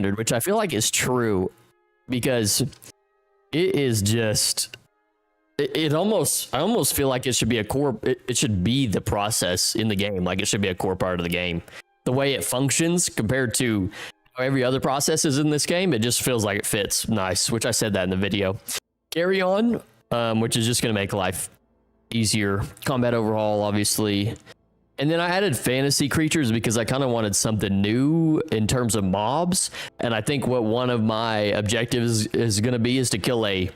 standard, which I feel like is true because it is just I almost feel like it should be a core. It should be the process in the game. Like it should be a core part of the game. The way it functions compared to how every other process is in this game, it just feels like it fits nice, which I said that in the video. Carry on, which is just going to make life easier. Combat overhaul, obviously. And then I added fantasy creatures because I kind of wanted something new in terms of mobs. And I think what one of my objectives is going to be is to kill a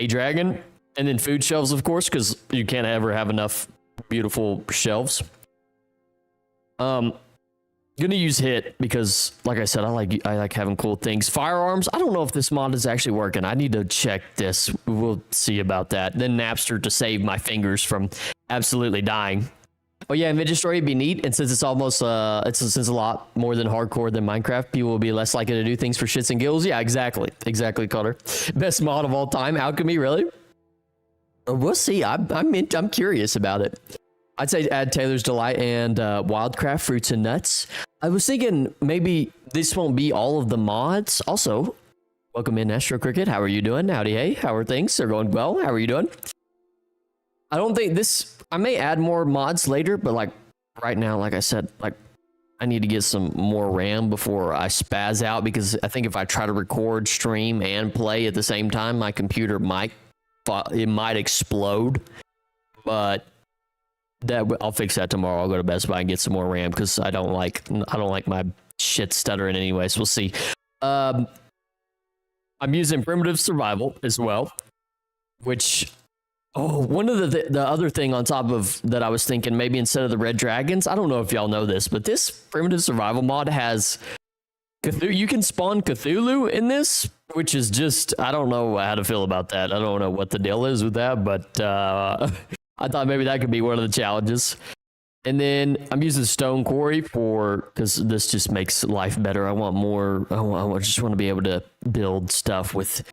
dragon, and then food shelves, of course, because you can't ever have enough beautiful shelves. Gonna use hit because, like I said, I like having cool things. Firearms, I don't know if this mod is actually working. I need to check this. We'll see about that. Then Napster to save my fingers from absolutely dying. Oh yeah, Inventory Story would be neat, and since it's almost since a lot more than hardcore than Minecraft, people will be less likely to do things for shits and giggles. Yeah, exactly, Cutter. Best mod of all time, Alchemy, really? We'll see. I'm curious about it. I'd say add Taylor's Delight and Wildcraft Fruits and Nuts. I was thinking maybe this won't be all of the mods. Also, welcome in Astro Cricket. How are you doing? Howdy, hey. How are things? They're going well. How are you doing? I don't think this. I may add more mods later, but like right now, like I said, like I need to get some more RAM before I spaz out, because I think if I try to record, stream, and play at the same time, my computer might explode. But I'll fix that tomorrow. I'll go to Best Buy and get some more RAM because I don't like my shit stuttering anyways. We'll see. I'm using primitive survival as well, which one of the other thing on top of that I was thinking, maybe instead of the red dragons, I don't know if y'all know this, but this primitive survival mod has Cthulhu. You can spawn Cthulhu in this, which is just, I don't know how to feel about that. I don't know what the deal is with that, but I thought maybe that could be one of the challenges. And then I'm using Stone Quarry because this just makes life better. I want more. I just want to be able to build stuff with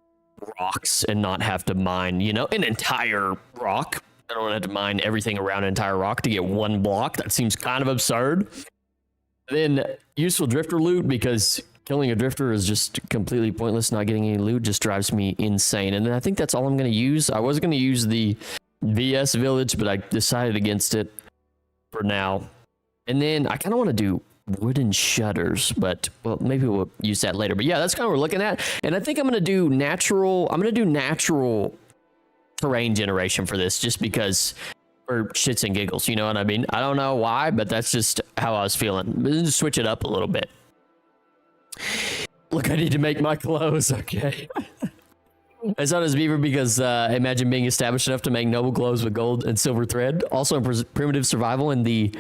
rocks and not have to mine, an entire rock. I don't have to mine everything around an entire rock to get one block. That seems kind of absurd. Then useful drifter loot, because killing a drifter is just completely pointless. Not getting any loot just drives me insane. And then I think that's all I'm going to use. I was going to use the VS Village, but I decided against it for now. And then I kind of want to do wooden shutters, but well, maybe we'll use that later. But yeah, that's kind of what we're looking at. And I think I'm going to do natural terrain generation for this, just because for shits and giggles, you know what I mean? I don't know why, but that's just how I was feeling. Just switch it up a little bit. Look, I need to make my clothes. Okay. I saw this beaver because imagine being established enough to make noble clothes with gold and silver thread. Also in primitive survival, in the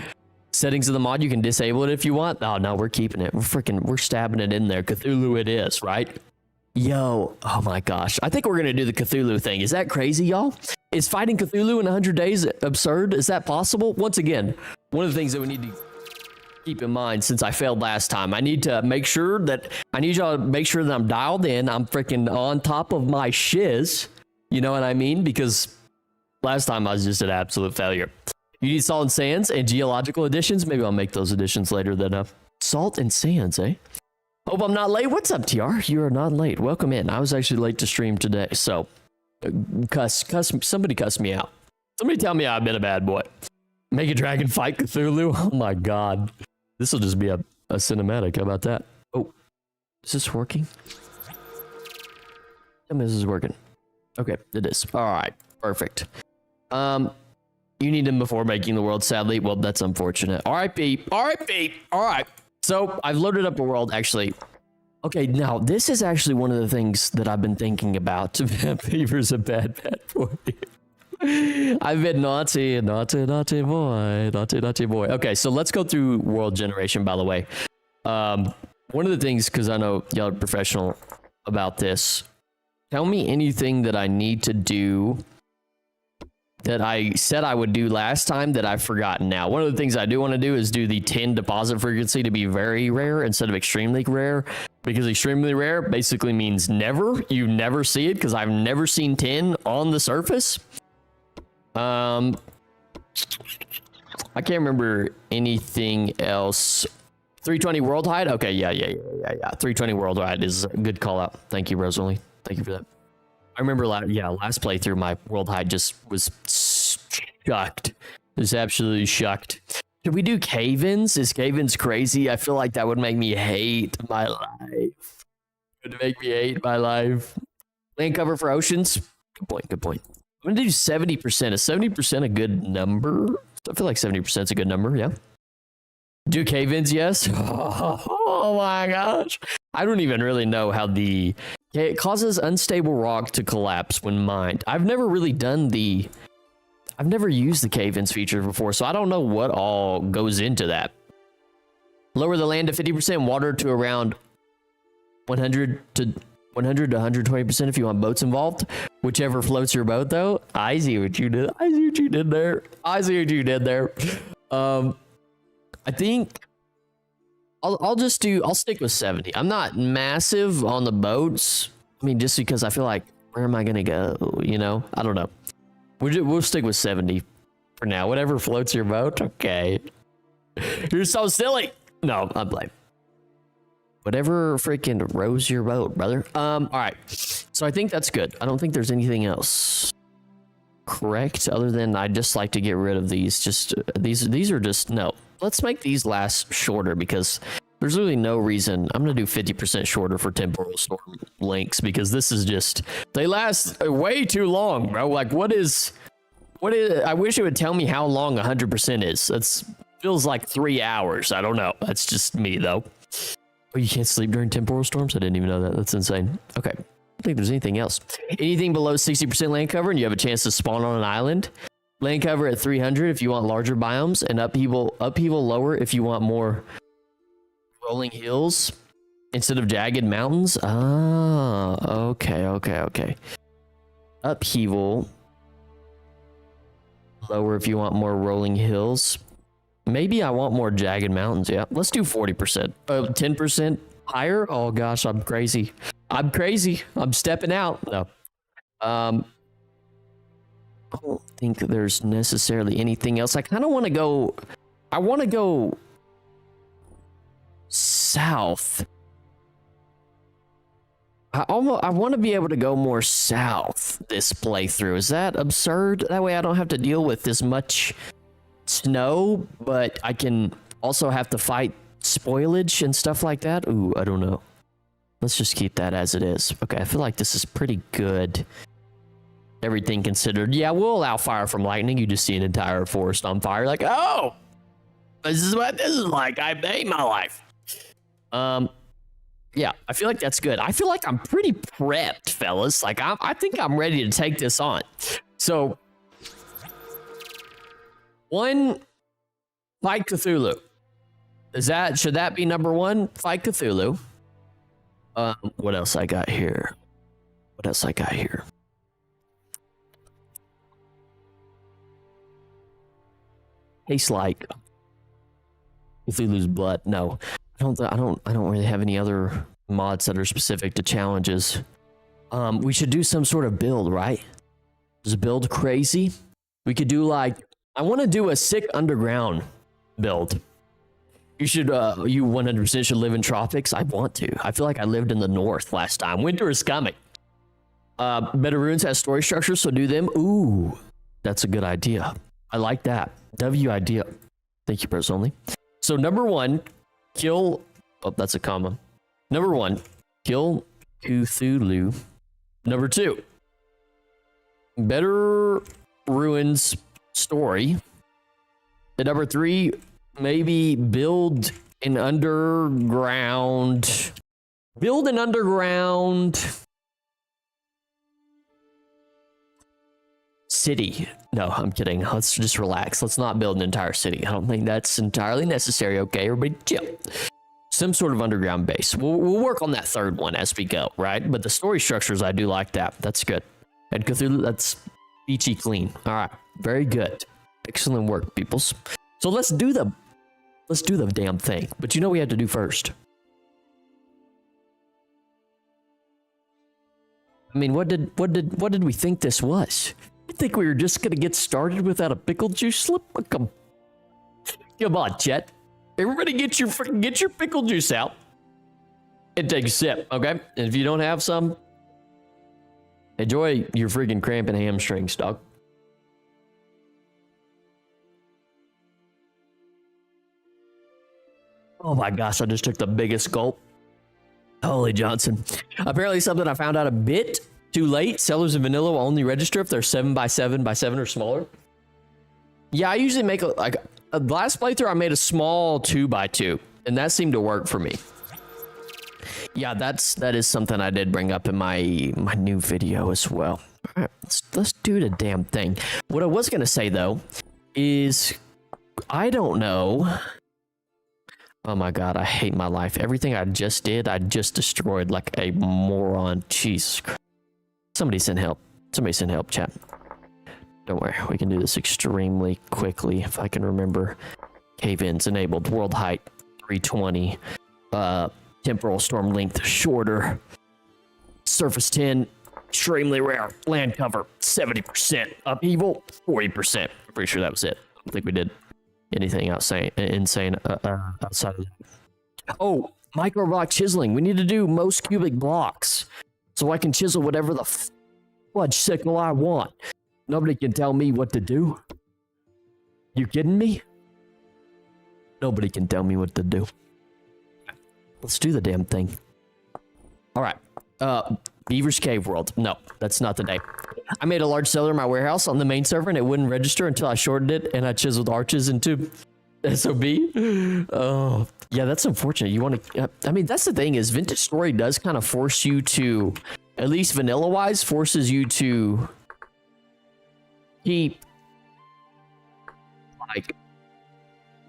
settings of the mod, you can disable it if you want. Oh no, we're keeping it. We're stabbing it in there. Cthulhu it is, right? Yo, oh my gosh. I think we're going to do the Cthulhu thing. Is that crazy, y'all? Is fighting Cthulhu in 100 days absurd? Is that possible? Once again, one of the things that we need to keep in mind, since I failed last time, I need y'all to make sure that I'm dialed in. I'm freaking on top of my shiz. You know what I mean? Because last time I was just an absolute failure. You need salt and sands and geological additions. Maybe I'll make those additions later then. Salt and sands, eh? Hope I'm not late. What's up, TR? You are not late. Welcome in. I was actually late to stream today, so somebody cuss me out. Somebody tell me I've been a bad boy. Make a dragon fight Cthulhu. Oh my god. This will just be a cinematic. How about that? Oh, is this working? Tell me this is working. Okay, it is. All right, perfect. You need him before making the world, sadly. Well, that's unfortunate. All right, Pete. All right, Pete. All right. So I've loaded up a world, actually. Okay, now this is actually one of the things that I've been thinking about. Beaver's a bad boy. I've been naughty boy. Okay, so let's go through world generation, by the way. One of the things, because I know y'all are professional about this, tell me anything that I need to do that I said I would do last time that I've forgotten now. One of the things I do want to do is do the 10 deposit frequency to be very rare instead of extremely rare, because extremely rare basically means never. You never see it, because I've never seen 10 on the surface. I can't remember anything else. 320 world hide. Okay, yeah. 320 world hide is a good call out. Thank you, Rosalie. Thank you for that. I remember last playthrough, my world hide just was shucked. Just absolutely shucked. Should we do cave-ins? Is cave-ins crazy? I feel like that would make me hate my life. It would make me hate my life. Land cover for oceans. Good point. I'm gonna do 70%. Is 70% a good number? I feel like 70% is a good number, yeah. Do cave-ins, yes. Oh my gosh. I don't even really know how it causes unstable rock to collapse when mined. I've never used the cave-ins feature before, so I don't know what all goes into that. Lower the land to 50%, water to around 100 to 120% if you want boats involved. Whichever floats your boat, though. I see what you did. there. I think I'll stick with 70. I'm not massive on the boats. I mean, just because I feel like, where am I gonna go? You know, I don't know. We'll stick with 70 for now. Whatever floats your boat. Okay. You're so silly. No, I'm playing. Whatever freaking rows your boat, brother. All right. So I think that's good. I don't think there's anything else correct other than I just like to get rid of these. Just these are just no. Let's make these last shorter because there's really no reason. I'm gonna do 50% shorter for temporal storm links because this is just they last way too long, bro. Like what is? I wish it would tell me how long 100% is. That's feels like 3 hours. I don't know. That's just me though. Oh, you can't sleep during temporal storms? I didn't even know that. That's insane. Okay. I don't think there's anything else. Anything below 60% land cover and you have a chance to spawn on an island. Land cover at 300 if you want larger biomes, and upheaval lower if you want more rolling hills instead of jagged mountains. Ah, okay. Upheaval lower if you want more rolling hills. Maybe I want more jagged mountains. Yeah, let's do 40%. 10% higher. Oh gosh, I'm crazy. I'm stepping out. No. I don't think there's necessarily anything else. I kind of want to go. I want to go south. I want to be able to go more south this playthrough. Is that absurd? That way I don't have to deal with as much snow, but I can also have to fight spoilage and stuff like that. Ooh, I don't know. Let's just keep that as it is. Okay, I feel like this is pretty good. Everything considered. Yeah, we'll allow fire from lightning. You just see an entire forest on fire. Like, oh, this is what this is like. I hate my life. Yeah, I feel like that's good. I feel like I'm pretty prepped, fellas. Like, I think I'm ready to take this on. So, one, Fight Cthulhu. Should that be number one? Fight Cthulhu. What else I got here? Tastes like Cthulhu's blood. No, I don't really have any other mods that are specific to challenges. We should do some sort of build, right? Is a build crazy? We could do like, I want to do a sick underground build. You 100% should live in tropics. I want to. I feel like I lived in the north last time. Winter is coming. Better Ruins has story structures, so do them. Ooh, that's a good idea. I like that. W idea. Thank you, Press Only. So number one, kill. Oh, that's a comma. Number one, kill Cthulhu. Number two, Better Ruins story. And number three, maybe build an underground city. No, I'm kidding. Let's just relax. Let's not build an entire city. I don't think that's entirely necessary. Okay, everybody chill. Some sort of underground base. We'll work on that third one as we go, right? But the story structures, I do like that. That's good. And Cthulhu, that's peachy clean. All right, very good. Excellent work, peoples. So let's do the damn thing. But you know what we had to do first? I mean, what did we think this was? I think we were just gonna get started without a pickle juice slip. Come on, Chet. Everybody get your pickle juice out and take a sip, okay? And if you don't have some, enjoy your freaking cramping hamstrings, dog. Oh my gosh, I just took the biggest gulp. Holy Johnson. Apparently something I found out a bit too late. Sellers of vanilla will only register if they're 7x7x7 or smaller. Yeah, I usually make a last playthrough I made a small 2x2, and that seemed to work for me. Yeah, that is something I did bring up in my new video as well. All right, let's do the damn thing. What I was gonna say though is I don't know. Oh my god, I hate my life. Everything I just did, I just destroyed like a moron. Jesus Christ. Somebody send help. Somebody send help, chat. Don't worry, we can do this extremely quickly if I can remember. Cave-ins enabled. World height 320. Temporal storm length shorter. Surface 10. Extremely rare. Land cover 70%. Upheaval 40%. I'm pretty sure that was it. I don't think we did anything insane outside of that. Oh, micro block chiseling. We need to do most cubic blocks so I can chisel whatever the fudge sickle I want. Nobody can tell me what to do. You kidding me? Nobody can tell me what to do. Let's do the damn thing. All right. Beaver's Cave World. No, that's not the day. I made a large cellar in my warehouse on the main server and it wouldn't register until I shortened it and I chiseled arches into SOB. Oh, yeah, that's unfortunate. You want to, I mean, that's the thing is Vintage Story does kind of force you to, at least vanilla wise, forces you to keep, like,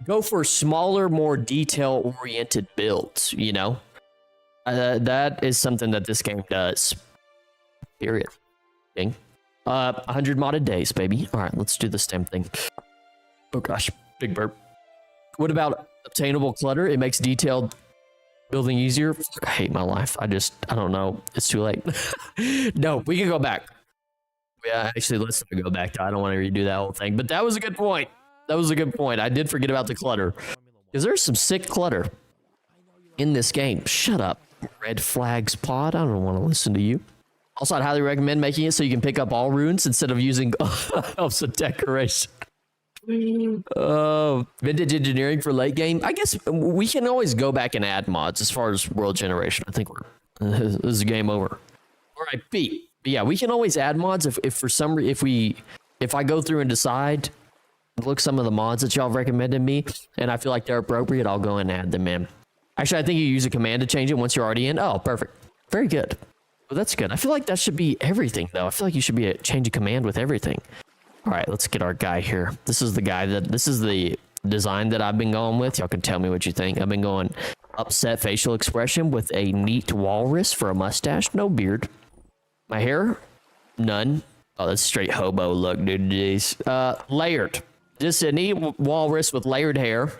go for smaller, more detail oriented builds, you know? That is something that this game does. Period. Thing. 100 modded days, baby. All right, let's do this damn thing. Oh gosh, big burp. What about obtainable clutter? It makes detailed building easier. Fuck, I hate my life. I don't know. It's too late. No, we can go back. Yeah, actually, let's go back. I don't want to redo that whole thing, but that was a good point. That was a good point. I did forget about the clutter. Because there's some sick clutter in this game. Shut up, Red Flags Pod. I don't want to listen to you. Also, I'd highly recommend making it so you can pick up all runes instead of using elves of decoration. Vintage engineering for late game. I guess we can always go back and add mods as far as world generation. I think this is a game over. All right, B. But yeah, we can always add mods if for some if I go through and decide, look some of the mods that y'all recommended me, and I feel like they're appropriate, I'll go and add them in. Actually, I think you use a command to change it once you're already in. Oh, perfect. Very good. Well, that's good. I feel like that should be everything, though. I feel like you should be a change of command with everything. All right, let's get our guy here. This is the design that I've been going with. Y'all can tell me what you think. I've been going upset facial expression with a neat walrus for a mustache. No beard. My hair? None. Oh, that's straight hobo look, dude. Jeez. Layered. Just a neat walrus with layered hair.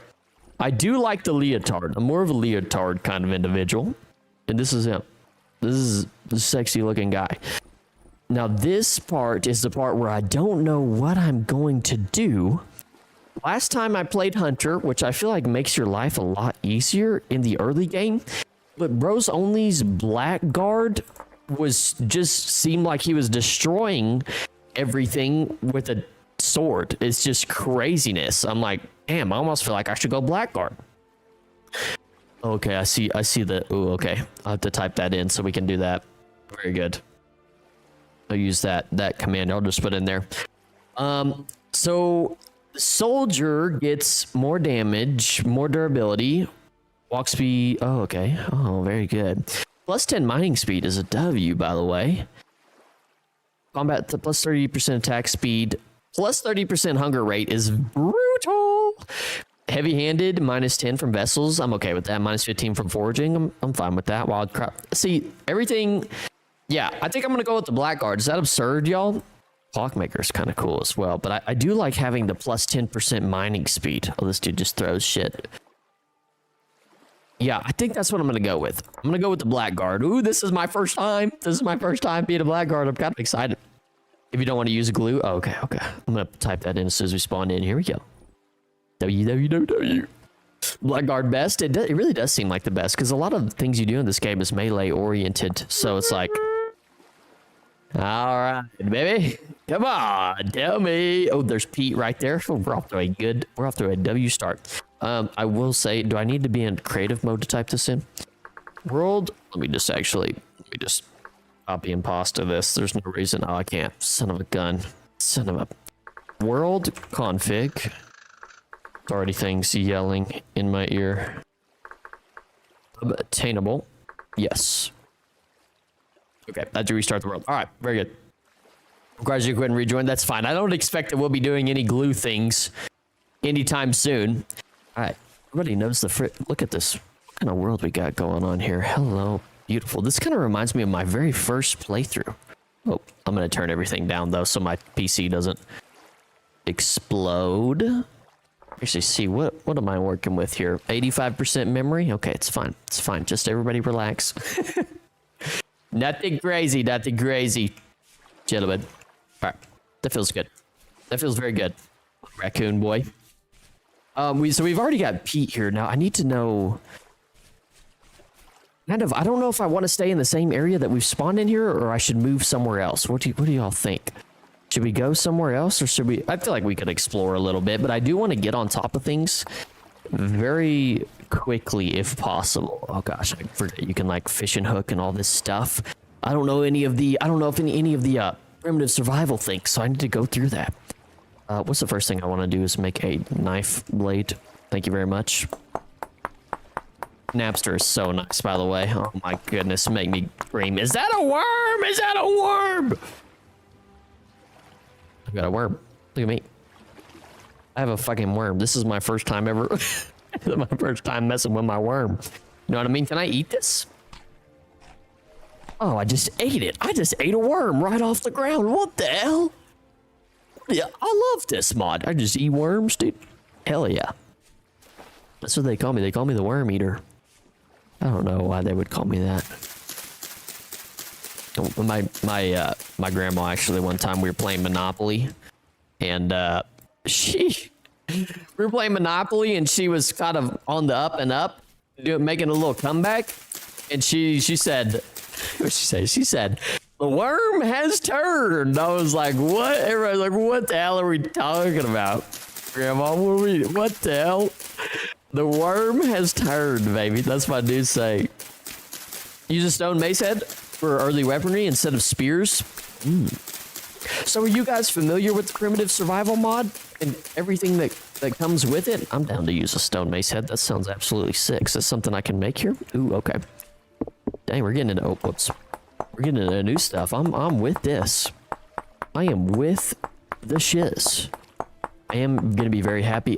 I do like the leotard. I'm more of a leotard kind of individual. And this is him. This is the sexy looking guy. Now this part is the part where I don't know what I'm going to do. Last time I played Hunter, which I feel like makes your life a lot easier in the early game, but Bros Only's Blackguard seemed like he was destroying everything with a sword. It's just craziness. I'm like, damn, I almost feel like I should go Blackguard. Okay, I see the, ooh, okay. I'll have to type that in so we can do that. Very good. I'll use that command. I'll just put in there. So soldier gets more damage, more durability, walk speed. Oh, okay. Oh, very good. Plus 10 mining speed is a W, by the way. Combat to plus 30% attack speed, plus 30% hunger rate is brutal. Heavy-handed, minus 10 from vessels. I'm okay with that. Minus 15 from foraging. I'm fine with that. Wild crop. See, everything. Yeah, I think I'm going to go with the Blackguard. Is that absurd, y'all? Clockmaker is kind of cool as well. But I do like having the plus 10% mining speed. Oh, this dude just throws shit. Yeah, I think that's what I'm going to go with. I'm going to go with the Blackguard. Ooh, this is my first time. This is my first time being a Blackguard. I'm kind of excited. If you don't want to use glue. Oh, okay. I'm going to type that in as soon as we spawn in. Here we go. WWW. Blackguard best. It really does seem like the best because a lot of the things you do in this game is melee oriented. So it's like, all right, baby, come on, tell me. Oh, there's Pete right there. So we're off to a W start. I will say, do I need to be in creative mode to type this in? World. Let me just copy and pasta this. There's no reason. Oh, I can't. Son of a gun. Son of a. World config. It's already things yelling in my ear. Obtainable. Yes. Okay, I had to restart the world. All right, very good. I'm glad you go ahead and rejoin. That's fine. I don't expect that we'll be doing any glue things anytime soon. All right, everybody knows the look at this. What kind of world we got going on here? Hello, beautiful. This kind of reminds me of my very first playthrough. Oh, I'm gonna turn everything down though, so my PC doesn't explode. Actually, see what am I working with here? 85% memory. Okay, it's fine. It's fine. Just everybody relax. Nothing crazy, gentlemen. All right, that feels good. That feels very good, raccoon boy. So we've already got Pete here. Now I need to know. I don't know if I want to stay in the same area that we've spawned in here, or I should move somewhere else. What do y'all think? Should we go somewhere else, or should we? I feel like we could explore a little bit, but I do want to get on top of things very quickly if possible. Oh gosh, I forget you can like fish and hook and all this stuff. I don't know any of the primitive survival things, so I need to go through that. What's the first thing I want to do is make a knife blade. Thank you very much. Napster is so nice, by the way. Oh my goodness, make me scream. Is that a worm? Is that a worm? I've got a worm. Look at me. I have a fucking worm. This is my first time ever. This is my first time messing with my worm. You know what I mean? Can I eat this? Oh, I just ate it. I just ate a worm right off the ground. What the hell? Yeah, I love this mod. I just eat worms, dude. Hell yeah. That's what they call me. They call me the worm eater. I don't know why they would call me that. My grandma actually, one time we were playing Monopoly, and we were playing Monopoly, and she was kind of on the up and up, making a little comeback, and she said, what she say? She said, "The worm has turned." I was like, "What?" Everybody's like, "What the hell are we talking about, Grandma? What the hell?" The worm has turned, baby. That's what dudes say. Use a stone mace head for early weaponry instead of spears. So are you guys familiar with the primitive survival mod and everything that comes with it? I'm down to use a stone mace head. That sounds absolutely sick. Is that something I can make here? Ooh, okay. Dang, we're getting into whoops. We're getting into new stuff. I'm with this. I am with the shiz. I am gonna be very happy.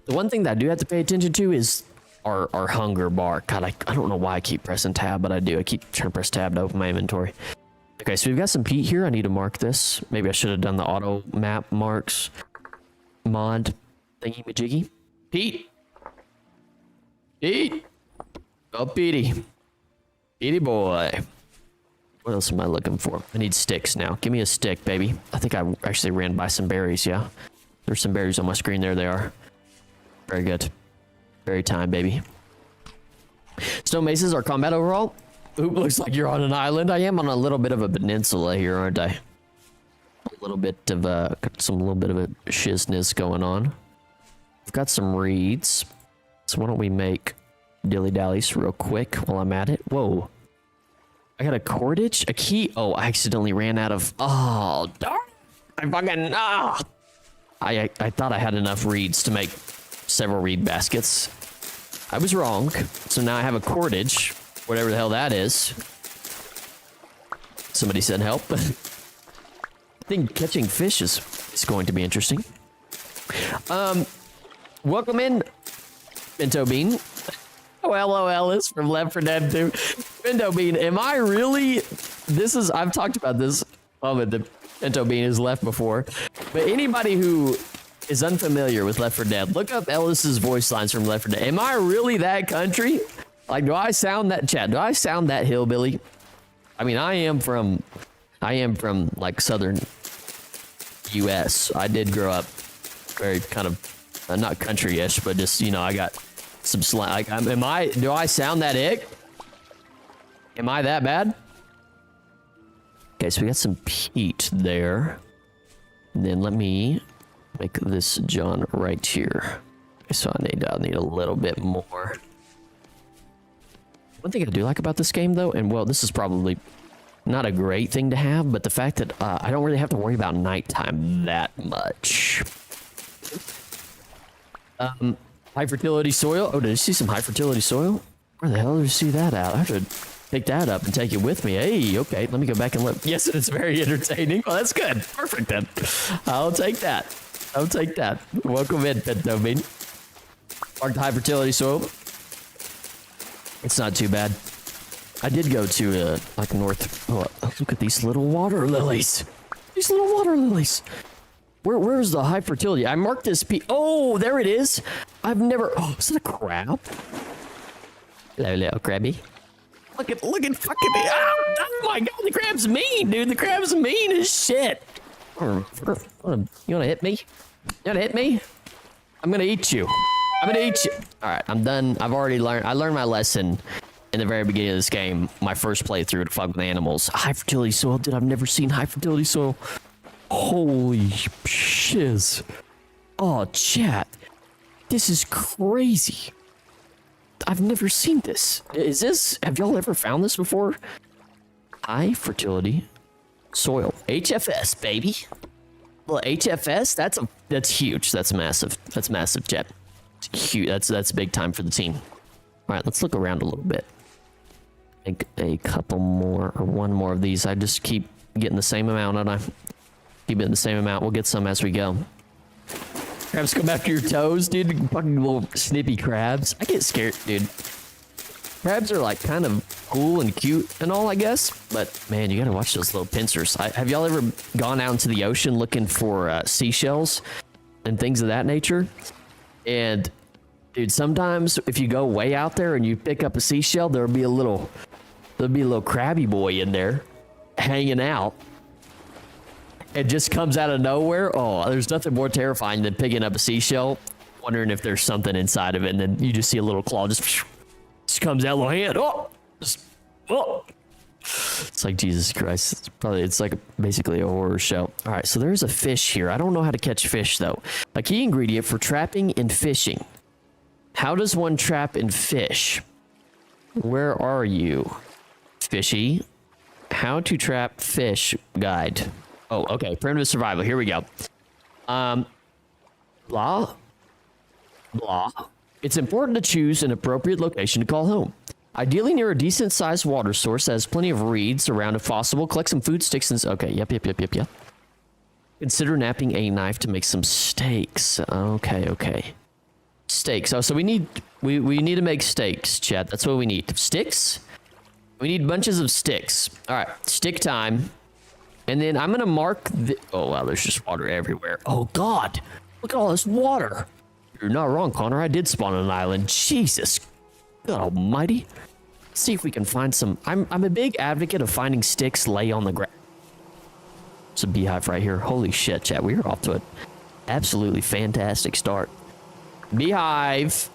The one thing that I do have to pay attention to is our hunger bar. God, I don't know why I keep pressing tab, but I do. I keep trying to press tab to open my inventory. Okay, so we've got some Pete here. I need to mark this. Maybe I should have done the auto map marks mod thingy majiggy. Pete. Oh, Petey. Petey boy. What else am I looking for? I need sticks now. Give me a stick, baby. I think I actually ran by some berries, yeah? There's some berries on my screen. There they are. Very good. Very time, baby. Stone maces are combat overall. Oop, looks like you're on an island. I am on a little bit of a peninsula here, aren't I? A little bit of a shizness going on. We've got some reeds. So why don't we make dilly-dallies real quick while I'm at it. Whoa. I got a cordage? A key? Oh, I accidentally ran out of... Oh, darn. I fucking... I thought I had enough reeds to make several reed baskets. I was wrong. So now I have a cordage, whatever the hell that is. Somebody said help. I think catching fish is going to be interesting. Welcome in, Pinto Bean. Oh, LOL is from Left 4 Dead 2. Pinto Bean, am I really... I've talked about this. Oh, the Pinto Bean has left before. But anybody who is unfamiliar with Left 4 Dead, look up Ellis's voice lines from Left 4 Dead. Am I really that country? Like, do I sound that hillbilly? I mean, I am from like southern U.S. I did grow up very kind of not country-ish, but just, you know, I got some slang. Like, do I sound that ick? Am I that bad? Okay, so we got some peat there. And then let me make this John right here. Okay, so I'll need a little bit more. One thing I do like about this game, though, and well, this is probably not a great thing to have, but the fact that I don't really have to worry about nighttime that much. High fertility soil. Oh, did you see some high fertility soil? Where the hell did you see that out? I have to pick that up and take it with me. Hey, okay, let me go back and look. Yes, it's very entertaining. Well, that's good. Perfect then. I'll take that. I'll take that. Welcome in, Pinto Bean. Marked high fertility soil. It's not too bad. I did go to like north. Oh, look at these little water lilies. These little water lilies. Where's the high fertility? I marked this oh, there it is. I've never. Oh, is that a crab? Hello, little crabby. Look at fucking. Oh my god, the crab's mean, dude. The crab's mean as shit. You wanna hit me? You wanna hit me? I'm gonna eat you. I'm gonna eat you. All right, I'm done. I've already learned. I learned my lesson in the very beginning of this game. My first playthrough to fuck with animals. High fertility soil, dude. I've never seen high fertility soil. Holy shiz. Oh, chat. This is crazy. I've never seen this. Have y'all ever found this before? High fertility soil. HFS, baby. Well, HFS, that's huge. That's massive. That's massive, chat. It's huge. That's big time for the team. All right, let's look around a little bit. Make a couple more or one more of these. I just keep getting the same amount, don't I? Keep it in the same amount. We'll get some as we go. Crabs come after your toes, dude. Fucking little snippy crabs. I get scared, dude. Crabs are like kind of cool and cute and all, I guess. But man, you gotta watch those little pincers. Have y'all ever gone out into the ocean looking for seashells and things of that nature? And dude, sometimes if you go way out there and you pick up a seashell, there'll be a little crabby boy in there hanging out. It just comes out of nowhere. Oh, there's nothing more terrifying than picking up a seashell, wondering if there's something inside of it, and then you just see a little claw just comes out, a little hand. Oh. It's like Jesus Christ. It's like basically a horror show. All right, so there's a fish here. I don't know how to catch fish though. A key ingredient for trapping and fishing. How does one trap and fish? Where are you, fishy? How to trap fish guide. Oh, okay. Primitive survival. Here we go. Blah. It's important to choose an appropriate location to call home. Ideally near a decent-sized water source that has plenty of reeds around if possible. Collect some food, sticks, and... Okay, yep. Consider napping a knife to make some steaks. Okay. Steaks. Oh, so we need to make steaks, chat. That's what we need. Sticks? We need bunches of sticks. All right, stick time. And then I'm going to mark the... Oh, wow, there's just water everywhere. Oh, God. Look at all this water. You're not wrong, Connor. I did spawn on an island. Jesus. God almighty. Let's see if we can find some... I'm a big advocate of finding sticks lay on the ground. There's a beehive right here. Holy shit, chat. We are off to an absolutely fantastic start. Beehive.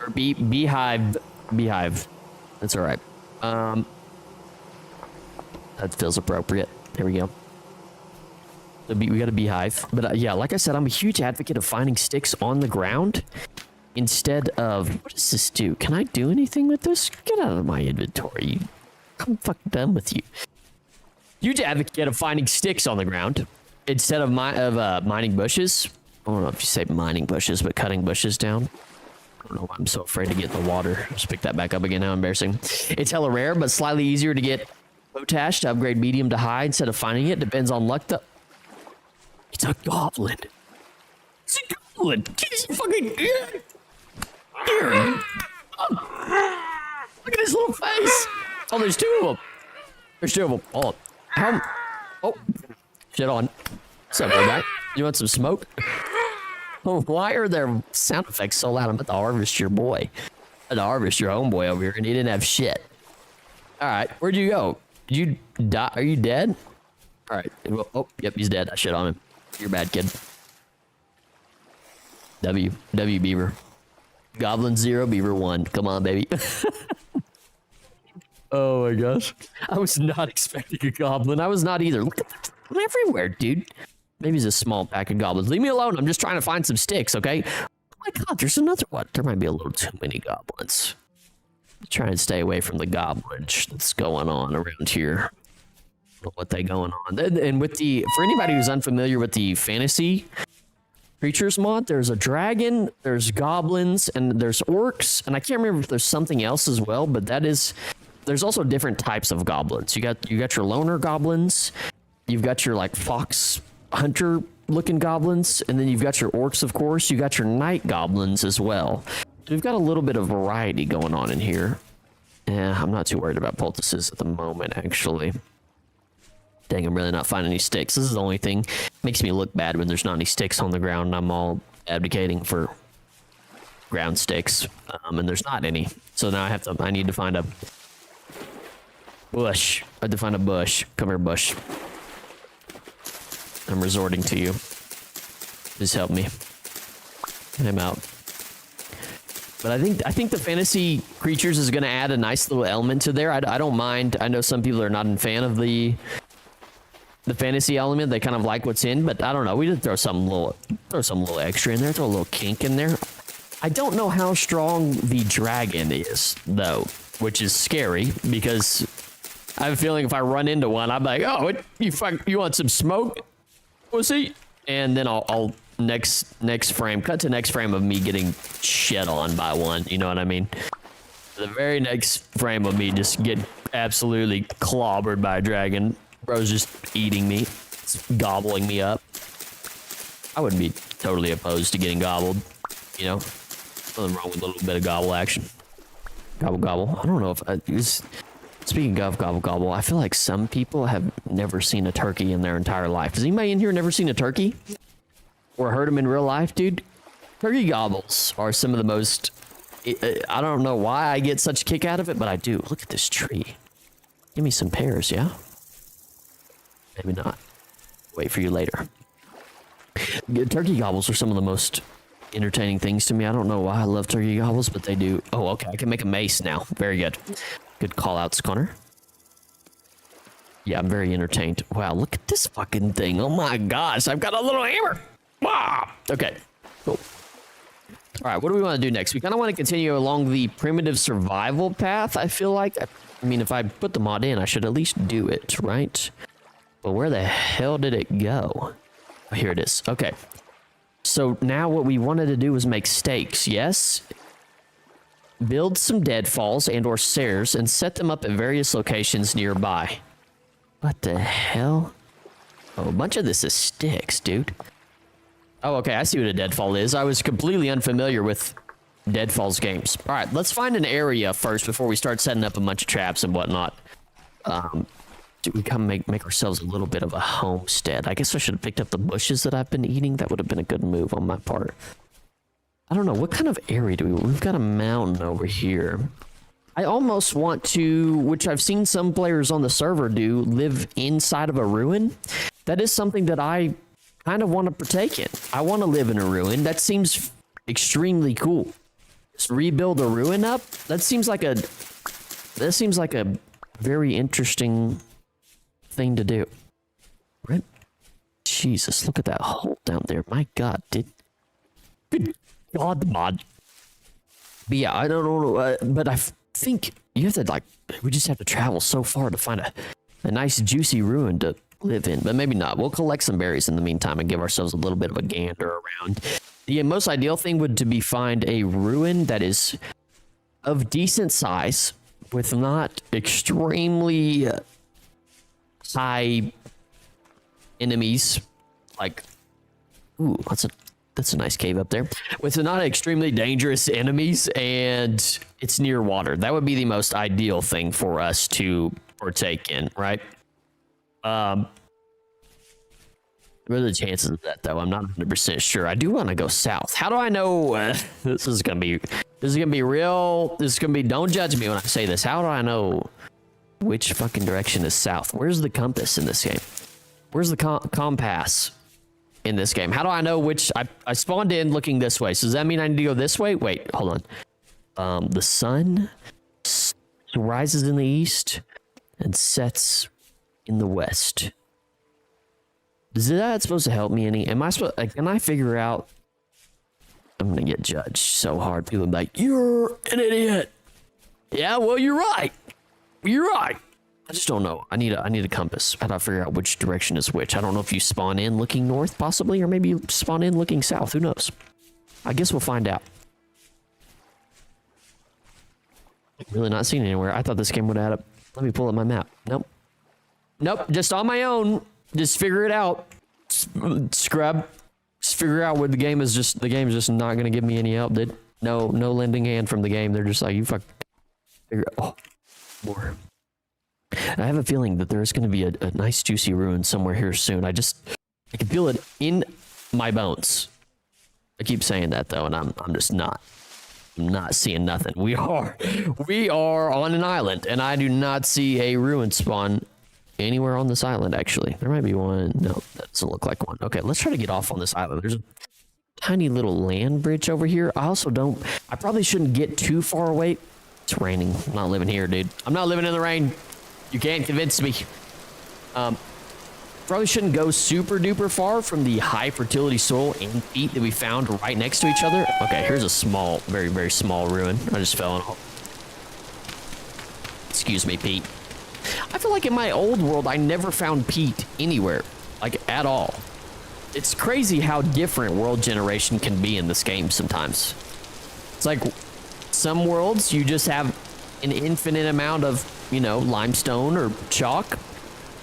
Or beehive. Beehive. That's all right. That feels appropriate. There we go. We got a beehive. But yeah, like I said, I'm a huge advocate of finding sticks on the ground instead of... What does this do? Can I do anything with this? Get out of my inventory. I'm fucking done with you. Huge advocate of finding sticks on the ground instead of mining bushes. I don't know if you say mining bushes, but cutting bushes down. I don't know why I'm so afraid to get in the water. Just pick that back up again. How embarrassing. It's hella rare, but slightly easier to get potash to upgrade medium to high instead of finding it. Depends on luck though. It's a goblin. It's a goblin. He's fucking here. Oh. Look at his little face. Oh, there's two of them. There's two of them. Oh, oh, shit on. What's up, bro guy? You want some smoke? Oh, why are there sound effects so loud? I'm about to harvest your boy. I'm about to harvest your homeboy over here, and he didn't have shit. All right, where'd you go? Did you die? Are you dead? All right. Oh, yep, he's dead. I shit on him. You're bad, kid. W Beaver. Goblin 0, Beaver 1. Come on, baby. Oh my gosh. I was not expecting a goblin. I was not either. Look at them everywhere, dude. Maybe it's a small pack of goblins. Leave me alone. I'm just trying to find some sticks, okay? Oh my god, there's another one. There might be a little too many goblins. Try and stay away from the goblinage that's going on around here. What they going on. And with the, for anybody who's unfamiliar with the fantasy creatures mod, there's a dragon, there's goblins, and there's orcs, and I can't remember if there's something else as well, but that is, there's also different types of goblins. You got your loner goblins, you've got your like fox hunter looking goblins, and then you've got your orcs, of course. You got your night goblins as well. So we've got a little bit of variety going on in here. Yeah, I'm not too worried about poultices at the moment, actually. Dang, I'm really not finding any sticks. This is the only thing makes me look bad when there's not any sticks on the ground and I'm all advocating for ground sticks, and there's not any. So now I need to find a bush. I have to find a bush. Come here, bush. I'm resorting to you. Please help me. I'm out. But I think the fantasy creatures is going to add a nice little element to there. I don't mind. I know some people are not a fan of the fantasy element. They kind of like what's in, but I don't know. We did throw some little extra in there. Throw a little kink in there. I don't know how strong the dragon is though, which is scary because I have a feeling if I run into one, I'm like, oh, you want some smoke, pussy? And then I'll next frame, cut to next frame of me getting shit on by one. You know what I mean? The very next frame of me just get absolutely clobbered by a dragon. Bro's just eating me. It's gobbling me up. I wouldn't be totally opposed to getting gobbled. You know? Nothing wrong with a little bit of gobble action. Gobble, gobble. I don't know if speaking of gobble, gobble, I feel like some people have never seen a turkey in their entire life. Has anybody in here never seen a turkey? Or heard them in real life, dude? Turkey gobbles are some of the most... I don't know why I get such a kick out of it, but I do. Look at this tree. Give me some pears, yeah? Maybe not. Wait for you later. Turkey gobbles are some of the most entertaining things to me. I don't know why I love turkey gobbles, but they do. Oh, okay. I can make a mace now. Very good. Good call outs, Connor. Yeah, I'm very entertained. Wow, look at this fucking thing. Oh my gosh, I've got a little hammer. Ah! Okay, cool. All right, what do we want to do next? We kind of want to continue along the primitive survival path, I feel like. I mean, if I put the mod in, I should at least do it, right? But where the hell did it go? Oh, here it is. Okay. So now what we wanted to do was make stakes, yes? Build some deadfalls and or stairs and set them up at various locations nearby. What the hell? Oh, a bunch of this is sticks, dude. Oh, okay, I see what a deadfall is. I was completely unfamiliar with deadfalls games. All right, let's find an area first before we start setting up a bunch of traps and whatnot. We come make ourselves a little bit of a homestead. I guess I should have picked up the bushes that I've been eating. That would have been a good move on my part. I don't know. What kind of area do we've got a mountain over here. I almost want to, which I've seen some players on the server do, live inside of a ruin. That is something that I kind of want to partake in. I want to live in a ruin. That seems extremely cool. Just rebuild a ruin up. That seems like a very interesting thing to do. Right? Jesus, look at that hole down there. My God, good God, mod. But yeah, I don't know, but I think you have to we just have to travel so far to find a nice juicy ruin to live in, but maybe not. We'll collect some berries in the meantime and give ourselves a little bit of a gander around. The most ideal thing would to be find a ruin that is of decent size with not extremely high enemies. Like, ooh, that's a nice cave up there. With not extremely dangerous enemies, and it's near water. That would be the most ideal thing for us to partake in, right? What are the chances of that, though? I'm not 100% sure. I do want to go south. How do I know? This is gonna be real. This is gonna be. Don't judge me when I say this. How do I know which fucking direction is south? Where's the compass in this game? Where's the compass? in this game. How do I know which? I spawned in looking this way. So does that mean I need to go this way? Wait, hold on. The sun rises in the east and sets in the west. Is that supposed to help me any? Am I supposed? Can I figure out? I'm gonna get judged so hard. People are like, "You're an idiot." Yeah, well, you're right. You're right. I just don't know. I need a compass. How do I figure out which direction is which? I don't know if you spawn in looking north, possibly, or maybe you spawn in looking south. Who knows? I guess we'll find out. Really not seeing anywhere. I thought this game would add up. Let me pull up my map. Nope. Nope. Just on my own. Just figure it out. Scrub. Just figure out what the game is. The game's just not gonna give me any help, dude. No lending hand from the game. They're just like, you fuck. Figure. Oh, more. I have a feeling that there's going to be a nice juicy ruin somewhere here soon. I can feel it in my bones. I keep saying that though, and I'm just not. I'm not seeing nothing. We are on an island, and I do not see a ruin spawn anywhere on this island. Actually, there might be one. No, that doesn't look like one. Okay, let's try to get off on this island. There's a tiny little land bridge over here. I probably shouldn't get too far away. It's raining. I'm not living here, dude. I'm not living in the rain. You can't convince me. Probably shouldn't go super duper far from the high fertility soil and peat that we found right next to each other. Okay, here's a small, very, very small ruin. I just fell in. Excuse me, peat. I feel like in my old world, I never found peat anywhere, like at all. It's crazy how different world generation can be in this game sometimes. It's like some worlds you just have an infinite amount of, limestone or chalk.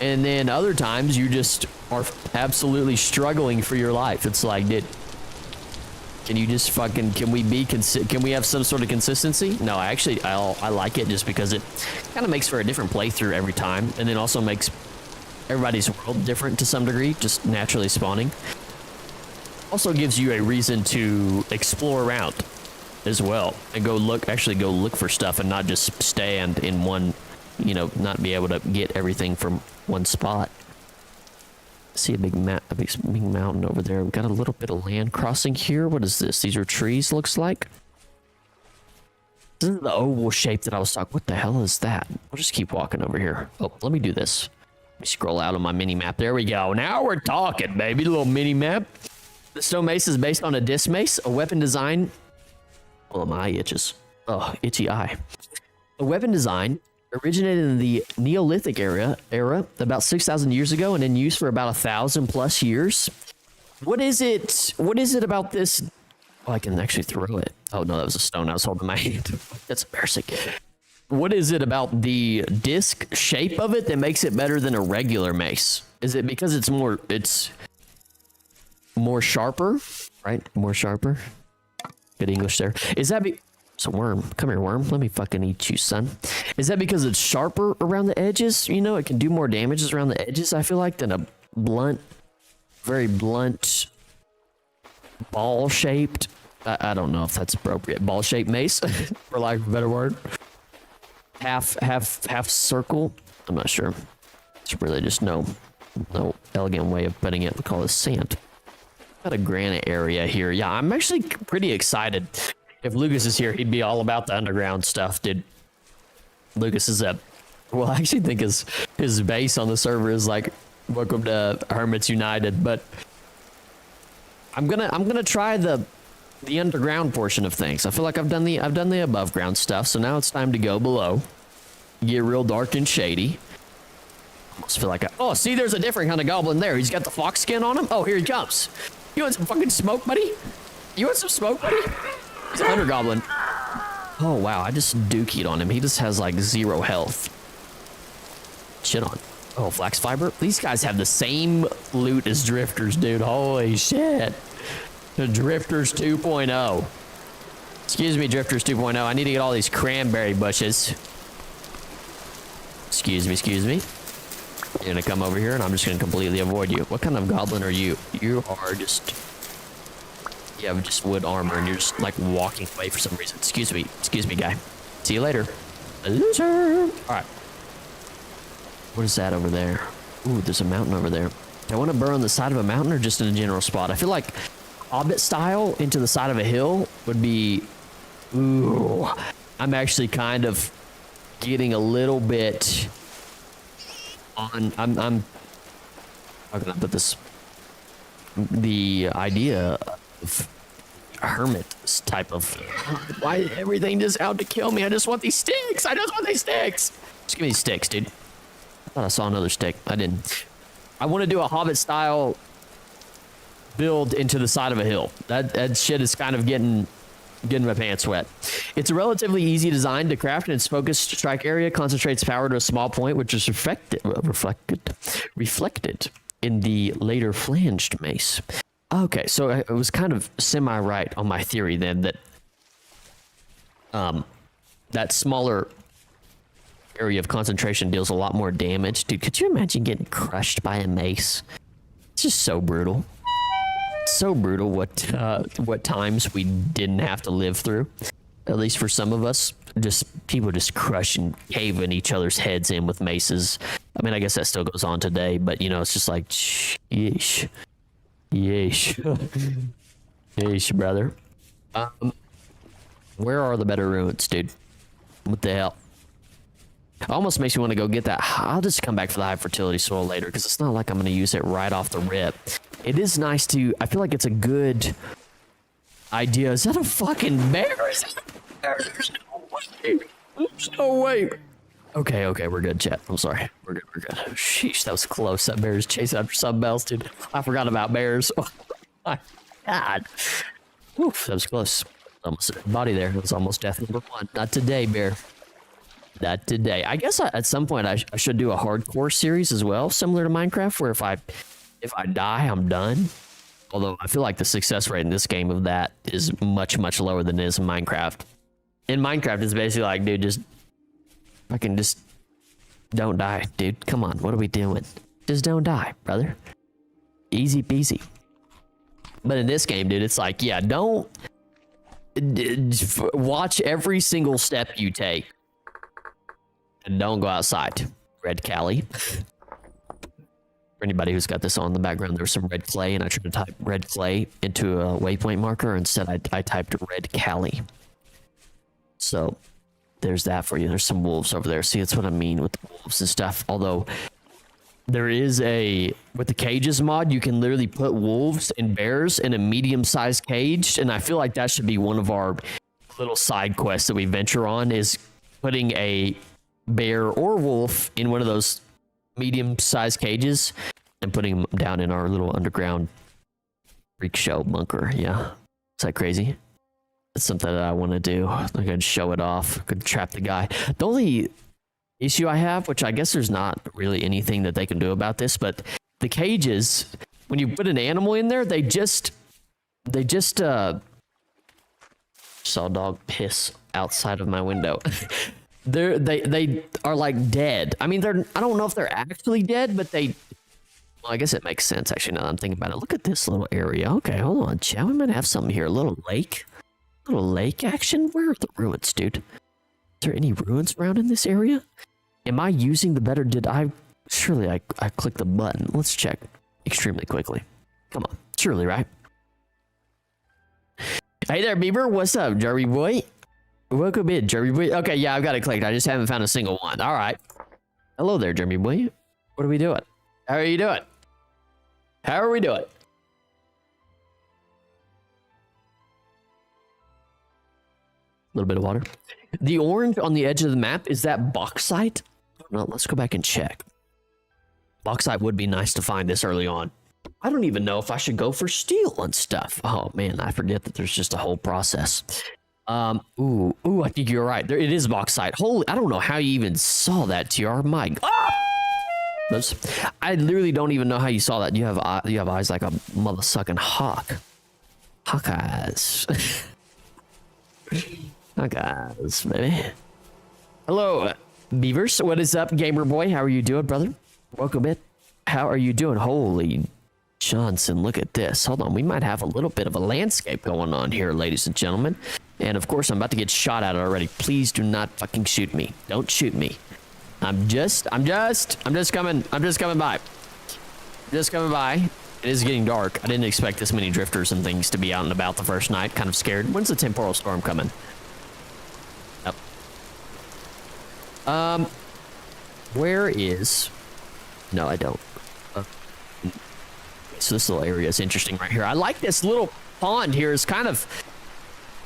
And then other times you just are absolutely struggling for your life. It's like, can you just can we have some sort of consistency? No, I like it just because it kind of makes for a different playthrough every time. And then also makes everybody's world different to some degree, just naturally spawning. Also gives you a reason to explore around as well and go look for stuff and not just stand in one, not be able to get everything from one spot. See a big mountain over there. We've got a little bit of land crossing here. What is this? These are trees, looks like. This is the oval shape that I was talking. What the hell is that? We'll just keep walking over here. Oh, let me do this. Let me scroll out on my mini map. There we go. Now we're talking, baby. Little mini map. The stone mace is based on a disc mace, a weapon design. Oh, my eye itches. Oh, itchy eye. A weapon design originated in the Neolithic era about 6,000 years ago and in use for about 1,000 plus years. What is it about this? Oh, I can actually throw it. Oh, no, that was a stone I was holding in my hand. That's embarrassing. What is it about the disc shape of it that makes it better than a regular mace? Is it because it's more sharper, right? More sharper. Good English there. Is that it's a worm. Come here, worm. Let me fucking eat you, son. Is that because it's sharper around the edges? It can do more damages around the edges, I feel like, than a very blunt, ball-shaped, I don't know if that's appropriate, ball-shaped mace, for lack of a better word. Half circle. I'm not sure. It's really just no elegant way of putting it. We call this sand. Got a granite area here. Yeah, I'm actually pretty excited. If Lucas is here, he'd be all about the underground stuff, dude. Lucas is I actually think his base on the server is like, welcome to Hermits United, but I'm gonna try the underground portion of things. I feel like I've done the above ground stuff, so now it's time to go below. Get real dark and shady. Almost feel like oh, see, there's a different kind of goblin there. He's got the fox skin on him. Oh, here he comes. You want some fucking smoke, buddy? You want some smoke, buddy? He's a hunter goblin. Oh, wow. I just dookied on him. He just has like 0 health. Shit on. Oh, flax fiber. These guys have the same loot as drifters, dude. Holy shit. The drifters 2.0. Excuse me, drifters 2.0. I need to get all these cranberry bushes. Excuse me. You're gonna come over here and I'm just gonna completely avoid you. What kind of goblin are you? You are just... You have just wood armor and you're just like walking away for some reason. Excuse me, guy. See you later. Loser. All right. What is that over there? Ooh, there's a mountain over there. Do I want to burrow on the side of a mountain or just in a general spot? I feel like Hobbit style into the side of a hill would be... Ooh. I'm actually kind of getting a little bit on... I'm how can I put this? The idea of hermit type of... Why everything just out to kill me? I just want these sticks. I just want these sticks. Just give me these sticks, dude. I thought I saw another stick. I didn't. I want to do a Hobbit style build into the side of a hill. That shit is kind of getting my pants wet. It's a relatively easy design to craft, and its focused strike area concentrates power to a small point, which is reflected in the later flanged mace. Okay, so I was kind of semi-right on my theory then that that smaller area of concentration deals a lot more damage. Dude, could you imagine getting crushed by a mace? It's just so brutal. So brutal what times we didn't have to live through. At least for some of us. Just people just crushing, caving each other's heads in with maces. I mean, I guess that still goes on today, but you know, it's just like, yeesh. Yeesh. Yeesh, brother. Where are the better ruins, dude? What the hell? It almost makes me want to go get that. I'll just come back for the high fertility soil later, because it's not like I'm going to use it right off the rip. It is nice to... I feel like it's a good idea. Is that a fucking bear? Is that a bear? There's no way. There's no way. Okay, we're good, chat. I'm sorry. We're good. Sheesh, that was close. That bear is chasing after something else, dude. I forgot about bears. Oh my God. Oof, that was close. Almost a body there. It was almost death number one. Not today, bear. Not today. I guess at some point I should do a hardcore series as well, similar to Minecraft, where if I die, I'm done. Although I feel like the success rate in this game of that is much lower than it is in Minecraft. In Minecraft, it's basically like, dude, just fucking just don't die, dude. Come on, what are we doing? Just don't die, brother. Easy peasy. But in this game, dude, it's like, yeah, don't watch every single step you take. And don't go outside. Red Cali. For anybody who's got this on in the background, there's some red clay, and I tried to type red clay into a waypoint marker. Instead, I typed red Cali. So there's that for you. There's some wolves over there. See, that's what I mean with the wolves and stuff. Although there is with the cages mod, you can literally put wolves and bears in a medium-sized cage, and I feel like that should be one of our little side quests that we venture on, is putting a bear or wolf in one of those medium-sized cages and putting them down in our little underground freak show bunker. Yeah, is that crazy? That's something that I want to do. I could show it off. I could trap the guy. The only issue I have, which I guess there's not really anything that they can do about this, but the cages, when you put an animal in there, they just saw a dog piss outside of my window. They are like dead. I mean, I don't know if they're actually dead, but well, I guess it makes sense actually now that I'm thinking about it. Look at this little area. Okay, hold on, chat. We might have something here. A little lake action. Where are the ruins, dude? Is there any ruins around in this area? Am I using the better? Surely I clicked the button. Let's check extremely quickly. Come on, surely, right? Hey there, Beaver. What's up, Jerry boy? Welcome in, Jeremy boy. Okay, yeah, I've got it clicked. I just haven't found a single one. All right. Hello there, Jeremy boy. What are we doing? How are you doing? How are we doing? A little bit of water. The orange on the edge of the map, is that bauxite? No, let's go back and check. Bauxite would be nice to find this early on. I don't even know if I should go for steel and stuff. Oh man, I forget that there's just a whole process. Ooh, I think you're right. It is bauxite. Holy, I don't know how you even saw that, TR. My God. I literally don't even know how you saw that. You have eyes like a mother-sucking hawk. Hawk eyes. Hawk eyes, baby. Hello, Beavers. What is up, gamer boy? How are you doing, brother? Welcome in. How are you doing? Holy Johnson, look at this. Hold on, we might have a little bit of a landscape going on here, ladies and gentlemen. And of course, I'm about to get shot at already. Please do not fucking shoot me. Don't shoot me. I'm just coming by. just coming by. It is getting dark. I didn't expect this many drifters and things to be out and about the first night. Kind of scared. When's the temporal storm coming? Oh. Where is... No, I don't. So this little area is interesting right here. I like this little pond here. It's kind of...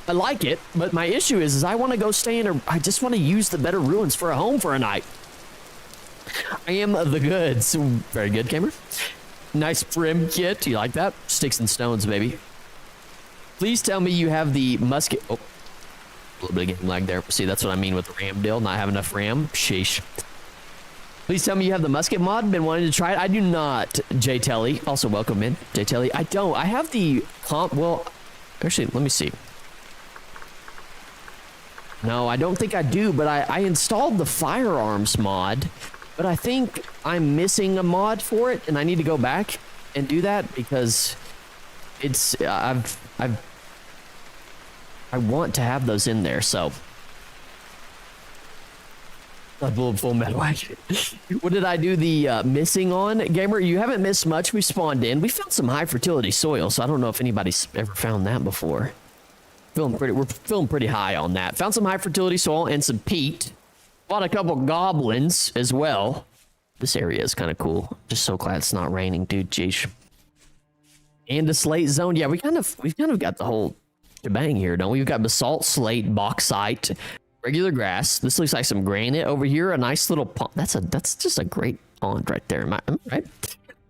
I like it, but my issue is I want to go stay in a... I just want to use the better ruins for a home for a night. I am the goods. Very good, gamer. Nice brim kit. You like that? Sticks and stones, baby. Please tell me you have the musket... Oh. A little bit of game lag there. See, that's what I mean with the RAM deal. Not have enough RAM. Sheesh. Please tell me you have the musket mod. Been wanting to try it. I do not, J Telly. Also, welcome in, J Telly. I don't. I have the comp. Well, actually, let me see. No, I don't think I do, but I installed the firearms mod, but I think I'm missing a mod for it, and I need to go back and do that because it's I want to have those in there, so. Full metal. What did I do the missing on, gamer? You haven't missed much. We spawned in. We found some high fertility soil, so I don't know if anybody's ever found that before. We're feeling pretty high on that. Found some high fertility soil and some peat. Bought a couple goblins as well. This area is kind of cool. Just so glad it's not raining, dude. Jeez. And the slate zone. Yeah, we've kind of got the whole shebang here, don't we? We've got basalt, slate, bauxite, regular grass. This looks like some granite over here. A nice little pond. That's just a great pond right there. Am I right?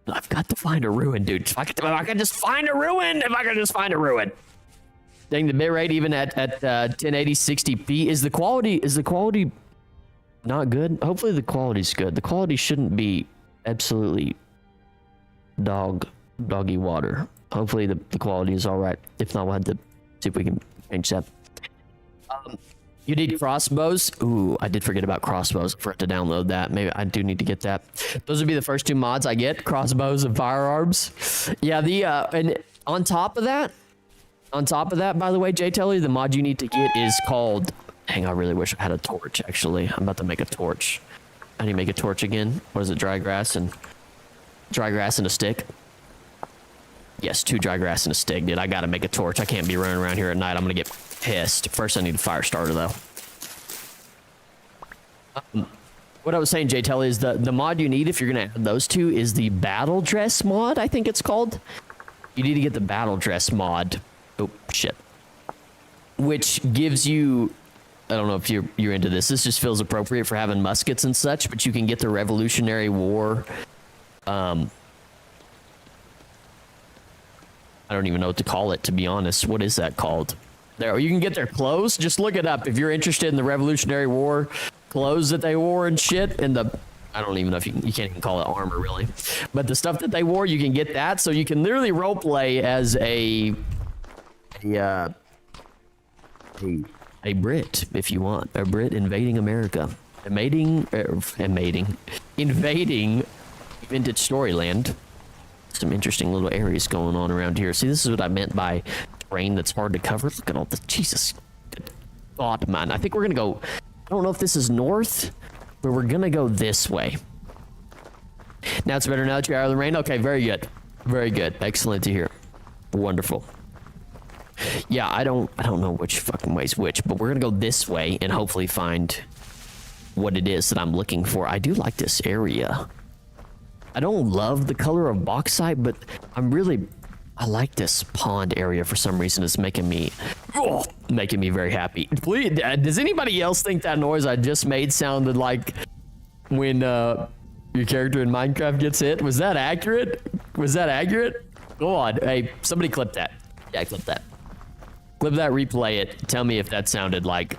I've got to find a ruin, dude. If I can just find a ruin. Dang, the bitrate even at 1080 60p. Is the quality not good? Hopefully the quality's good. The quality shouldn't be absolutely doggy water. Hopefully the quality is all right. If not, we'll have to see if we can change that. You need crossbows. Ooh, I did forget about crossbows. I forgot to download that. Maybe I do need to get that. Those would be the first two mods I get: crossbows and firearms. Yeah, and on top of that, by the way, Jay Telly, the mod you need to get is called... Dang, I really wish I had a torch, actually. I'm about to make a torch. I need to make a torch again. What is it? Dry grass and a stick? Yes, 2 dry grass and a stick, dude. I gotta make a torch. I can't be running around here at night. I'm gonna get pissed. First, I need a fire starter, though. What I was saying, Jay Telly, is the mod you need if you're gonna add those two is the battle dress mod, I think it's called. You need to get the battle dress mod. Oh, shit. Which gives you... I don't know if you're into this. This just feels appropriate for having muskets and such, but you can get the Revolutionary War. I don't even know what to call it, to be honest. What is that called? There, you can get their clothes. Just look it up if you're interested in the Revolutionary War clothes that they wore and shit. And I don't even know if you can't even call it armor, really. But the stuff that they wore, you can get that. So you can literally roleplay as a Brit, if you want. A Brit invading America. Invading vintage Storyland. Some interesting little areas going on around here. See, this is what I meant by terrain that's hard to cover. Look at all the... Jesus. Good God, man. I think we're gonna go... I don't know if this is north, but we're gonna go this way. Now it's better now that you're out of the rain? Okay, very good. Very good. Excellent to hear. Wonderful. Yeah, I don't know which fucking way's which, but we're gonna go this way and hopefully find what it is that I'm looking for. I do like this area. I don't love the color of bauxite, but I like this pond area for some reason. It's making me very happy. Please, does anybody else think that noise I just made sounded like when your character in Minecraft gets hit? Was that accurate? Go on. Hey, somebody clip that. Yeah, clip that. Clip that, replay it. Tell me if that sounded like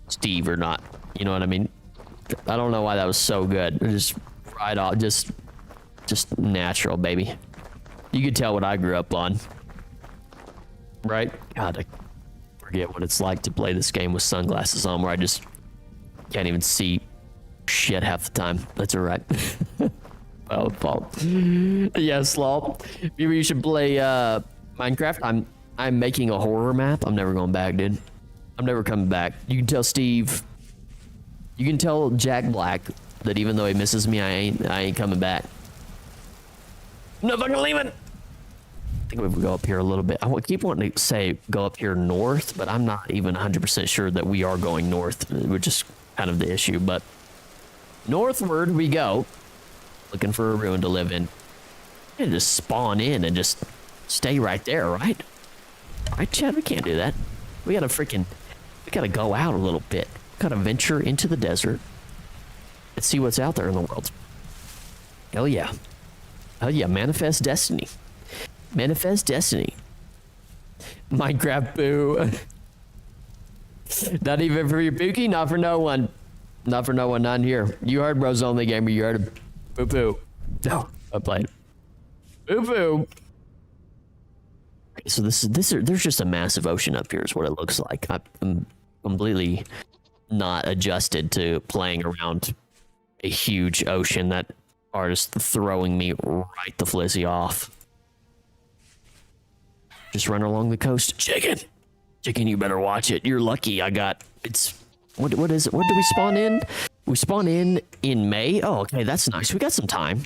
Steve or not. You know what I mean? I don't know why that was so good. Just right off, just natural, baby. You could tell what I grew up on. Right? God, I forget what it's like to play this game with sunglasses on where I just can't even see shit half the time. That's alright. Oh, fault. Yeah, Slop. Maybe you should play Minecraft. I'm making a horror map. I'm never going back, dude. I'm never coming back. You can tell Steve... You can tell Jack Black that even though he misses me, I ain't coming back. I'm not fucking leaving. I think we would go up here a little bit. I keep wanting to say go up here north, but I'm not even 100% sure that we are going north, which is kind of the issue. But northward we go, looking for a ruin to live in. And just spawn in and just stay right there, right? Right, Chad? We can't do that. We gotta go out a little bit. Gotta venture into the desert and see what's out there in the world. Hell yeah. Hell yeah, manifest destiny. Manifest destiny. Minecraft boo. Not even for your Pookie, not for no one. Not for no one, not in here. You heard Bros Only Gamer, you heard him. Boo boo. No, I played. Boo boo. So there's just a massive ocean up here is what it looks like. I'm completely not adjusted to playing around a huge ocean that are just throwing me right the flizzy off. Just run along the coast. Chicken, you better watch it. You're lucky. What is it? What do we spawn in? We spawn in May. Oh, okay, that's nice. We got some time.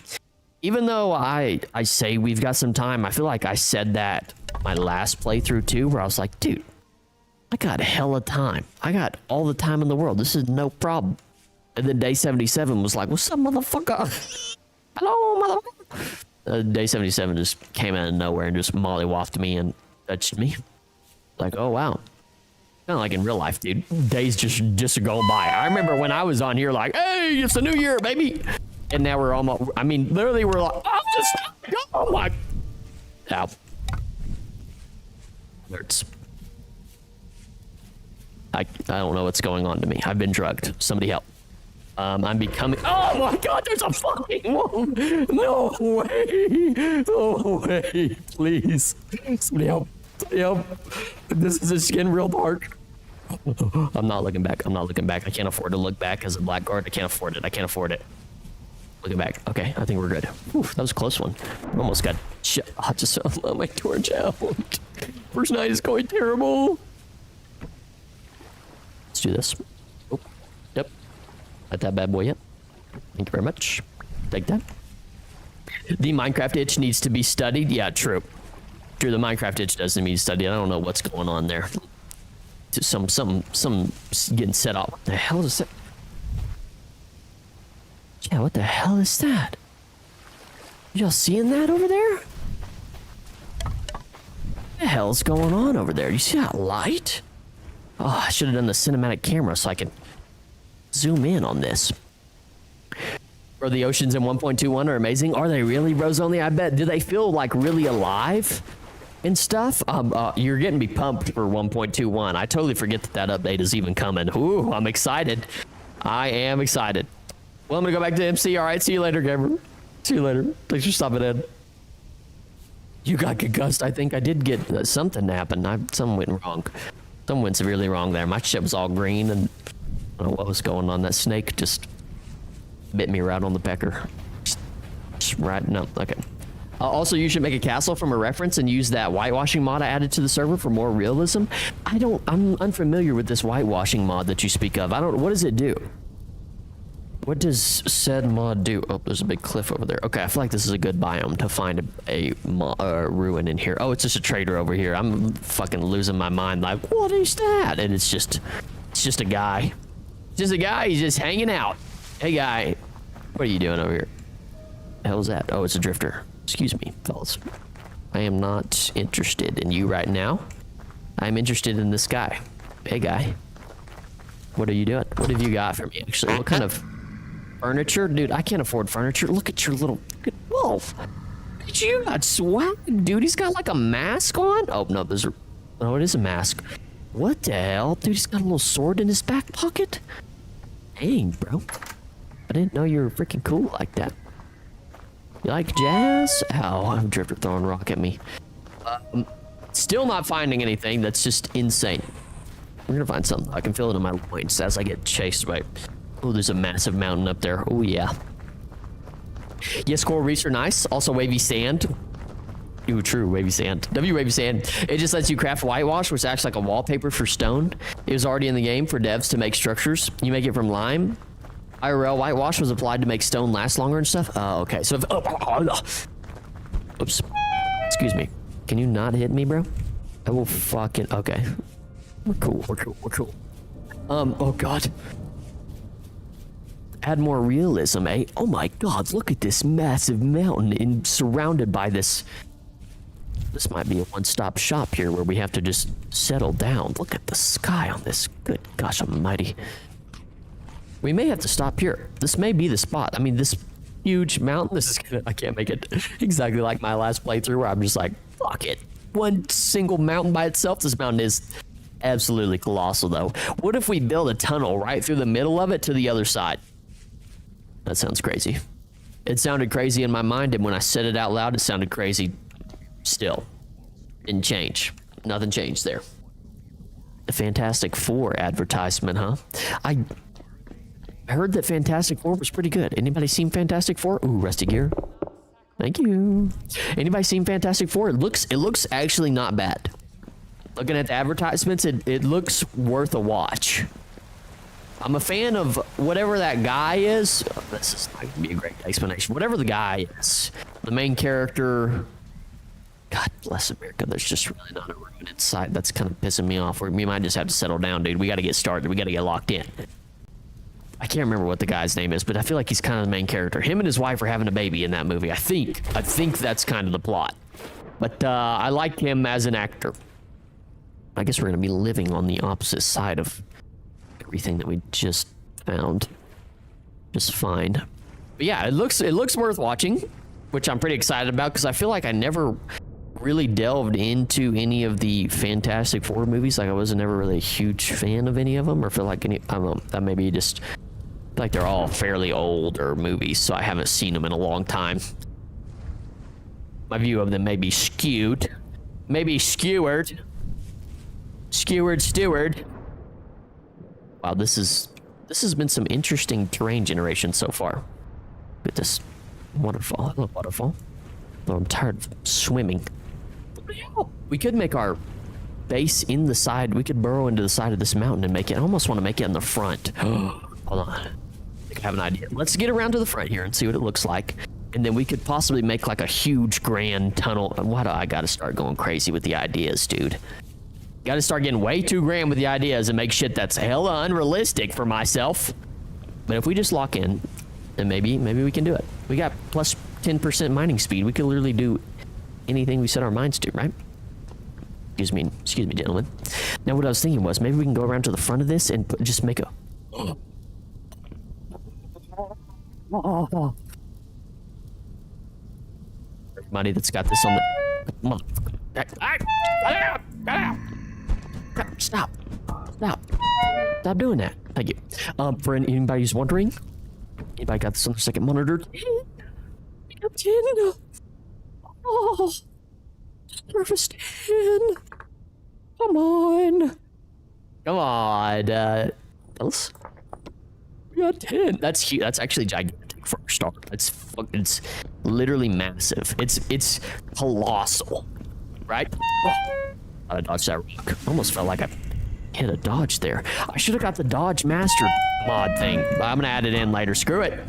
Even though I say we've got some time, I feel like I said that my last playthrough too, where I was like, dude, I got hella time. I got all the time in the world. This is no problem. And then day 77 was like, what's up, motherfucker? Hello, motherfucker. Day 77 just came out of nowhere and just mollywopped me and touched me. Like, oh, wow. Kind of like in real life, dude. Days just go by. I remember when I was on here like, hey, it's the new year, baby. And now we're almost, I mean, literally we're like, oh my. Ow. Hurts. I don't know what's going on to me. I've been drugged. Somebody help. I'm becoming, oh my God, there's a fucking, no way. No way, please. Somebody help. Somebody help. This is just getting real dark. I'm not looking back. I'm not looking back. I can't afford to look back as a blackguard. I can't afford it. I can't afford it. Looking back. Okay, I think we're good. Whew, that was a close one. Almost got shit. I just let my torch out. First night is going terrible. Let's do this. Oh, yep. Let that bad boy yet. Thank you very much. Take that. The Minecraft itch needs to be studied. Yeah, true. True, the Minecraft itch doesn't need to be studied. I don't know what's going on there. Just some getting set up. What the hell is that? Yeah, what the hell is that? Y'all seeing that over there? What the hell's going on over there? You see that light? Oh, I should have done the cinematic camera so I can zoom in on this. Or the oceans in 1.21 are amazing. Are they really, Bros Only? I bet. Do they feel like really alive and stuff? You're getting me pumped for 1.21. I totally forget that update is even coming. Ooh, I'm excited. I am excited. Well, I'm gonna go back to MC. All right, see you later, gamer. See you later. Thanks for stopping in. You got concussed. I think I did get something happen. Something went wrong. Something went severely wrong there. My shit was all green and I don't know what was going on. That snake just bit me right on the pecker. Just right, no, okay. Also, you should make a castle from a reference and use that whitewashing mod I added to the server for more realism. I'm unfamiliar with this whitewashing mod that you speak of. What does it do? What does said mod do? Oh, there's a big cliff over there. Okay, I feel like this is a good biome to find a ruin in here. Oh, it's just a trader over here. I'm fucking losing my mind. Like, what is that? And it's just a guy. Just a guy. He's just hanging out. Hey, guy. What are you doing over here? The hell is that? Oh, it's a drifter. Excuse me, fellas. I am not interested in you right now. I'm interested in this guy. Hey, guy. What are you doing? What have you got for me, actually? What kind of furniture? Dude, I can't afford furniture. Look at your little wolf. You got swag, dude. He's got like a mask on. Oh, no, oh, it is a mask. What the hell? Dude, he's got a little sword in his back pocket. Dang, bro. I didn't know you were freaking cool like that. You like jazz? Ow, I'm drifter throwing rock at me. Still not finding anything. That's just insane. We're gonna find something. I can feel it in my loins as I get chased by... Oh, there's a massive mountain up there. Oh, yeah. Yes, coral reefs are nice. Also, wavy sand. Ooh, true, wavy sand. Wavy sand. It just lets you craft whitewash, which acts like a wallpaper for stone. It was already in the game for devs to make structures. You make it from lime. IRL whitewash was applied to make stone last longer and stuff. Oh, okay. So if, oops. Excuse me. Can you not hit me, bro? I will fucking, okay. We're cool. Oh god. Add more realism, eh? Oh my god, look at this massive mountain surrounded by this. This might be a one-stop shop here where we have to just settle down. Look at the sky on this. Good gosh almighty. We may have to stop here. This may be the spot. I mean, this huge mountain, this is gonna, I can't make it exactly like my last playthrough where I'm just like, fuck it. One single mountain by itself. This mountain is absolutely colossal though. What if we build a tunnel right through the middle of it to the other side? That sounds crazy. It sounded crazy in my mind, and when I said it out loud, it sounded crazy still. Didn't change. Nothing changed there. The Fantastic Four advertisement, huh? I heard that Fantastic Four was pretty good. Anybody seen Fantastic Four? Ooh, rusty gear. Thank you. Anybody seen Fantastic Four? It looks actually not bad. Looking at the advertisements, it looks worth a watch. I'm a fan of whatever that guy is. Oh, this is not gonna be a great explanation. Whatever the guy is, the main character. God bless America. There's just really not a room inside. That's kind of pissing me off. We might just have to settle down, dude. We got to get started. We got to get locked in. I can't remember what the guy's name is, but I feel like he's kind of the main character. Him and his wife are having a baby in that movie. I think that's kind of the plot. But I like him as an actor. I guess we're gonna be living on the opposite side of everything that we just found. Just fine. But yeah, it looks worth watching, which I'm pretty excited about because I feel like I never really delved into any of the Fantastic Four movies. Like I wasn't ever really a huge fan of any of them, or feel like any. I don't know. That maybe just like they're all fairly older movies, so I haven't seen them in a long time. My view of them may be skewed, maybe skewered. Steward. Wow, this has been some interesting terrain generation so far. Look at this waterfall. I love waterfall. Though I'm tired of swimming. We could make our base in the side. We could burrow into the side of this mountain and make it. I almost want to make it in the front. Hold on. I think I have an idea. Let's get around to the front here and see what it looks like. And then we could possibly make like a huge grand tunnel. Why do I gotta start going crazy with the ideas, dude? Gotta start getting way too grand with the ideas and make shit that's hella unrealistic for myself. But if we just lock in, then maybe we can do it. We got plus 10% mining speed. We could literally do anything we set our minds to, right? Excuse me, gentlemen. Now what I was thinking was maybe we can go around to the front of this and just make a... Everybody that's got this on the... Stop doing that. Thank you. For anybody who's wondering, anybody got this on the second monitor? 10. Oh, surface 10. Come on. Else? We got 10. That's huge. That's actually gigantic for a start. It's literally massive. It's colossal, right? I dodged that rock. Almost felt like I hit a dodge there. I should have got the Dodge Master mod thing. I'm gonna add it in later. Screw it.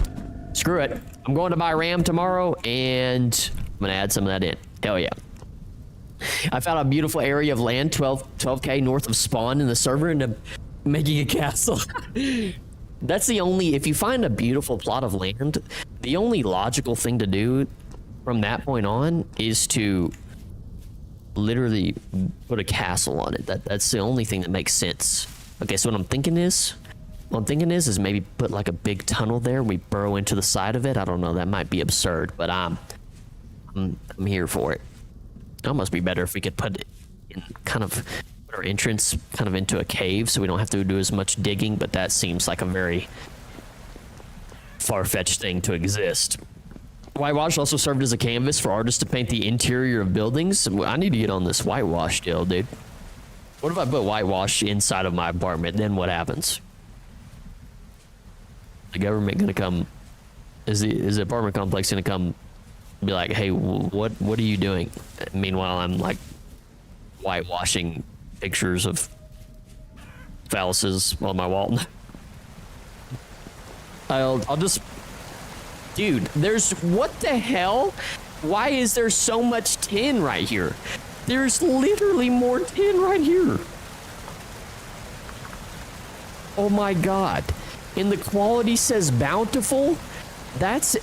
I'm going to buy RAM tomorrow, and I'm gonna add some of that in. Hell yeah. I found a beautiful area of land, 12K north of spawn in the server, and I'm making a castle. That's the only, if you find a beautiful plot of land, the only logical thing to do from that point on is to literally put a castle on it. That's the only thing that makes sense. Okay, so what I'm thinking is maybe put like a big tunnel there. We burrow into the side of it. I don't know. That might be absurd, but I'm here for it. It must be better if we could put it in kind of our entrance kind of into a cave, so we don't have to do as much digging. But that seems like a very far-fetched thing to exist. Whitewash also served as a canvas for artists to paint the interior of buildings. I need to get on this whitewash deal, dude. What if I put whitewash inside of my apartment? Then what happens? The government gonna come? Is the apartment complex gonna come? Be like, hey, what are you doing? Meanwhile, I'm like whitewashing pictures of phalluses on my wall. I'll just, dude, there's, what the hell? Why is there so much tin right here? There's literally more tin right here. Oh my God. And the quality says bountiful. That's,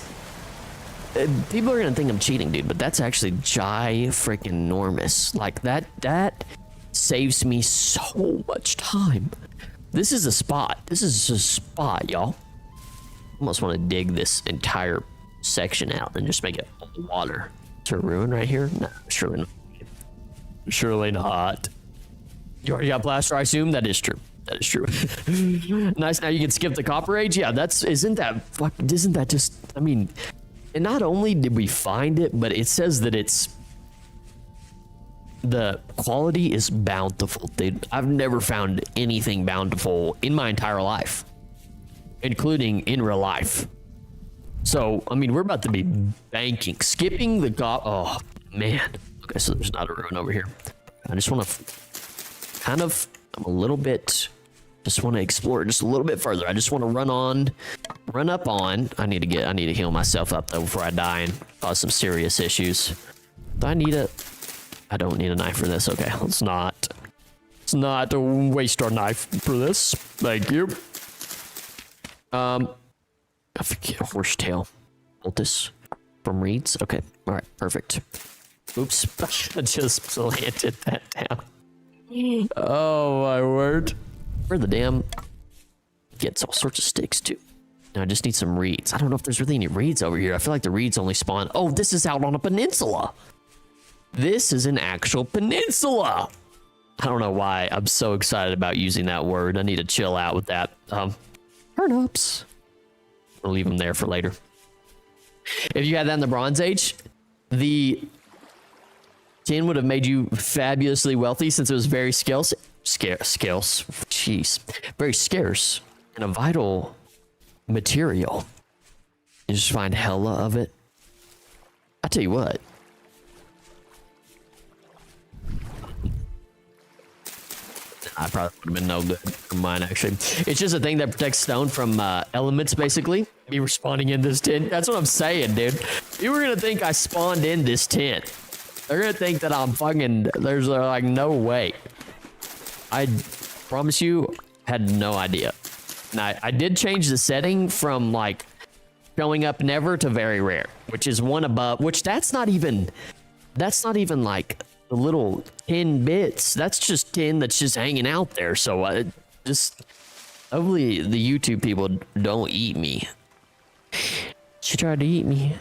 people are gonna think I'm cheating, dude, but that's actually freaking enormous. Like that saves me so much time. This is a spot. This is a spot, y'all. Almost want to dig this entire section out and just make it water. To ruin right here? No, surely not. Surely not. You already got plaster, I assume? That is true. That is true. Nice. Now you can skip the copper age. Yeah, isn't that just, I mean, and not only did we find it, but it says that the quality is bountiful, dude. I've never found anything bountiful in my entire life, including in real life. So, I mean, we're about to be banking, skipping the oh man. Okay, so there's not a ruin over here. I just want to kind of, I'm a little bit, just want to explore just a little bit further. I just want to run up on. I need to heal myself up though before I die and cause some serious issues. Do I need I don't need a knife for this. Okay, let's not waste our knife for this. Thank you. I forget, horsetail poultice from reeds. Okay, all right, perfect. Oops, I just planted that down. Oh my word. Where the damn gets all sorts of sticks too. Now I just need some reeds. I don't know if there's really any reeds over here. I feel like the reeds only spawn. Oh, this is out on a peninsula. This is an actual peninsula. I don't know why I'm so excited about using that word. I need to chill out with that. Turnips. I'll leave them there for later. If you had that in the Bronze Age, the tin would have made you fabulously wealthy since it was very scarce. Jeez. Very scarce and a vital material. You just find hella of it. I tell you what. I probably would have been no good for mine, actually. It's just a thing that protects stone from elements, basically. Me respawning in this tin. That's what I'm saying, dude. You were going to think I spawned in this tin. They're going to think that I'm fucking... There's like no way. I promise you, had no idea. Now, I did change the setting from like showing up never to very rare, which is one above, which that's not even like the little tin bits. That's just tin that's just hanging out there. So just hopefully the YouTube people don't eat me. She tried to eat me.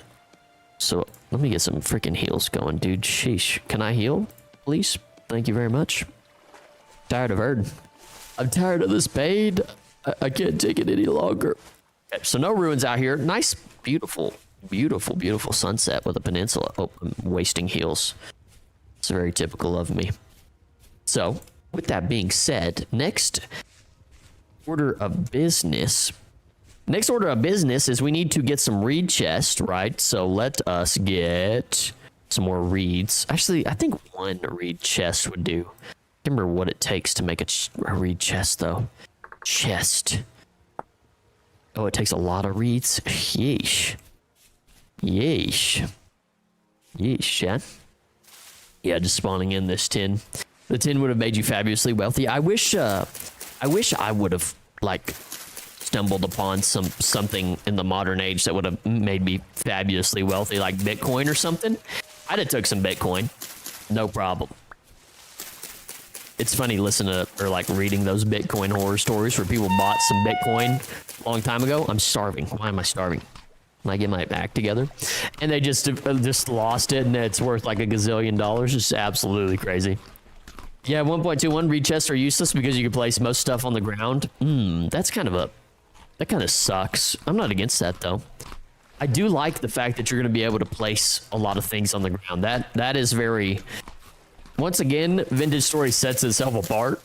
So let me get some freaking heals going, dude. Sheesh. Can I heal, please? Thank you very much. Tired of herding. I'm tired of this pain. I can't take it any longer. Okay, so no ruins out here. Nice, beautiful, beautiful, beautiful sunset with a peninsula. Oh, I'm wasting heals. It's very typical of me. So, with that being said, next order of business is we need to get some reed chest, right? So let us get some more reeds. Actually, I think one reed chest would do. I can't remember what it takes to make a reed chest, though. Chest. Oh, it takes a lot of reeds. Yeesh. Yeesh. Yeesh, yeah. Yeah, just spawning in this tin. The tin would have made you fabulously wealthy. I wish I would have like stumbled upon something in the modern age that would have made me fabulously wealthy, like Bitcoin or something. I'd have took some Bitcoin, no problem. It's funny listening to or like reading those Bitcoin horror stories where people bought some Bitcoin a long time ago. I'm starving. Why am I starving? When I get my act together, and they just lost it, and it's worth like $1 gazillion. Just absolutely crazy. Yeah, 1.21 reed chests are useless because you can place most stuff on the ground. That kind of sucks. I'm not against that though. I do like the fact that you're going to be able to place a lot of things on the ground. That is very. Once again, Vintage Story sets itself apart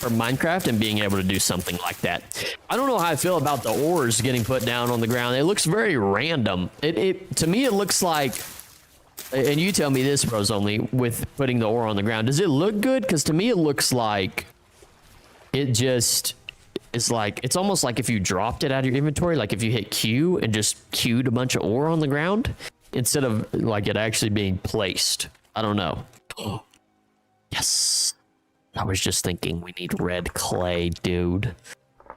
from Minecraft and being able to do something like that. I don't know how I feel about the ores getting put down on the ground. It looks very random. To me, it looks like, and you tell me this, bros, only with putting the ore on the ground. Does it look good? Because to me, it looks like it just is like, it's almost like if you dropped it out of your inventory, like if you hit Q and just queued a bunch of ore on the ground instead of like it actually being placed. I don't know. Oh, yes. I was just thinking we need red clay, dude. I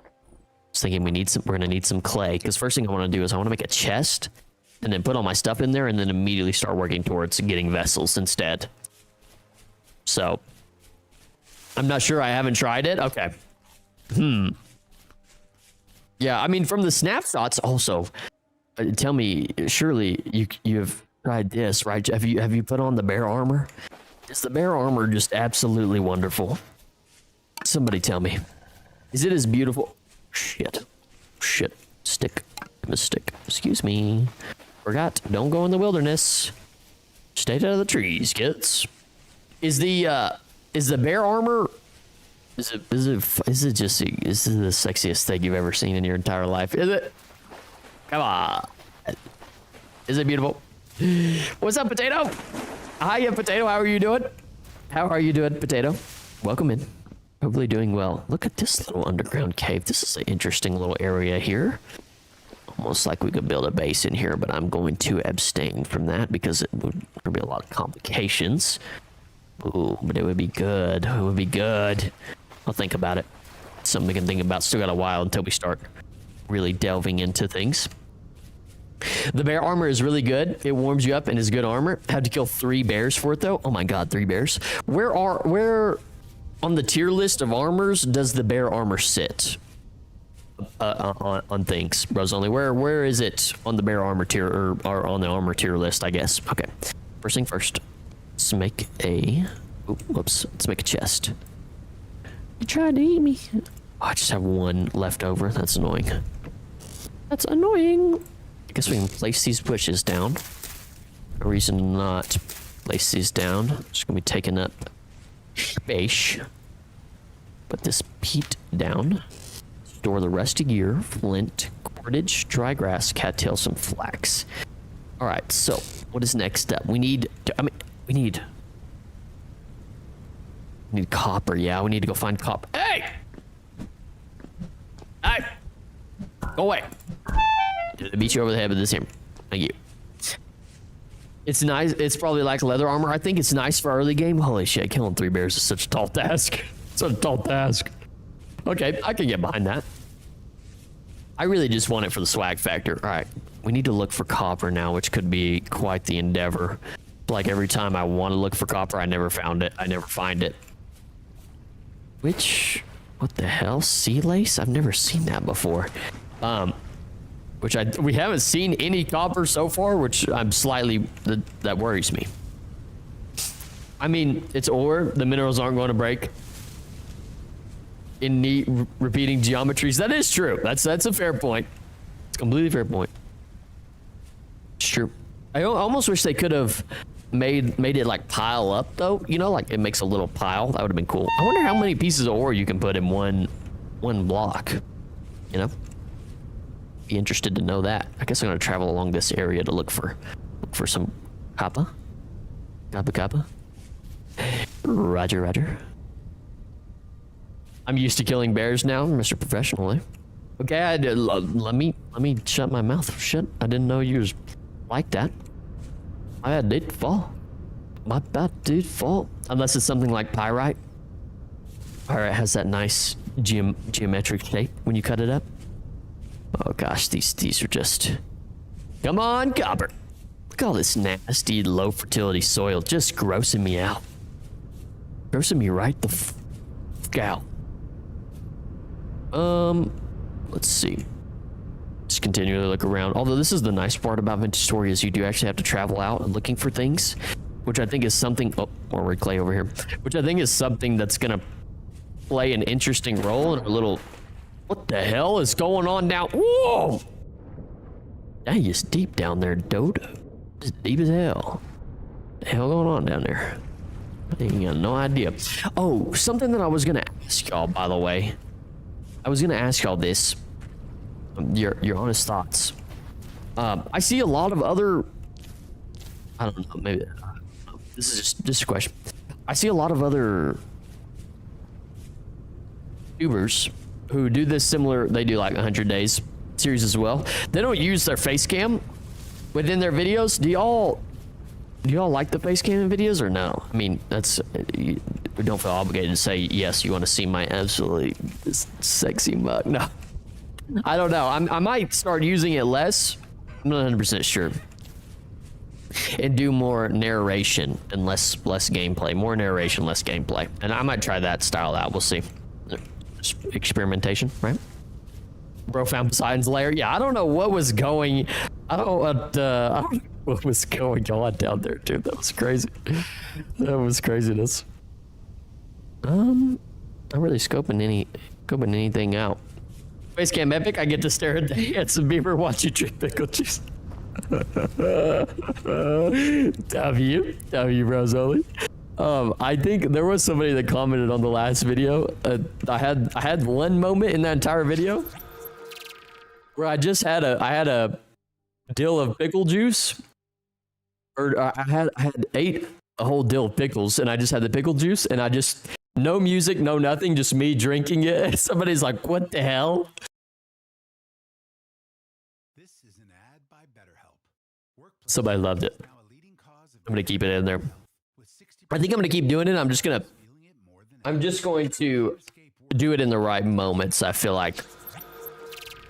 was thinking we're gonna need some clay, because first thing I want to do is I want to make a chest and then put all my stuff in there and then immediately start working towards getting vessels instead. So I'm not sure. I haven't tried it. Okay. Yeah, I mean, from the snapshots also, tell me, surely you've tried this, right? Have you put on the bear armor? Is the bear armor just absolutely wonderful? Somebody tell me. Is it as beautiful? Shit. Stick. Give me a stick. Excuse me. Forgot. Don't go in the wilderness. Stay out of the trees, kids. Is the bear armor? Is it the sexiest thing you've ever seen in your entire life? Is it? Come on. Is it beautiful? What's up, Potato? Hiya, Potato. How are you doing? How are you doing, Potato? Welcome in. Hopefully doing well. Look at this little underground cave. This is an interesting little area here. Almost like we could build a base in here, but I'm going to abstain from that because it would be a lot of complications. Ooh, but it would be good. It would be good. I'll think about it. Something we can think about. Still got a while until we start really delving into things. The bear armor is really good. It warms you up and is good armor. Had to kill 3 bears for it though. Oh my god, 3 bears. Where on the tier list of armors does the bear armor sit? On things, bros only. Where is it on the bear armor tier or on the armor tier list? I guess. Okay. First thing first. Let's make a. Whoops. Let's make a chest. You tried to eat me. Oh, I just have 1 left over. That's annoying. That's annoying. I guess we can place these bushes down. No reason to not place these down. Just gonna be taking up space. Put this peat down. Store the rusty gear, flint, cordage, dry grass, cattail, some flax. All right. So what is next up? We need copper. Yeah, we need to go find copper. Hey! Go away. I beat you over the head with this hammer. Thank you. It's nice. It's probably like leather armor. I think it's nice for early game. Holy shit, killing 3 bears is such a tall task. Such a tall task. Okay, I can get behind that. I really just want it for the swag factor. All right, we need to look for copper now, which could be quite the endeavor. Like every time I want to look for copper, I never found it. I never find it. What the hell? Sea lace? I've never seen that before. We haven't seen any copper so far, which I'm slightly, that worries me. I mean, it's ore. The minerals aren't going to break in neat repeating geometries. That is true. That's a fair point. It's a completely fair point. It's true. I almost wish they could have made it like pile up though. You know, like it makes a little pile. That would have been cool. I wonder how many pieces of ore you can put in one block. You know? Be interested to know that. I guess I'm gonna travel along this area to look for some copper. Copper. Roger. I'm used to killing bears now, Mr. Professional. Eh? Okay, let me shut my mouth. Shit, I didn't know you was like that. My bad, dude. Fall. My bad, dude. Fall. Unless it's something like pyrite. Pyrite has that nice geometric shape when you cut it up. Oh gosh, these are just. Come on, copper. Look at all this nasty, low fertility soil, just grossing me out. Grossing me right the f out. Let's see. Just continually look around. Although this is the nice part about Vintage Story is you do actually have to travel out and looking for things, which I think is something. Oh, more red clay over here. Which I think is something that's gonna play an interesting role in a little. What the hell is going on down? Whoa! Dang, it's deep down there, dude. It's deep as hell. What the hell going on down there? I ain't got no idea. Oh, something that I was gonna ask y'all, by the way. I was gonna ask y'all this. Your honest thoughts. I see a lot of other. I don't know. Maybe this is just a question. I see a lot of other tubers who do this similar, they do like 100 days series as well. They don't use their face cam within their videos. Do y'all like the face cam in videos or no? I mean, that's, you don't feel obligated to say yes. You want to see my absolutely sexy mug? No, I don't know. I might start using it less. I'm not 100% sure. And do more narration and less gameplay. More narration, less gameplay. And I might try that style out. We'll see. Experimentation, right? Bro found Poseidon's lair. Yeah, I don't know what was going. I don't know what was going on down there, dude. That was crazy. That was craziness. Not really scoping anything out. Facecam epic. I get to stare at the handsome beaver watch you drink pickle juice. W, Rosoli. I think there was somebody that commented on the last video. I had one moment in that entire video where I had a dill of pickle juice, or I ate a whole dill of pickles, and I just had the pickle juice, and I just, no music, no nothing, just me drinking it. Somebody's like, "What the hell?" Somebody loved it. I'm gonna keep it in there. I think I'm gonna keep doing it. I'm just going to do it in the right moments. I feel like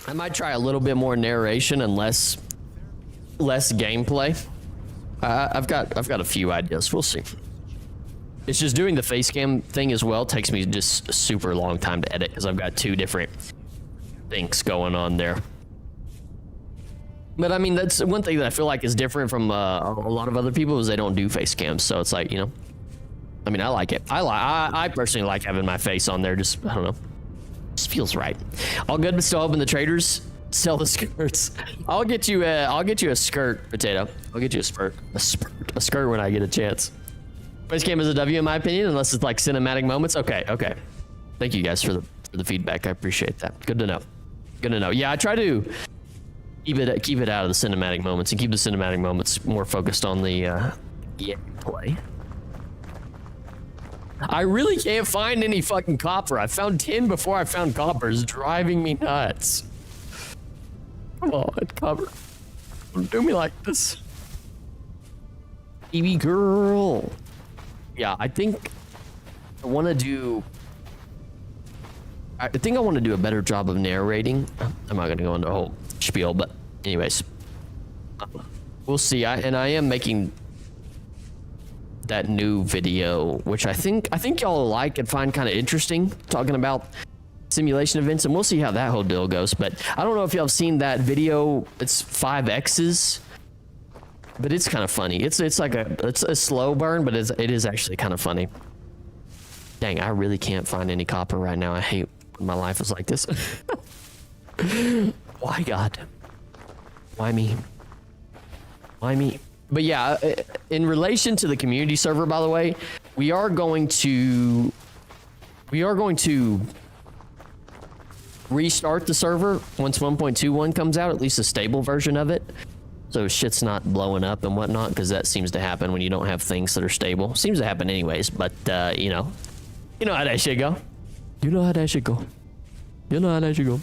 I might try a little bit more narration and less gameplay. I've got a few ideas. We'll see. It's just doing the face cam thing as well takes me just a super long time to edit because I've got two different things going on there. But I mean, that's one thing that I feel like is different from a lot of other people is they don't do face cams. So it's like, you know, I mean, I like it. I personally like having my face on there. Just, I don't know, just feels right. All good, but still hoping the traders sell the skirts. I'll get you a skirt, Potato. I'll get you a skirt when I get a chance. Face cam is a W in my opinion, unless it's like cinematic moments. Okay. Thank you guys for the feedback. I appreciate that. Good to know. Good to know. Yeah, I try to keep it out of the cinematic moments and keep the cinematic moments more focused on the gameplay. I really can't find any fucking copper. I found tin before I found copper. It's driving me nuts. Come on, copper. Don't do me like this. TV girl. Yeah, I think I want to do a better job of narrating. I'm not going to go into a whole spiel, but anyways, we'll see. I am making that new video, which I think y'all like and find kind of interesting, talking about simulation events, and we'll see how that whole deal goes. But I don't know if y'all have seen that video. It's 5X's, but it's kind of funny. It's a slow burn, but it is actually kind of funny. Dang, I really can't find any copper right now. I hate when my life is like this. Why, God? Why me? Why me? But yeah, in relation to the community server, by the way, we are going to restart the server once 1.21 comes out, at least a stable version of it, so shit's not blowing up and whatnot, because that seems to happen when you don't have things that are stable. Seems to happen anyways, but you know how that shit go. You know how that shit go. You know how that shit go.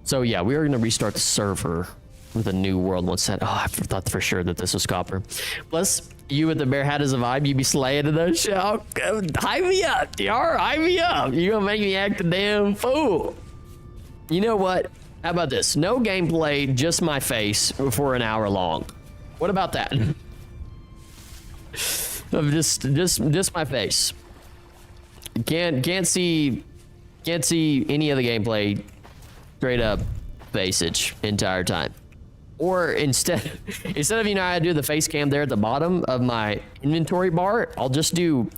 So yeah, we are going to restart the server with a new world once that. Oh, I thought for sure that this was copper. Plus, you with the bear hat is a vibe. You be slaying to those shit. Oh, hype me up, DR. Hype me up. You gonna make me act a damn fool. You know what? How about this? No gameplay, just my face for an hour long. What about that? Of just my face. Can't see any of the gameplay. Straight up faceage entire time. Or instead of, you know, I do the face cam there at the bottom of my inventory bar, I'll do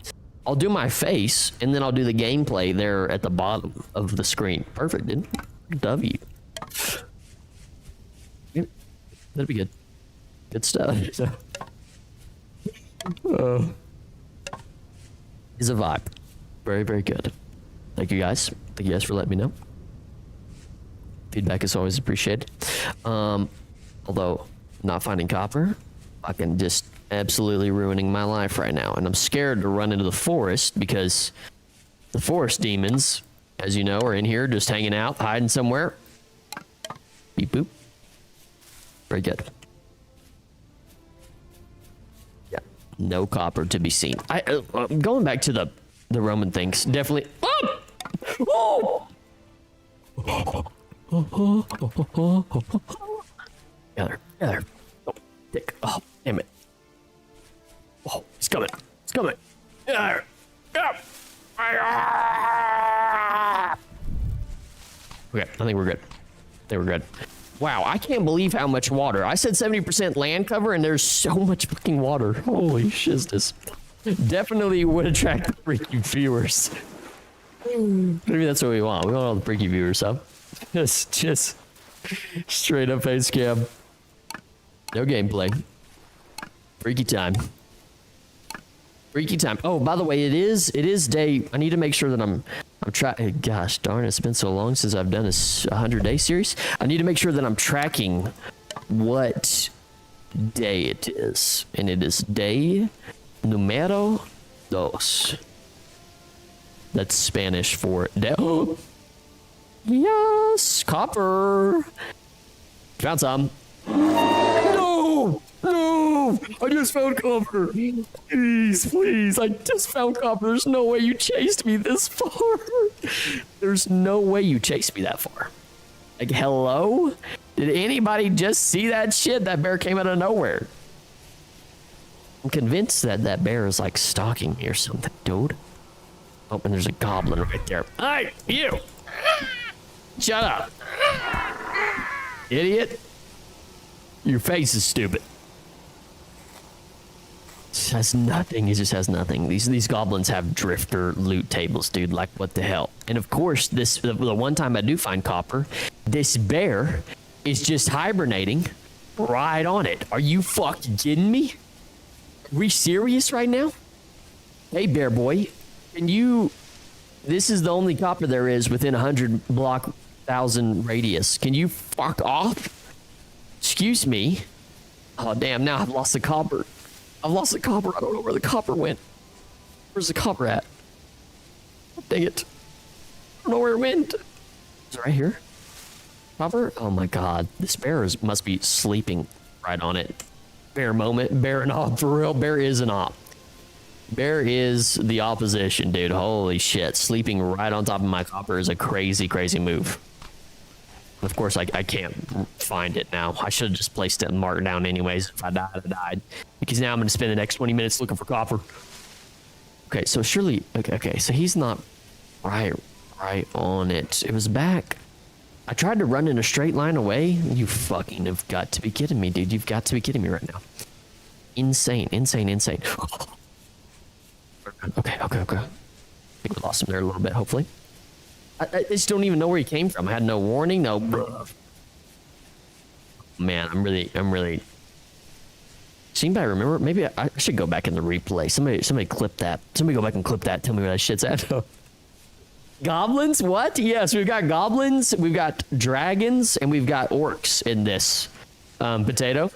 my face, and then I'll do the gameplay there at the bottom of the screen. Perfect, dude. W. Yep. That'd be good. Good stuff. Is a vibe. Very, very good. Thank you guys. Thank you guys for letting me know. Feedback is always appreciated. Although not finding copper, fucking just absolutely ruining my life right now. And I'm scared to run into the forest because the forest demons as you know, are in here just hanging out, hiding somewhere. Beep boop. Very good. Yeah, no copper to be seen. Going back to the Roman things, definitely. Oh! Together. Oh, dick. Oh, damn it. Oh, it's coming. It's coming. Okay, I think we're good. Wow, I can't believe how much water. I said 70% land cover, and there's so much fucking water. Holy shizness. Definitely would attract freaky viewers. Maybe that's what we want. We want all the freaky viewers, huh? Just straight up face cam. No gameplay. Freaky time. Oh, by the way, it is day. I need to make sure that I'm trying. Gosh darn, it's been so long since I've done this 100-day series. I need to make sure that I'm tracking what day it is, and it is day número dos. That's Spanish for day. Oh, yes, copper. Found some. No, I just found copper. Please, I just found copper. There's no way you chased me this far. There's no way you chased me that far. Like, hello? Did anybody just see that shit? That bear came out of nowhere. I'm convinced that bear is like stalking me or something, dude. Oh, and there's a goblin right there. Hey, you! Shut up. Idiot. Your face is stupid. It has nothing. It just has nothing. These goblins have drifter loot tables, dude. Like, what the hell? And of course, the one time I do find copper, this bear is just hibernating right on it. Are you fucking kidding me? Are we serious right now? Hey, bear boy, can you... This is the only copper there is within 100 block 1,000 radius. Can you fuck off? Excuse me. Oh, damn, now I've lost the copper. I don't know where the copper went. Where's the copper at? Oh, dang it. I don't know where it went. Is it right here? Copper? Oh my god. This bear must be sleeping right on it. Bear moment. Bear an op. For real, bear is an op. Bear is the opposition, dude. Holy shit. Sleeping right on top of my copper is a crazy, crazy move. Of course, I can't find it now. I should have just placed it and marked it down anyways. If I died, I died. Because now I'm going to spend the next 20 minutes looking for copper. Okay, so surely... Okay, so he's not right on it. It was back. I tried to run in a straight line away. You fucking have got to be kidding me, dude. You've got to be kidding me right now. Insane. Okay. I think we lost him there a little bit, hopefully. I just don't even know where he came from. I had no warning, no... Man, I'm really... Does anybody remember? Maybe I should go back in the replay. Somebody clip that. Somebody go back and clip that. Tell me where that shit's at. Goblins? What? Yes, we've got goblins, we've got dragons, and we've got orcs in this potato.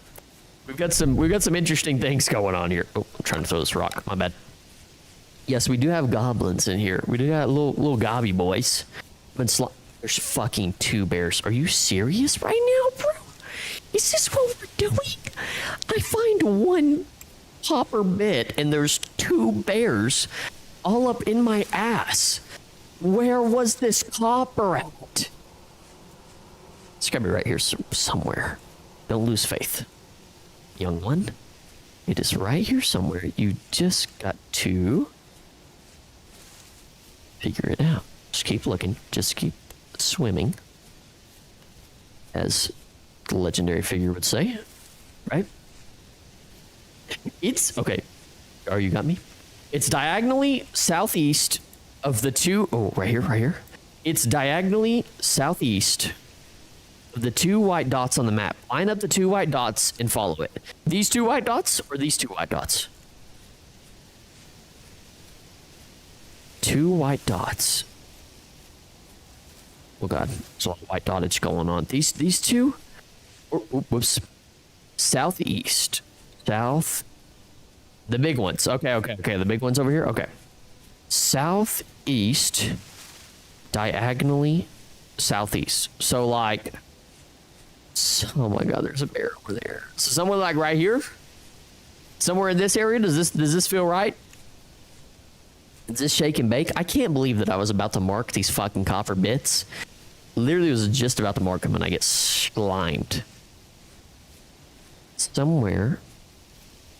We've got some interesting things going on here. Oh, I'm trying to throw this rock. My bad. Yes, we do have goblins in here. We do got little gobby boys. There's fucking 2 bears. Are you serious right now, bro? Is this what we're doing? I find 1 copper bit and there's 2 bears all up in my ass. Where was this copper at? It's gotta be right here somewhere. Don't lose faith, young one. It is right here somewhere. You just got to figure it out. Just keep looking. Just keep swimming, as the legendary figure would say, right? It's okay. Oh, you got me? It's diagonally southeast of the 2. Oh, right here. It's diagonally southeast of the 2 white dots on the map. Line up the 2 white dots and follow it. These 2 white dots or these 2 white dots? 2 white dots. Oh god, there's a lot of white dottage going on. These 2. Oh, whoops. Southeast. South. The big ones. Okay. The big ones over here. Okay. Southeast diagonally southeast. So like, oh my god, there's a bear over there. So somewhere like right here, somewhere in this area. Does this feel right? Is this shake and bake? I can't believe that I was about to mark these fucking copper bits. Literally was just about to mark them and I get slimed. Somewhere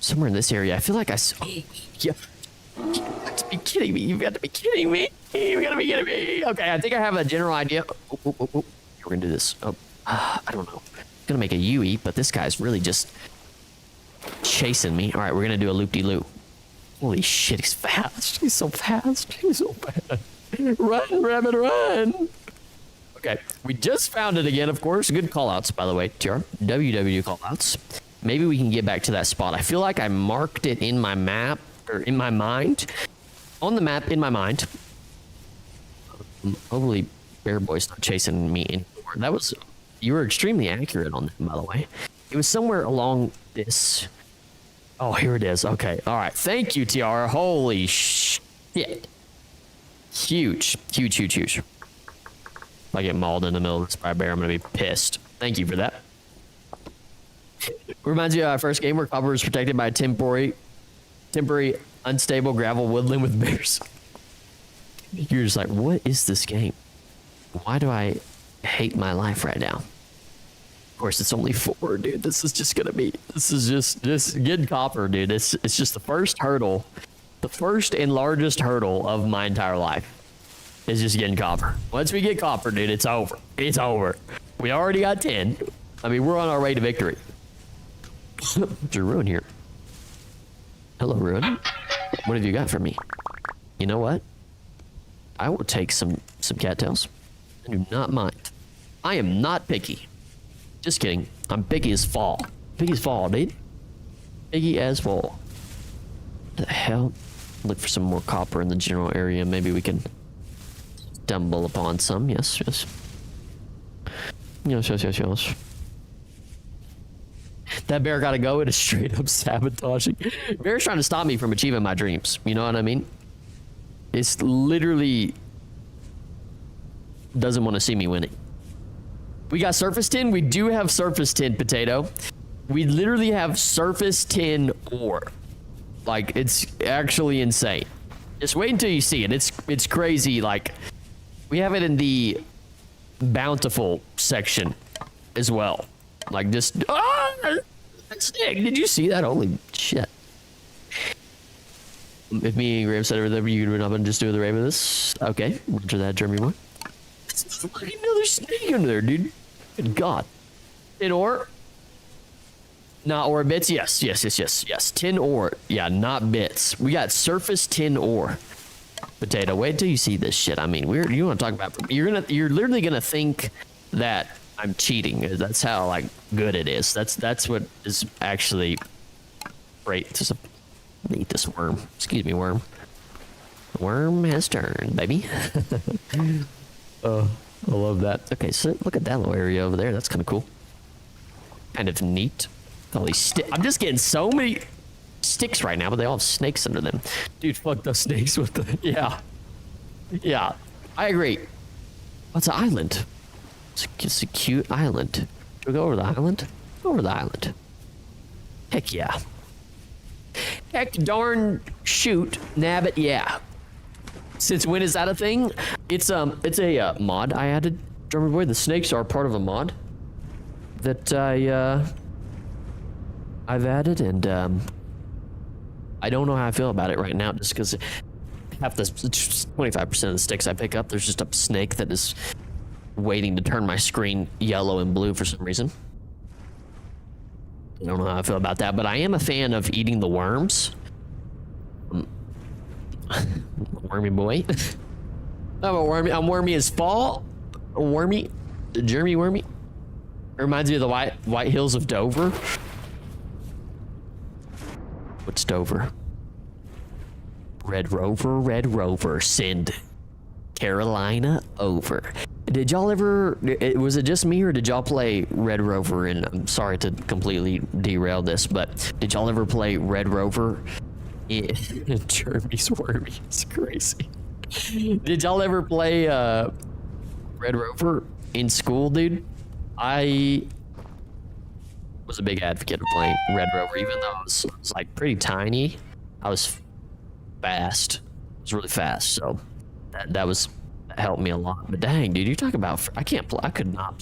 in this area. I feel like I saw. Yeah. You got to be kidding me. You've got to be kidding me. You got to be kidding me. Okay, I think I have a general idea. We're going to do this. I don't know. I'm going to make a UE, but this guy's really just chasing me. All right, we're going to do a loop-de-loop. Holy shit, he's fast. He's so fast. He's so fast. Run, rabbit, run. Okay, we just found it again, of course. Good call-outs, by the way, TR. WW call-outs. Maybe we can get back to that spot. I feel like I marked it in my map, or in my mind. On the map, in my mind. Hopefully, Bear Boy's not chasing me anymore. That was... You were extremely accurate on that, by the way. It was somewhere along this... Oh, here it is. Okay. All right. Thank you, TR. Holy shit. Huge. Huge, huge, huge. If I get mauled in the middle of this by a bear, I'm going to be pissed. Thank you for that. Reminds me of our first game where copper was protected by a temporary, unstable gravel woodland with bears. You're just like, what is this game? Why do I hate my life right now? Of course, it's only 4, dude. This is just gonna be. This is just getting copper, dude. It's just the first hurdle, the first and largest hurdle of my entire life. Is just getting copper. Once we get copper, dude, it's over. It's over. We already got 10. I mean, we're on our way to victory. What's your Ruin here? Hello, Ruin. What have you got for me? You know what? I will take some cattails. I do not mind. I am not picky. Just kidding. I'm picky as fall. Picky as fall, dude. Picky as fall. What the hell? Look for some more copper in the general area. Maybe we can stumble upon some. Yes, yes. Yes. That bear gotta go. It is straight up sabotaging. Bear's trying to stop me from achieving my dreams. You know what I mean? It's literally doesn't want to see me winning. We got surface tin. We do have surface tin, potato. We literally have surface tin ore. Like, it's actually insane. Just wait until you see it. It's crazy. Like, we have it in the bountiful section as well. Like, just snake. Did you see that? Holy shit. If me and Graham said everything, you could run up and just do the raid with this. Okay, roger that, Jeremy boy. Another snake under there, dude. Good God. Tin ore? Not ore bits? Yes. Tin ore. Yeah, not bits. We got surface tin ore. Potato, wait till you see this shit. I mean, you want to talk about... You're literally gonna think that I'm cheating. That's how, like, good it is. That's what is actually great. Just eat this worm. Excuse me, worm. The worm has turned, baby. Oh, I love that. Okay, so look at that little area over there. That's kind of cool. Kind of neat. All these I'm just getting so many sticks right now, but they all have snakes under them. Dude, fuck those snakes with the... Yeah. I agree. What's an island? It's a cute island. Should we go over the island? Go over the island. Heck yeah. Heck darn shoot, nabbit yeah. Since when is that a thing? It's a mod I added. Drummer boy, the snakes are part of a mod that I've added, and I don't know how I feel about it right now, just because half the 25% of the sticks I pick up, there's just a snake that is waiting to turn my screen yellow and blue for some reason. I don't know how I feel about that, but I am a fan of eating the worms. Wormy boy. I'm wormy as fall. Wormy. Jeremy wormy. It reminds me of the White Hills of Dover. What's Dover? Red Rover, send Carolina over. Did y'all ever, was it just me or did y'all play Red Rover? And I'm sorry to completely derail this, but did y'all ever play Red Rover? Jeremy's wormy. It's crazy. Did y'all ever play Red Rover in school, dude? I was a big advocate of playing Red Rover, even though I was like pretty tiny. I was fast. I was really fast, so that helped me a lot. But dang, dude, you talk about I could not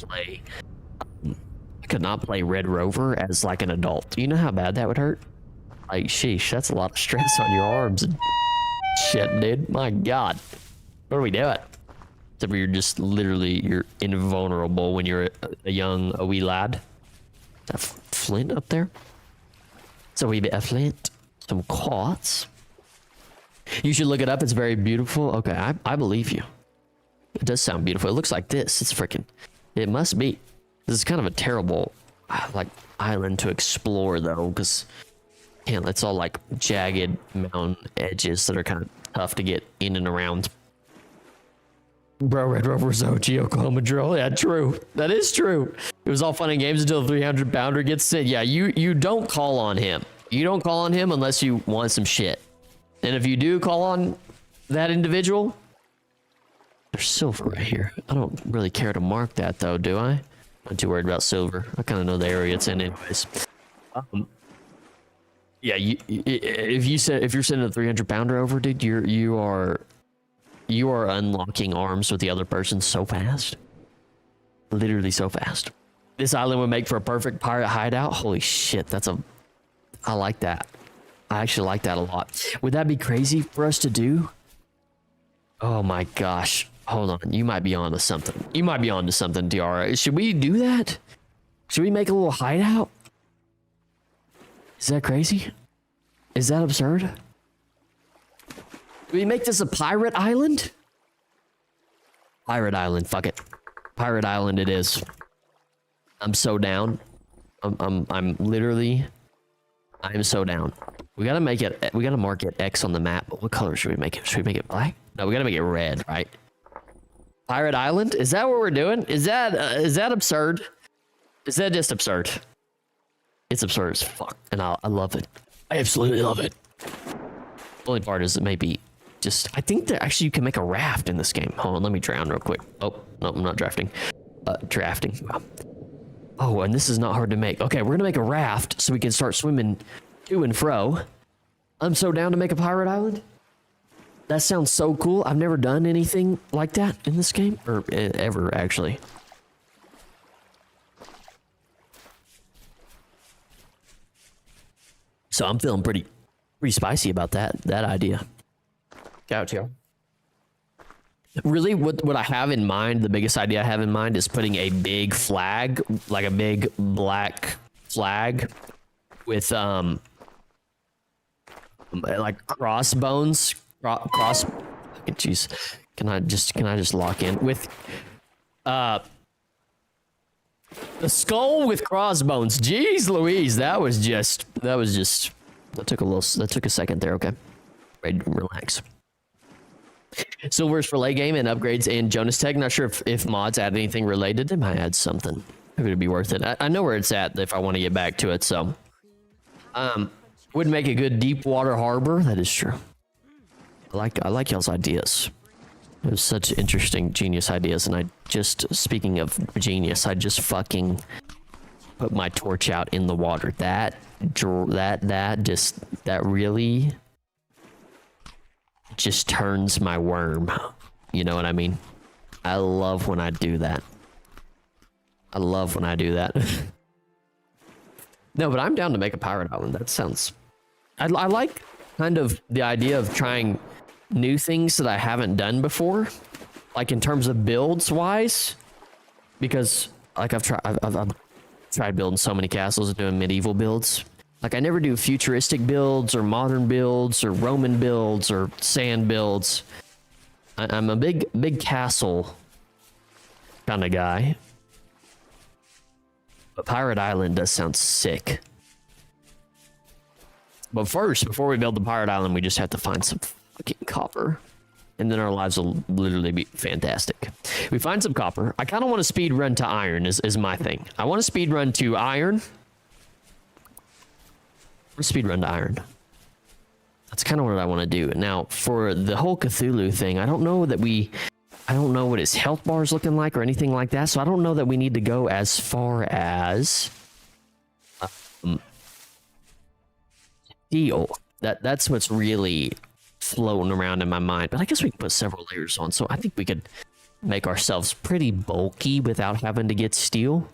play Red Rover as like an adult. You know how bad that would hurt? Like, sheesh, that's a lot of stress on your arms and shit, dude. My God, what are we doing? Except you're just literally, you're invulnerable when you're a wee lad. Is that flint up there? It's a wee bit of flint. Some quartz. You should look it up. It's very beautiful. Okay, I believe you. It does sound beautiful. It looks like this. It's freaking. It must be. This is kind of a terrible, like, island to explore though, because it's all like jagged mountain edges that are kind of tough to get in and around. Bro, Red Rover's OG Oklahoma drill. Yeah, true. That is true. It was all fun and games until the 300-pounder gets sent. Yeah, you don't call on him. You don't call on him unless you want some shit. And if you do call on that individual, there's silver right here. I don't really care to mark that though, do I? Not too worried about silver. I kind of know the area it's in anyways. Yeah, if you're sending a 300-pounder over, dude, you are unlocking arms with the other person so fast. Literally so fast. This island would make for a perfect pirate hideout. Holy shit, I like that. I actually like that a lot. Would that be crazy for us to do? Oh my gosh. Hold on. You might be onto something. You might be onto something, Tiara. Should we do that? Should we make a little hideout? Is that crazy? Is that absurd? Do we make this a pirate island? Pirate island, fuck it. Pirate island it is. I'm so down. I'm so down. We gotta make it, we gotta mark it X on the map, but what color should we make it? Should we make it black? No, we gotta make it red, right? Pirate Island? Is that what we're doing? Is that absurd? Is that just absurd? It's absurd as fuck, and I love it. I absolutely love it. The only part is it may be just, I think that actually you can make a raft in this game. Hold on, let me drown real quick. Oh, no, I'm not drafting. Drafting. Wow. Oh, and this is not hard to make. Okay, we're gonna make a raft so we can start swimming to and fro. I'm so down to make a pirate island. That sounds so cool. I've never done anything like that in this game, or ever actually. So I'm feeling pretty spicy about that idea. Couch, yo. Really, what I have in mind, the biggest idea I have in mind is putting a big flag, like a big black flag with like crossbones, jeez, can I just lock in with the skull with crossbones? Jeez Louise, that took a second there. Okay, ready to relax. Silvers for late game and upgrades in Jonas Tech. Not sure if mods add anything related. They might add something. Maybe it'd be worth it. I know where it's at if I want to get back to it. So, would make a good deep water harbor. That is true. I like y'all's ideas. It was such interesting, genius ideas. And I just, speaking of genius, I just fucking put my torch out in the water. That really just turns my worm. You know what I mean? I love when I do that. I love when I do that. No, but I'm down to make a pirate island. That sounds... I like kind of the idea of trying new things that I haven't done before. Like in terms of builds wise. Because like I've tried building so many castles and doing medieval builds. Like I never do futuristic builds or modern builds or Roman builds or sand builds. I'm a big castle kind of guy. But Pirate Island does sound sick. But first, before we build the Pirate Island, we just have to find some fucking copper. And then our lives will literally be fantastic. We find some copper. I kind of want to speed run to iron is my thing. I want to speed run to iron. Speed run to iron. That's kind of what I want to do. Now, for the whole Cthulhu thing, I don't know what his health bar is looking like or anything like that. So I don't know that we need to go as far as steel. That's what's really floating around in my mind. But I guess we can put several layers on. So I think we could make ourselves pretty bulky without having to get steel.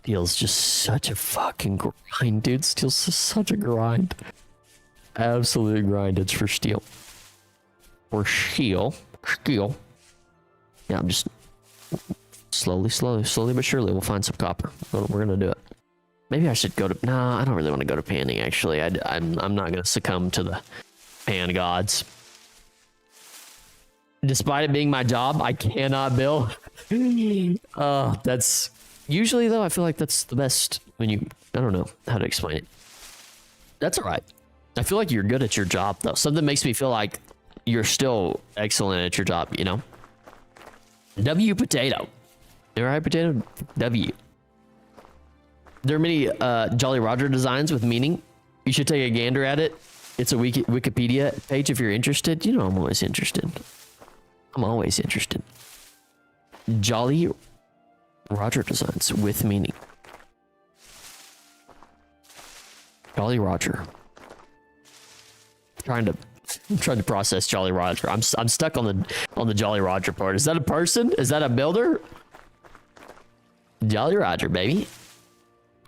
Steel's just such a fucking grind, dude. Steel's such a grind. Absolute grindage for steel. For steel. Steel. Yeah, I'm just slowly but surely we'll find some copper. We're gonna do it. Maybe I should go to... Nah, I don't really want to go to panning, actually. I'm not going to succumb to the pan gods. Despite it being my job, I cannot build. That's... Usually, though, I feel like that's the best when you... I don't know how to explain it. That's all right. I feel like you're good at your job, though. Something makes me feel like you're still excellent at your job, you know? W potato. You all right, potato? W. There are many Jolly Roger designs with meaning. You should take a gander at it. It's a Wikipedia page if you're interested. You know I'm always interested. I'm always interested. Jolly Roger designs with meaning. Jolly Roger. I'm trying to process Jolly Roger. I'm stuck on the Jolly Roger part. Is that a person? Is that a builder? Jolly Roger, baby.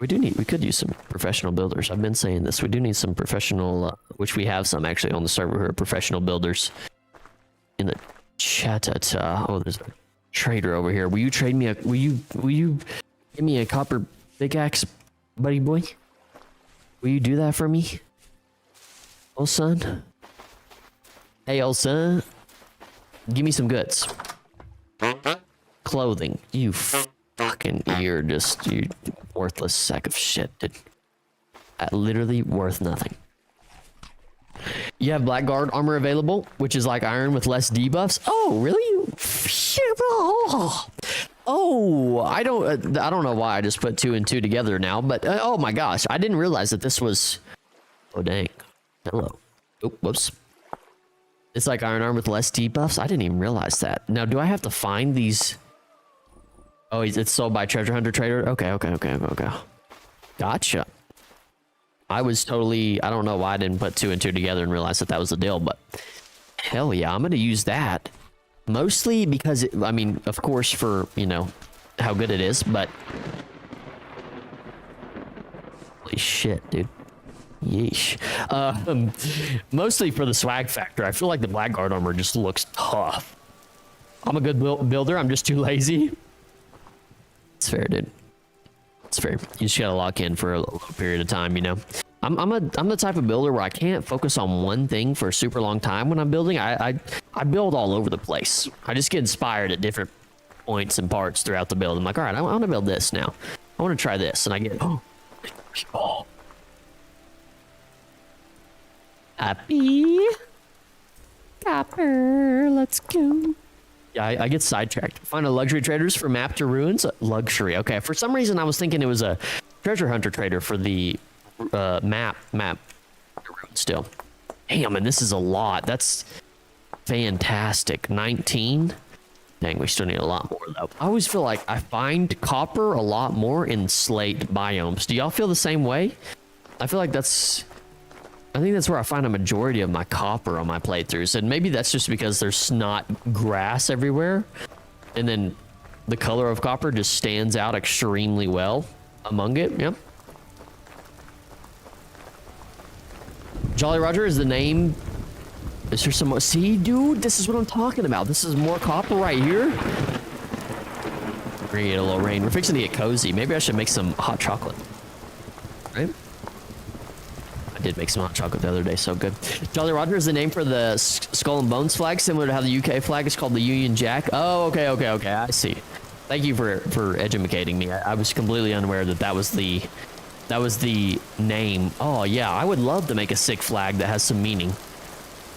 We could use some professional builders. I've been saying this. We do need some professional, which we have some actually on the server who are professional builders. In the chat, oh, there's a trader over here. Will you trade me will you give me a copper pickaxe, buddy boy? Will you do that for me? Old son? Hey, old son. Give me some goods. Clothing. You fucking, you're you worthless sack of shit, dude. Literally worth nothing. You have Blackguard armor available, which is like iron with less debuffs. Oh, really? Oh, I don't know why I just put 2 and 2 together now, but oh my gosh, I didn't realize that this was. Oh dang. Hello. Oh, whoops. It's like iron armor with less debuffs. I didn't even realize that. Now, do I have to find these? Oh, it's sold by Treasure Hunter Trader? Okay. Gotcha. I don't know why I didn't put 2 and 2 together and realize that was the deal, but hell yeah, I'm going to use that. Mostly because, I mean, of course, for, you know, how good it is, but... Holy shit, dude. Yeesh. Mostly for the swag factor. I feel like the Blackguard armor just looks tough. I'm a good builder, I'm just too lazy. It's fair, dude. It's fair. You just gotta lock in for a little period of time, you know. I'm the type of builder where I can't focus on one thing for a super long time when I'm building. I build all over the place. I just get inspired at different points and parts throughout the build. I'm like, all right, I want to build this now. I want to try this, and I get happy copper. Let's go. Yeah, I get sidetracked. Find a luxury traders for map to ruins. Luxury. Okay. For some reason, I was thinking it was a treasure hunter trader for the map to ruins still. Damn, and this is a lot. That's fantastic. 19. Dang, we still need a lot more though. I always feel like I find copper a lot more in slate biomes. Do y'all feel the same way? I feel like I think that's where I find a majority of my copper on my playthroughs, and maybe that's just because there's not grass everywhere, and then the color of copper just stands out extremely well among it. Yep. Jolly Roger is the name. Is there some more? See, dude, this is what I'm talking about. This is more copper right here. We're gonna get a little rain. We're fixing to get cozy. Maybe I should make some hot chocolate. Right? Did make some hot chocolate the other day, so good. Jolly Roger is the name for the Skull and Bones flag, similar to how the UK flag is called the Union Jack. Oh, okay, I see. Thank you for educating me. I was completely unaware that was the name. Oh yeah, I would love to make a sick flag that has some meaning.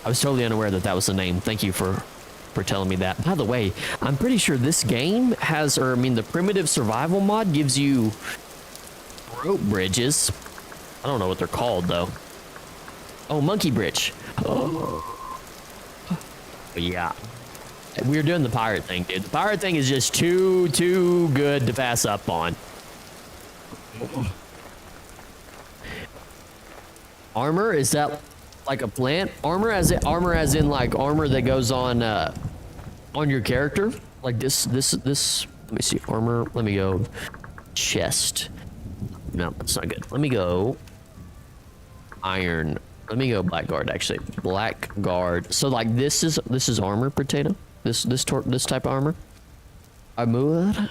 I was totally unaware that was the name. Thank you for telling me that. By the way, I'm pretty sure this game has, the primitive survival mod gives you rope bridges. I don't know what they're called though. Oh, monkey bridge. Oh. Yeah. We're doing the pirate thing, dude. The pirate thing is just too good to pass up on. Armor, is that like a plant? Armor as in like armor that goes on your character? Like this, let me see, armor, let me go chest. No, that's not good. Let me go iron. Let me go blackguard, actually. Blackguard. So like this is armor, potato? This type of armor? Amud?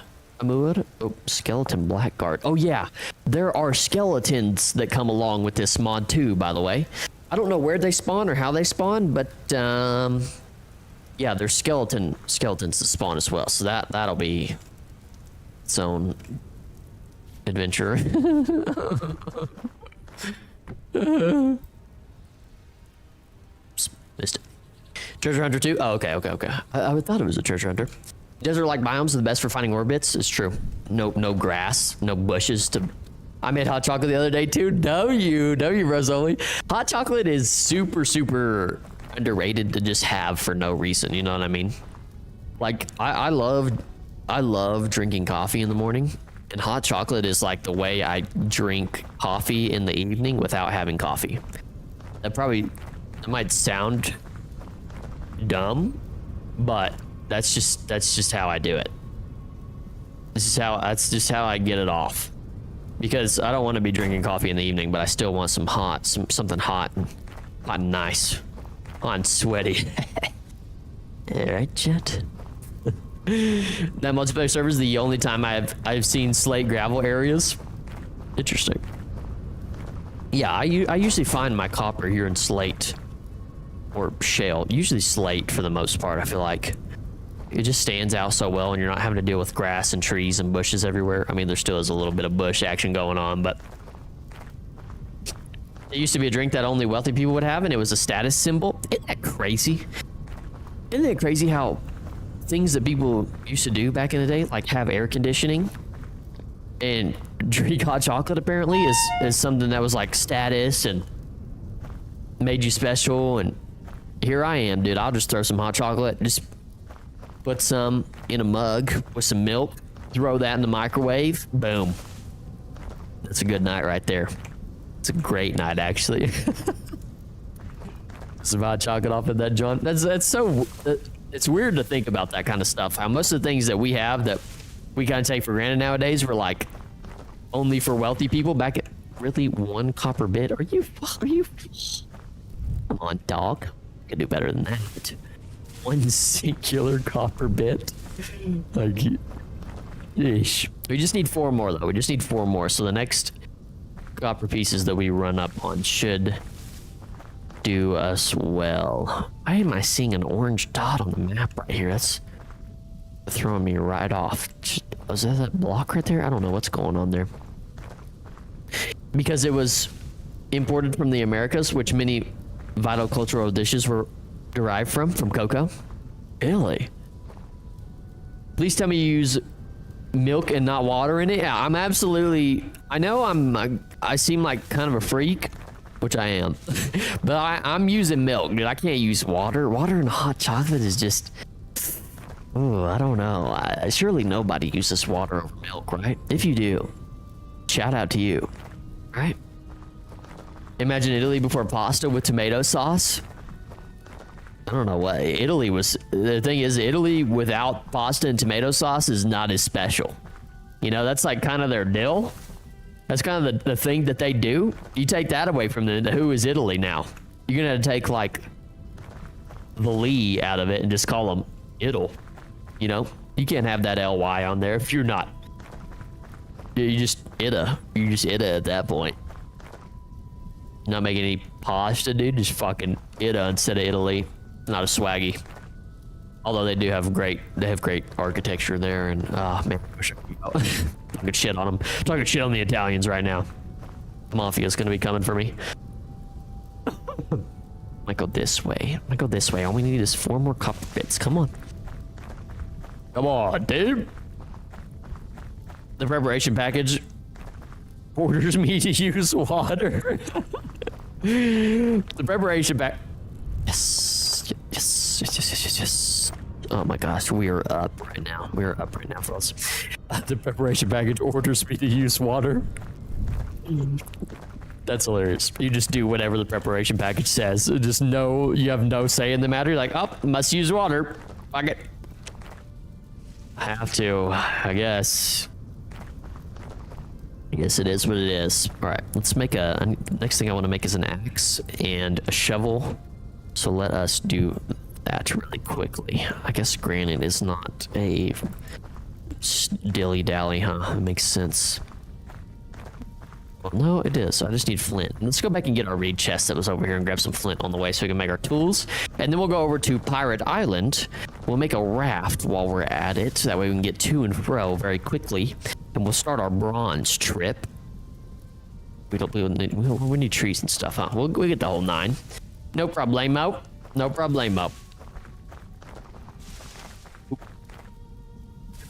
Oh, skeleton blackguard. Oh yeah, there are skeletons that come along with this mod too, by the way. I don't know where they spawn or how they spawn, but yeah, there's skeletons that spawn as well. So that'll be its own adventure. Missed it. Treasure hunter too? Oh, okay. I thought it was a treasure hunter. Desert-like biomes are the best for finding ore bits. It's true. No grass, no bushes to. I made hot chocolate the other day too. No, you, Rosoli. Hot chocolate is super underrated to just have for no reason. You know what I mean? Like I love drinking coffee in the morning, and hot chocolate is like the way I drink coffee in the evening without having coffee. That might sound dumb, but that's just how I do it. That's just how I get it off. Because I don't want to be drinking coffee in the evening, but I still want something hot and nice. Hot and sweaty. Alright, chat. That multiplayer server is the only time I've seen slate gravel areas. Interesting. Yeah, I usually find my copper here in slate or shale. Usually slate for the most part, I feel like. It just stands out so well, and you're not having to deal with grass and trees and bushes everywhere. I mean, there still is a little bit of bush action going on, but it used to be a drink that only wealthy people would have, and it was a status symbol. Isn't that crazy? Isn't it crazy how things that people used to do back in the day, like have air conditioning and drink hot chocolate, apparently is something that was like status and made you special. And here I am, dude. I'll just throw some hot chocolate, just put some in a mug with some milk, throw that in the microwave, boom. That's a good night right there. It's a great night, actually. Some hot chocolate off of that joint. That's so, it's weird to think about that kind of stuff. How most of the things that we have that we kind of take for granted nowadays were like only for wealthy people. Back at really 1 copper bit. Are you? Come on, dog. You can do better than that. 1 singular copper bit. Like, yeesh. We just need 4 more though. We just need 4 more. So the next copper pieces that we run up on should do us well. Why am I seeing an orange dot on the map right here? That's throwing me right off. Was that a block right there? I don't know what's going on there. Because it was imported from the Americas, which many vital cultural dishes were derived from cocoa. Really? Please tell me you use milk and not water in it. Yeah, I'm absolutely. I know I seem like kind of a freak, which I am, but I'm using milk, dude. I can't use water. Water and hot chocolate is just. Oh, I don't know. Surely nobody uses water over milk, right? If you do, shout out to you, right? Imagine Italy before pasta with tomato sauce. I don't know what Italy was. The thing is, Italy without pasta and tomato sauce is not as special. You know, that's like kind of their deal. That's kind of the thing that they do. You take that away from them, who is Italy now? You're gonna take like the Lee out of it and just call them Ital. You know, you can't have that ly on there if you're not. You just Ita. You just Ita at that point. Not making any pasta, dude. Just fucking Ita instead of Italy. Not a swaggy. Although they do have great architecture there, and man, I wish I could go. Talking shit on them. Talking shit on the Italians right now. Mafia's gonna be coming for me. Might go this way. Might go this way. All we need is 4 more copper bits. Come on. Come on, dude. The preparation package orders me to use water. The preparation back. Yes. Yes. Yes. Yes. Yes. Yes. Yes. Oh my gosh, we are up right now. We are up right now, fellas. The preparation package orders me to use water. That's hilarious. You just do whatever the preparation package says. Just no, you have no say in the matter. You're like, oh, must use water. Fuck it. I have to, I guess. I guess it is what it is. All right, let's make next thing I want to make is an axe and a shovel. So let us do that really quickly. I guess granite is not a dilly-dally, huh? It makes sense. Well, no, it is. I just need flint. Let's go back and get our reed chest that was over here and grab some flint on the way so we can make our tools. And then we'll go over to Pirate Island. We'll make a raft while we're at it. That way we can get to and fro very quickly. And we'll start our bronze trip. We need trees and stuff, huh? We'll get the whole 9. No problemo. No problemo.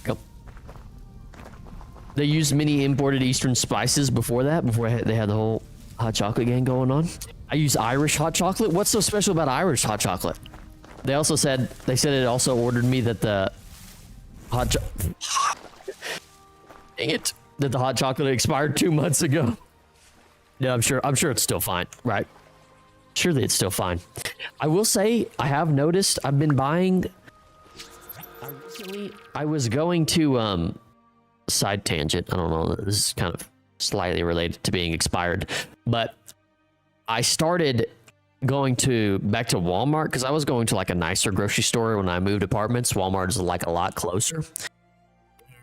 Go. They used many imported Eastern spices before that, before they had the whole hot chocolate gang going on. I use Irish hot chocolate. What's so special about Irish hot chocolate? They said it also ordered me that the hot dang it, that the hot chocolate expired 2 months ago. Yeah, I'm sure it's still fine, right? Surely it's still fine. I will say I have noticed I've been buying. Recently, I was going to side tangent. I don't know. This is kind of slightly related to being expired, but I started going back to Walmart because I was going to like a nicer grocery store when I moved apartments. Walmart is like a lot closer,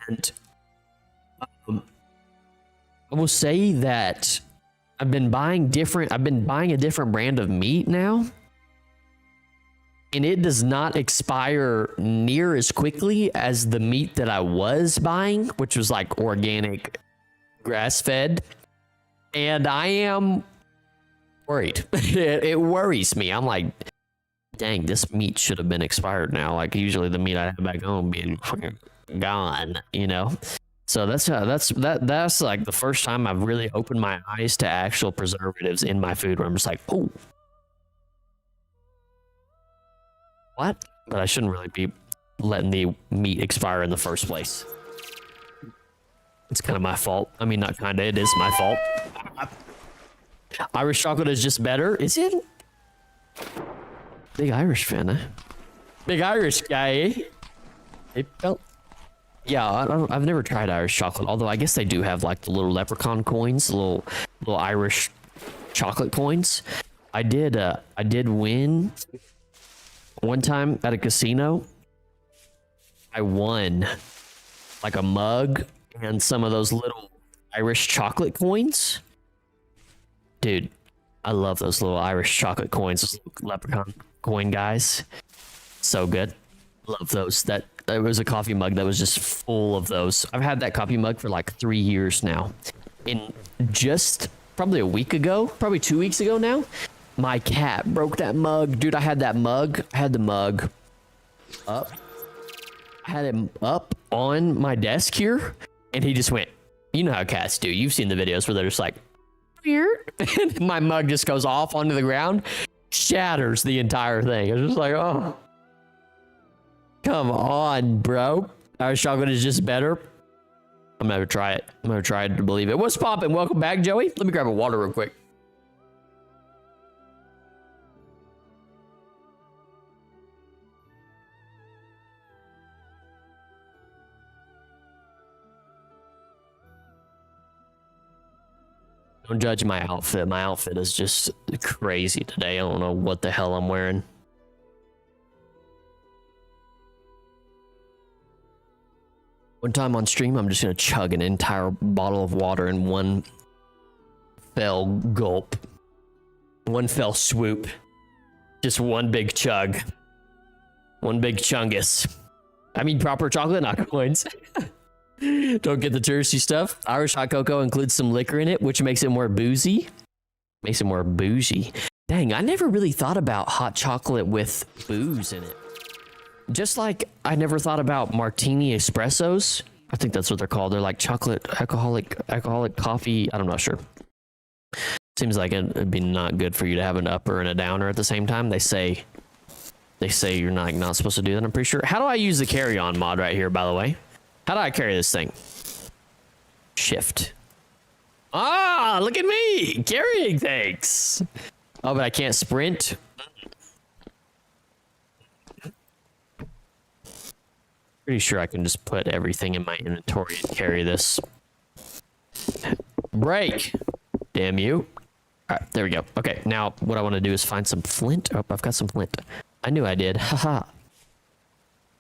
and I will say that I've been buying a different brand of meat now, and it does not expire near as quickly as the meat that I was buying, which was like organic, grass-fed. And I am worried. It worries me. I'm like, dang, this meat should have been expired now. Like usually the meat I have back home being gone, you know? So that's like the first time I've really opened my eyes to actual preservatives in my food where I'm just like, oh, what? But I shouldn't really be letting the meat expire in the first place. It's kind of my fault. I mean, not kind of, it is my fault. Irish chocolate is just better. Is it? Big Irish fan, huh? Big Irish guy, eh? It felt. Yeah, I've never tried Irish chocolate, although I guess they do have like the little leprechaun coins, the little Irish chocolate coins. I did win one time at a casino. I won like a mug and some of those little Irish chocolate coins. Dude, I love those little Irish chocolate coins, those leprechaun coin guys. So good. Love those. There was a coffee mug that was just full of those. I've had that coffee mug for like 3 years now. And just probably a week ago, probably 2 weeks ago now, my cat broke that mug. Dude, I had that mug. I had the mug up. I had him up on my desk here, and he just went, you know how cats do. You've seen the videos where they're just like, weird. And my mug just goes off onto the ground, shatters the entire thing. I was just like, oh. Come on, bro. Irish chocolate is just better. I'm gonna try it. I'm gonna try to believe it. What's poppin'? Welcome back, Joey. Let me grab a water real quick. Don't judge my outfit. My outfit is just crazy today. I don't know what the hell I'm wearing. One time on stream, I'm just going to chug an entire bottle of water in one fell gulp. One fell swoop. Just one big chug. One big chungus. I mean proper chocolate, not coins. Don't get the touristy stuff. Irish hot cocoa includes some liquor in it, which makes it more boozy. Makes it more bougie. Dang, I never really thought about hot chocolate with booze in it. Just like I never thought about martini espressos. I think that's what they're called. They're like chocolate alcoholic coffee. I'm not sure. Seems like it'd be not good for you to have an upper and a downer at the same time. They say you're not supposed to do that. I'm pretty sure. How do I use the carry on mod right here, by the way? How do I carry this thing? Shift. Ah, look at me carrying things. Oh, but I can't sprint. Pretty sure I can just put everything in my inventory and carry this. Break. Damn you. All right, there we go. Okay, now what I want to do is find some flint. Oh, I've got some flint. I knew I did. Haha.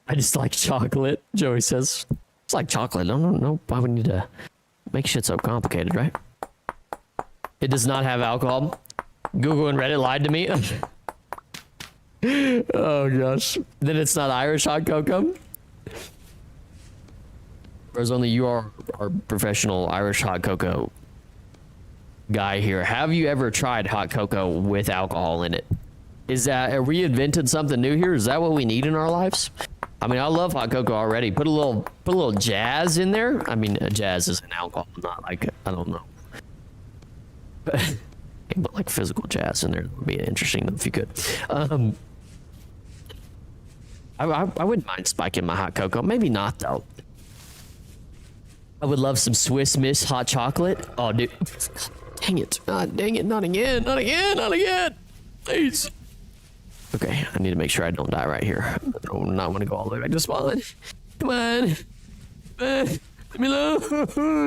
I just like chocolate, Joey says. It's like chocolate. No. Why would we need to make shit so complicated, right? It does not have alcohol. Google and Reddit lied to me. Oh, gosh. Then it's not Irish hot cocoa? Whereas only you are our professional Irish hot cocoa guy here. Have you ever tried hot cocoa with alcohol in it? Are we invented something new here? Is that what we need in our lives? I mean, I love hot cocoa already. Put a little jazz in there. I mean, jazz is an alcohol, not like, I don't know. But like physical jazz in there would be interesting if you could. I wouldn't mind spiking my hot cocoa. Maybe not though. I would love some Swiss Miss hot chocolate. Oh, dude. Dang it. Dang it. Not again. Not again. Not again. Please. Okay. I need to make sure I don't die right here. I do not want to go all the way back to spawn. Come on. Leave me alone.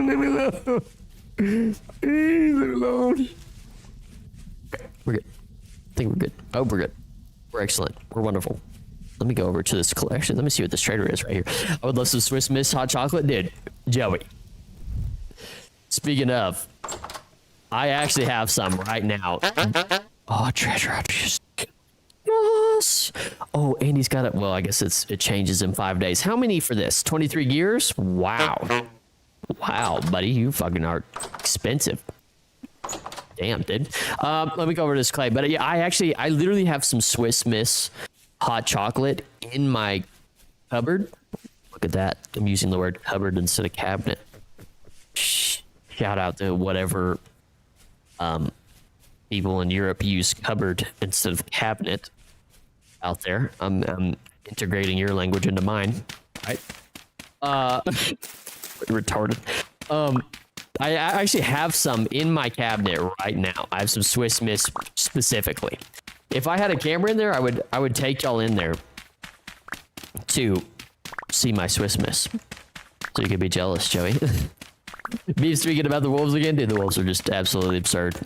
Leave me alone. Leave me alone. Okay. We're good. I think we're good. Oh, we're good. We're excellent. We're wonderful. Let me go over to this. Actually, let me see what this trader is right here. I would love some Swiss Miss hot chocolate. Dude, Joey. Speaking of, I actually have some right now. Oh, treasure. Yes. Oh, and he's got it. Well, I guess it changes in 5 days. How many for this? 23 gears? Wow. Wow, buddy. You fucking are expensive. Damn, dude. Let me go over to this clay. But yeah, I literally have some Swiss Miss hot chocolate in my cupboard. Look at that. I'm using the word cupboard instead of cabinet. Shout out to whatever people in Europe use cupboard instead of cabinet out there. I'm integrating your language into mine. Right? Retarded. I actually have some in my cabinet right now. I have some Swiss Miss specifically. If I had a camera in there, I would take y'all in there to see my Swiss Miss. So you could be jealous, Joey. Me speaking about the wolves again, dude. The wolves are just absolutely absurd.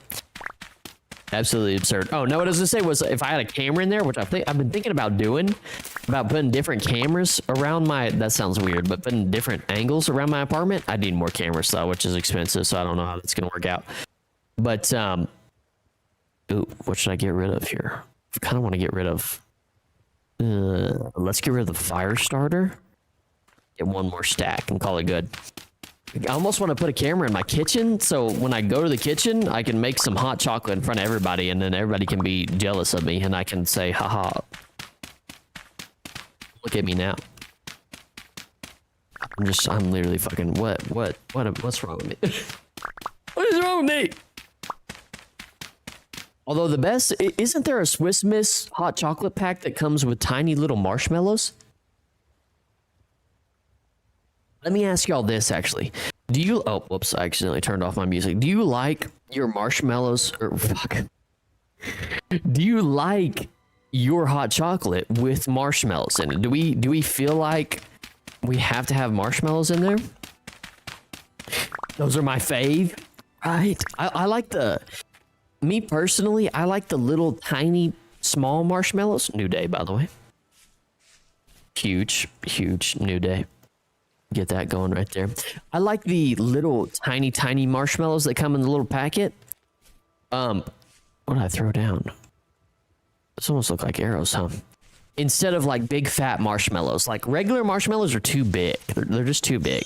Absolutely absurd. Oh no, what I was gonna say was if I had a camera in there, which I've been thinking about doing, about putting different cameras around my. That sounds weird, but putting different angles around my apartment. I need more cameras though, which is expensive, so I don't know how that's gonna work out. But ooh, what should I get rid of here? I kind of want to get rid of. Let's get rid of the fire starter. Get one more stack and call it good. I almost want to put a camera in my kitchen, so when I go to the kitchen, I can make some hot chocolate in front of everybody, and then everybody can be jealous of me, and I can say, haha, look at me now. I'm literally fucking, what's wrong with me? What is wrong with me? Although the best, isn't there a Swiss Miss hot chocolate pack that comes with tiny little marshmallows? Let me ask y'all this, actually. Do you... Oh, whoops, I accidentally turned off my music. Do you like your marshmallows... Or, fuck. Do you like your hot chocolate with marshmallows in it? Do we feel like we have to have marshmallows in there? Those are my fave, right? I like the... Me, personally, I like the little, tiny, small marshmallows. New day, by the way. Huge new day. Get that going right there. I like the little tiny marshmallows that come in the little packet. What did I throw down? This almost look like arrows, huh? Instead of like big fat marshmallows. Like regular marshmallows are too big. They're just too big.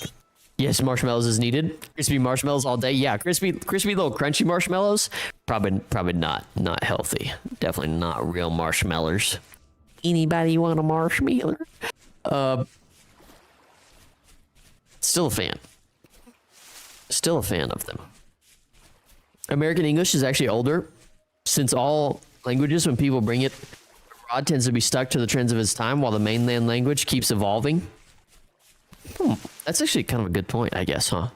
Yes, marshmallows is needed. Crispy marshmallows all day. Yeah, crispy little crunchy marshmallows. Probably not healthy. Definitely not real marshmallows. Anybody want a marshmallow? Still a fan. Still a fan of them. American English is actually older, since all languages, when people bring it abroad, tends to be stuck to the trends of its time, while the mainland language keeps evolving. That's actually kind of a good point, I guess, huh?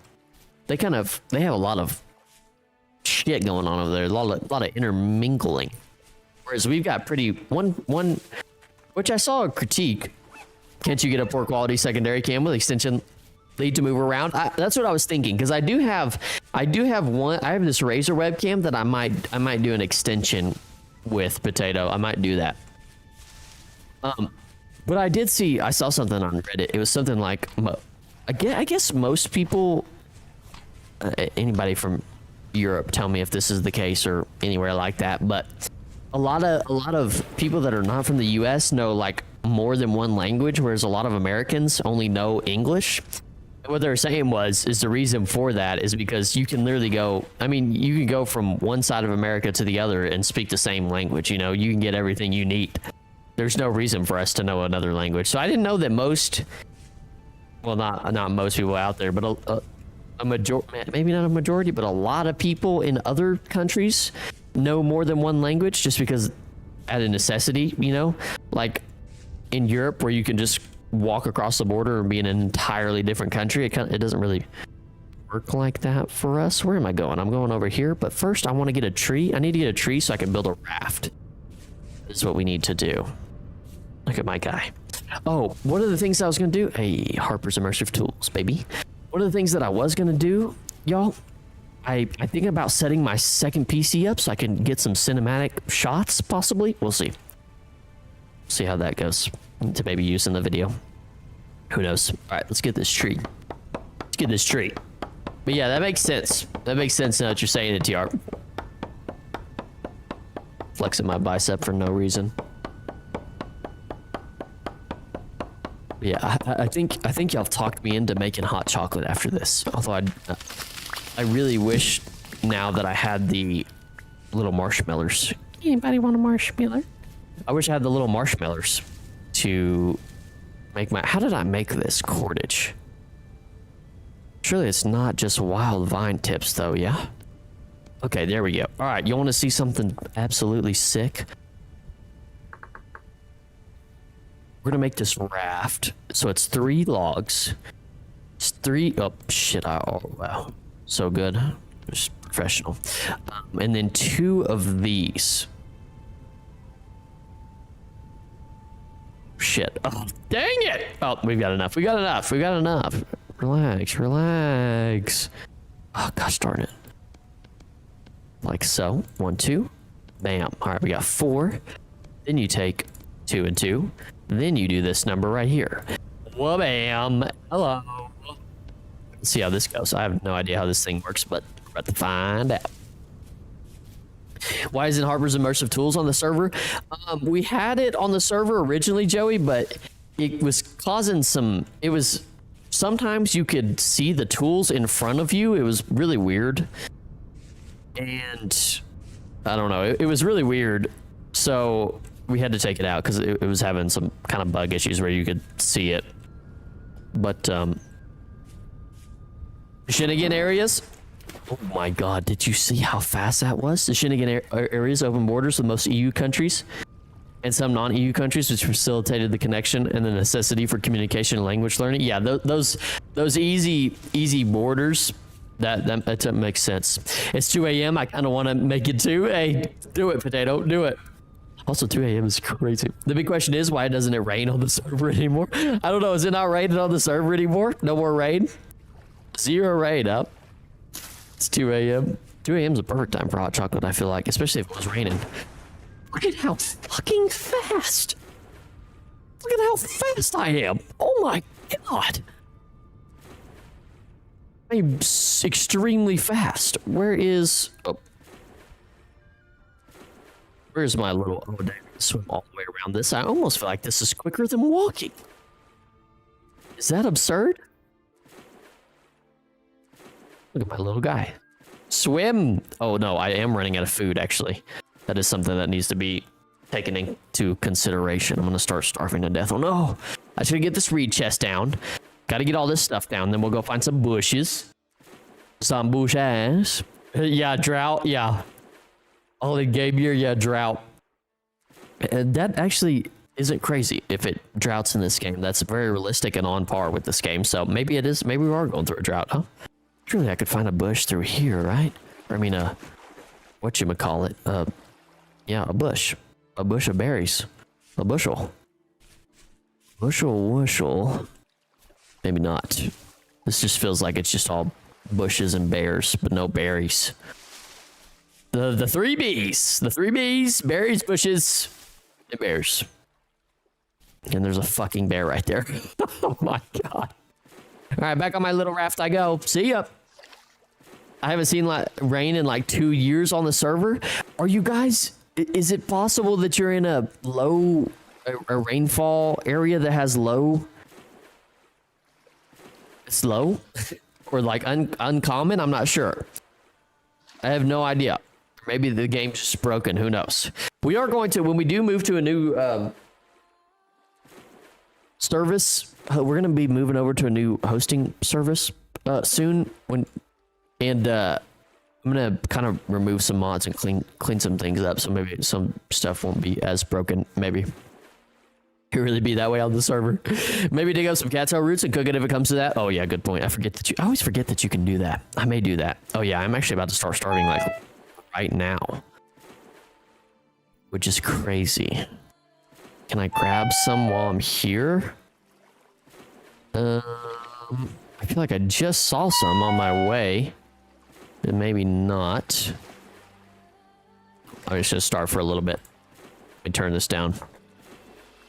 They have a lot of shit going on over there, a lot of intermingling. Whereas we've got one, which I saw a critique. Can't you get a poor quality secondary cam with extension lead to move around? That's what I was thinking, because I have this Razer webcam that I might do an extension with, Potato. I might do that. But I saw something on Reddit. It was something like, I guess most people, anybody from Europe, tell me if this is the case or anywhere like that, but a lot of people that are not from the US know like more than one language, whereas a lot of Americans only know English. And what they were saying is the reason for that is because you can literally you can go from one side of America to the other and speak the same language. You know, you can get everything you need. There's no reason for us to know another language. So I didn't know that not most people out there, but a majority, maybe not a majority, but a lot of people in other countries know more than one language just because out of necessity, you know, like in Europe where you can just walk across the border and be in an entirely different country. It doesn't really work like that for us. Where am I going? I'm going over here, but first I want to get a tree. I need to get a tree so I can build a raft. This is what we need to do. Look at my guy. Oh, one of the things I was going to do, hey, Harper's Immersive Tools, baby. One of the things that I was going to do, y'all, I think about setting my second PC up so I can get some cinematic shots, possibly. We'll see. See how that goes to maybe use in the video. Who knows? All right, let's get this tree. Let's get this tree. But yeah, that makes sense. That makes sense now that you're saying it, TR. Flexing my bicep for no reason. Yeah, I think y'all talked me into making hot chocolate after this. Although I really wish now that I had the little marshmallows. Anybody want a marshmallow? I wish I had the little marshmallows to make my... How did I make this cordage? Surely it's not just wild vine tips though, yeah? Okay, there we go. All right, you want to see something absolutely sick? We're gonna make this raft. So it's 3 logs. It's 3... Oh, shit. Oh, wow. So good. Just professional. And then 2 of these. Shit. Oh, dang it. Oh, we've got enough. We got enough. We got enough. Relax. Relax. Oh, gosh darn it. Like so. 1, 2. Bam. All right, we got 4. Then you take 2 and 2. Then you do this number right here. Whoa, bam. Hello. Let's see how this goes. I have no idea how this thing works, but we're about to find out. Why isn't Harper's Immersive Tools on the server? We had it on the server originally, Joey, but it was causing some... It was... Sometimes you could see the tools in front of you. It was really weird. And... I don't know. It was really weird. So... We had to take it out because it was having some kind of bug issues where you could see it. But, Shenanigan areas. Oh my god, did you see how fast that was? The Shenanigan areas open borders with most EU countries and some non-EU countries, which facilitated the connection and the necessity for communication and language learning. Yeah, those easy borders, that makes sense. It's 2 a.m. I kind of want to make it 2. Hey, do it, Potato, do it. Also, 2 a.m. is crazy. The big question is, why doesn't it rain on the server anymore? I don't know. Is it not raining on the server anymore? No more rain? 0 rain up. It's 2 a.m. 2 a.m. is a perfect time for hot chocolate, I feel like, especially if it was raining. Look at how fucking fast. Look at how fast I am. Oh my god. I'm extremely fast. Where's my little... Oh, damn. Swim all the way around this. I almost feel like this is quicker than walking. Is that absurd? Look at my little guy. Swim! Oh, no. I am running out of food, actually. That is something that needs to be taken into consideration. I'm going to start starving to death. Oh, no. I should get this reed chest down. Got to get all this stuff down. Then we'll go find some bushes. Some bushes. Yeah, drought. Yeah. Only game year. Yeah, drought. And that actually isn't crazy if it droughts in this game. That's very realistic and on par with this game. So maybe it is. Maybe we are going through a drought. Huh? Surely I could find a bush through here, right? Or, I mean, whatchamacallit? Yeah, a bush of berries. A bushel. Bushel. Maybe not. This just feels like it's just all bushes and bears, but no berries. The three B's. The three B's. Berries, bushes, and bears. And there's a fucking bear right there. Oh my god. All right, back on my little raft I go. See ya. I haven't seen rain in like 2 years on the server. Are you guys... Is it possible that you're in a rainfall area that has low? It's low? Or like uncommon? I'm not sure. I have no idea. Maybe the game's just broken. Who knows? We are going to, when we do move to a new service, we're going to be moving over to a new hosting service soon. I'm gonna kind of remove some mods and clean some things up, so maybe some stuff won't be as broken. Maybe it really be that way on the server. Maybe dig up some cattail roots and cook it if it comes to that. Oh yeah, good point. I always forget that you can do that. I may do that. Oh yeah, I'm actually about to start starving like right now, which is crazy. Can I grab some while I'm here? I feel like I just saw some on my way. But maybe not. I'm just gonna starve for a little bit. Let me turn this down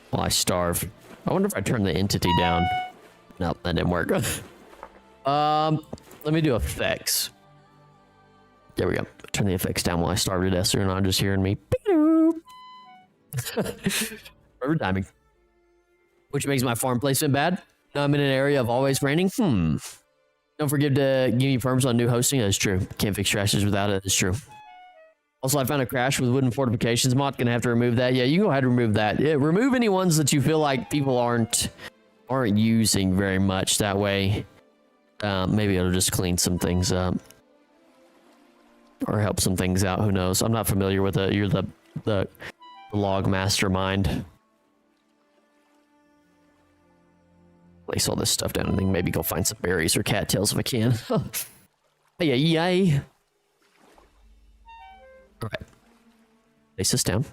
while I starve. I wonder if I turn the entity down. Nope, that didn't work. Let me do effects. There we go. Turn the effects down while I starve to death, so you're not just hearing me. River timing. Which makes my farm placement bad. Now I'm in an area of always raining. Don't forget to give me perms on new hosting. That's true. Can't fix trashes without it. It's true. Also, I found a crash with wooden fortifications mod. Gonna have to remove that. Yeah, you can go ahead and remove that. Yeah, remove any ones that you feel like people aren't using very much. That way, maybe it'll just clean some things up or help some things out. Who knows? I'm not familiar with it. You're the log mastermind. Place all this stuff down and then maybe go find some berries or cattails if I can. Yay. All right. Place this down.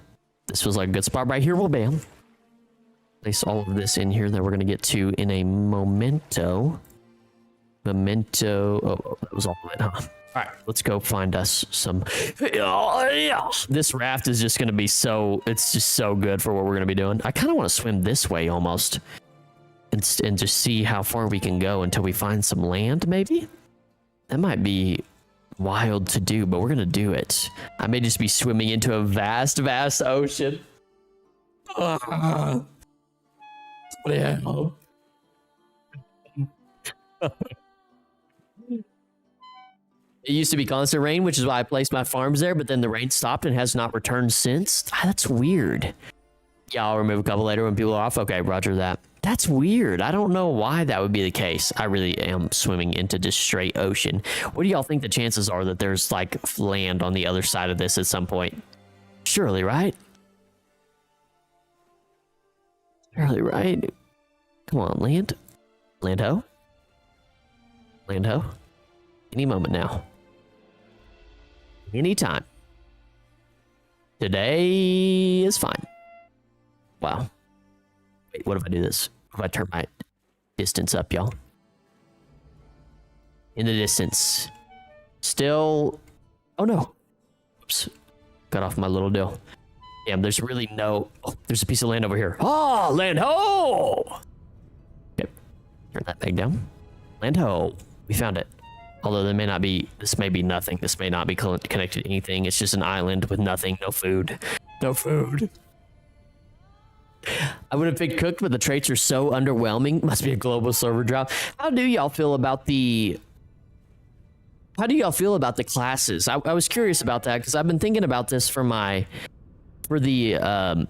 This feels like a good spot right here. Well, bam. Place all of this in here that we're going to get to in a momento. Oh, that was all of it, huh? All right, let's go find us some. This raft is just going to be it's just so good for what we're going to be doing. I kind of want to swim this way almost. And just see how far we can go until we find some land, maybe? That might be wild to do, but we're gonna do it. I may just be swimming into a vast, vast ocean. What the hell? It used to be constant rain, which is why I placed my farms there, but then the rain stopped and has not returned since. That's weird. Yeah, I'll remove a couple later when people are off. Okay, roger that. That's weird. I don't know why that would be the case. I really am swimming into just straight ocean. What do y'all think the chances are that there's like land on the other side of this at some point? Surely, right? Surely, right? Come on, land. Land ho. Land ho. Any moment now. Anytime. Today is fine. Wow. Wait, what if I do this? What if I turn my distance up, y'all? In the distance. Still... Oh, no. Oops. Got off my little deal. Damn, there's really no... Oh, there's a piece of land over here. Oh, land ho! Okay. Turn that back down. Land ho. We found it. Although there may not be... This may be nothing. This may not be connected to anything. It's just an island with nothing. No food. No food. I would have picked cooked, but the traits are so underwhelming. Must be a global server drought. How do y'all feel about the classes? I was curious about that because I've been thinking about this for the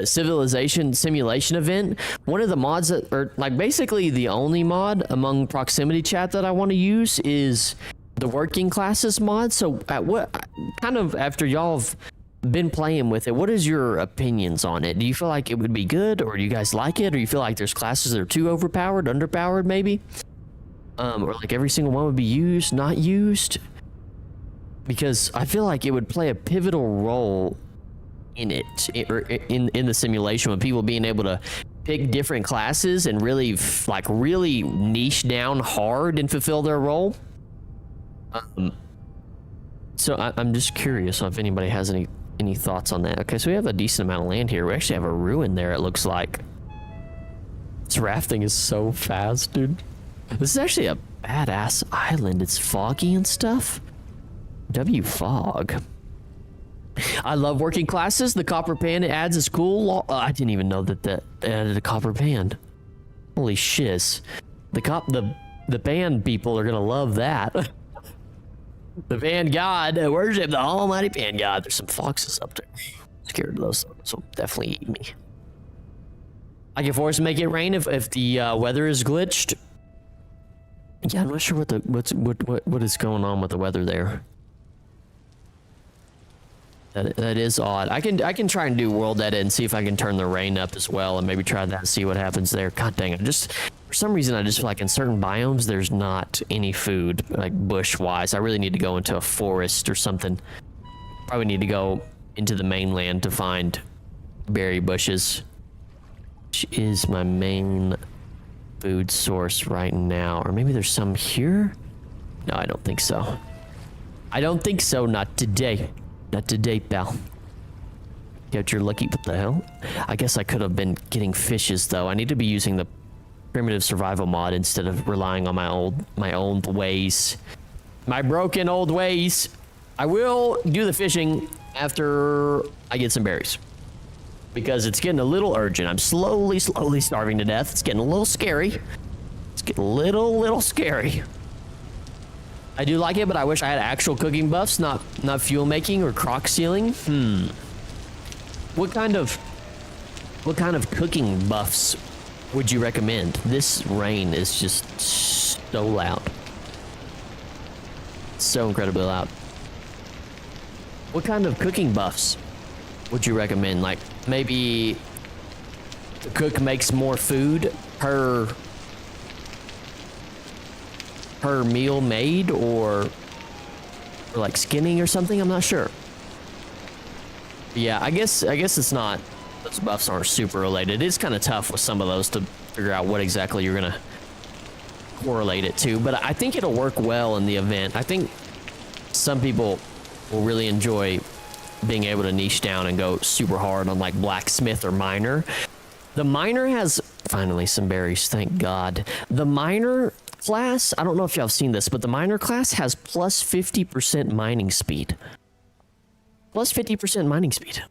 civilization simulation event. One of the mods that, or like basically the only mod among proximity chat that I want to use is the working classes mod. So what kind of, after y'all have been playing with it, what is your opinions on it? Do you feel like it would be good, or do you guys like it, or you feel like there's classes that are too overpowered, underpowered maybe? Or like every single one would be used, not used? Because I feel like it would play a pivotal role in it, in the simulation, with people being able to pick different classes and really really niche down hard and fulfill their role. So I'm just curious if anybody has any thoughts on that. Okay, so we have a decent amount of land here. We actually have a ruin there, it looks like. This rafting is so fast, dude. This is actually a badass island. It's foggy and stuff. Fog. I love working classes. The copper pan it adds is cool. I didn't even know that they added a copper pan. Holy shiz. The pan people are gonna love that. The pan god, worship the almighty pan god. There's some foxes up there. Scared of those, so definitely eat me. I can force make it rain if the weather is glitched. Yeah, I'm not sure what is going on with the weather there. That is odd. I can try and do world edit and see if I can turn the rain up as well, and maybe try that and see what happens there. God dang it! Just for some reason, I just feel like in certain biomes there's not any food, like bush wise. I really need to go into a forest or something. Probably need to go into the mainland to find berry bushes, which is my main food source right now. Or maybe there's some here. No, I don't think so. I don't think so. Not today. Not today, pal. Get your lucky. What the hell? I guess I could have been getting fishes though. I need to be using the primitive survival mod instead of relying on my old ways. My broken old ways. I will do the fishing after I get some berries, because it's getting a little urgent. I'm slowly starving to death. It's getting a little scary. It's getting a little scary. I do like it, but I wish I had actual cooking buffs, not fuel making or crock sealing. What kind of cooking buffs would you recommend? This rain is just so loud. So incredibly loud. What kind of cooking buffs would you recommend? Like maybe the cook makes more food per meal made, or like skinning or something. I'm not sure. Yeah, I guess it's not. Those buffs aren't super related. It is kind of tough with some of those to figure out what exactly you're gonna correlate it to. But I think it'll work well in the event. I think some people will really enjoy being able to niche down and go super hard on like blacksmith or miner. The miner has finally some berries, thank God. The miner class, I don't know if y'all have seen this, but the miner class has plus 50% mining speed. Plus 50% mining speed.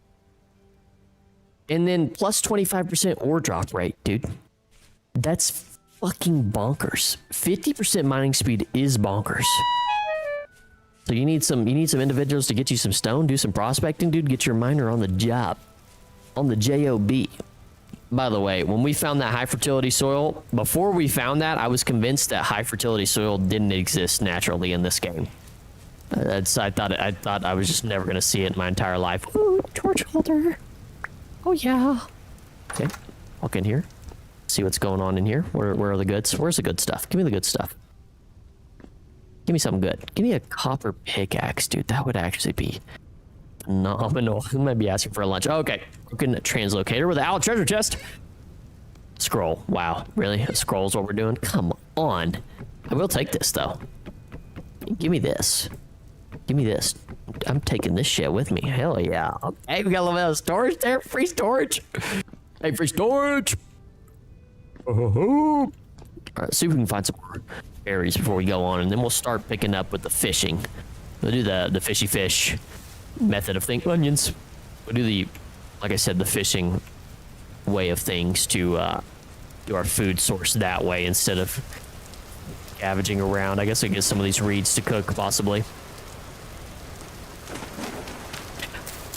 And then plus 25% ore drop rate, dude. That's fucking bonkers. 50% mining speed is bonkers. So you need some individuals to get you some stone, do some prospecting, dude. Get your miner on the job. On the job. By the way, when we found that high fertility soil, before we found that, I was convinced that high fertility soil didn't exist naturally in this game. I thought I was just never gonna see it in my entire life. Ooh, torch holder. Oh yeah. Okay, walk in here. See what's going on in here. Where are the goods? Where's the good stuff? Give me the good stuff. Give me something good. Give me a copper pickaxe, dude. That would actually be phenomenal. Who might be asking for a lunch? Okay, broken translocator without a treasure chest. Scroll. Wow, really? A scroll's what we're doing? Come on. I will take this though. Give me this. Give me this. I'm taking this shit with me. Hell yeah. Okay, we got a little bit of storage there. Free storage. Hey, free storage. All right, see if we can find some more berries before we go on, and then we'll start picking up with the fishing. We'll do the fishy fish method of things. Onions. We'll do the, like I said, the fishing way of things to do our food source that way instead of scavenging around. I guess I get some of these reeds to cook possibly.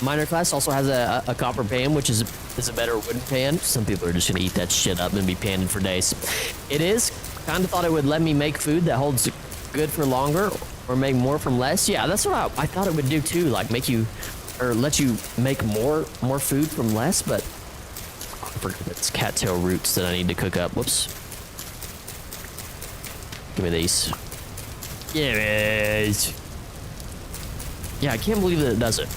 Miner class also has a copper pan, which is a better wooden pan. Some people are just gonna eat that shit up and be panning for days. It is. Kind of thought it would let me make food that holds good for longer, Or make more from less? Yeah, that's what I thought it would do too. Like make you, or let you make more food from less, but I forgot it's cattail roots that I need to cook up. Whoops. Give me these. Yes. Yeah, I can't believe that it does it.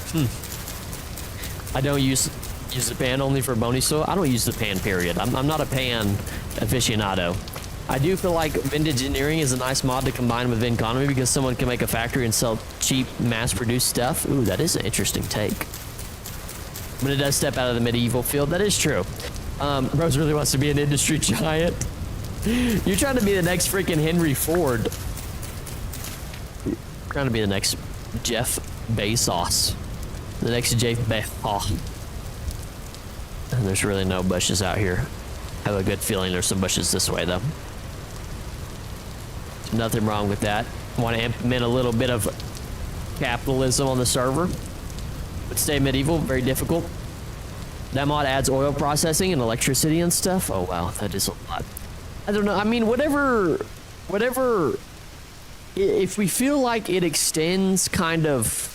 I don't use the pan only for bony soil. I don't use the pan, period. I'm not a pan aficionado. I do feel like Vind Engineering is a nice mod to combine with Vinconomy because someone can make a factory and sell cheap, mass-produced stuff. Ooh, that is an interesting take. But it does step out of the medieval field. That is true. Rose really wants to be an industry giant. You're trying to be the next freaking Henry Ford. You're trying to be the next Jeff Bezos. The next Jeff Bezos. And there's really no bushes out here. I have a good feeling there's some bushes this way, though. Nothing wrong with that. Want to implement a little bit of capitalism on the server. But stay medieval, very difficult. That mod adds oil processing and electricity and stuff. Oh, wow, that is a lot. I don't know. I mean, whatever. If we feel like it extends kind of...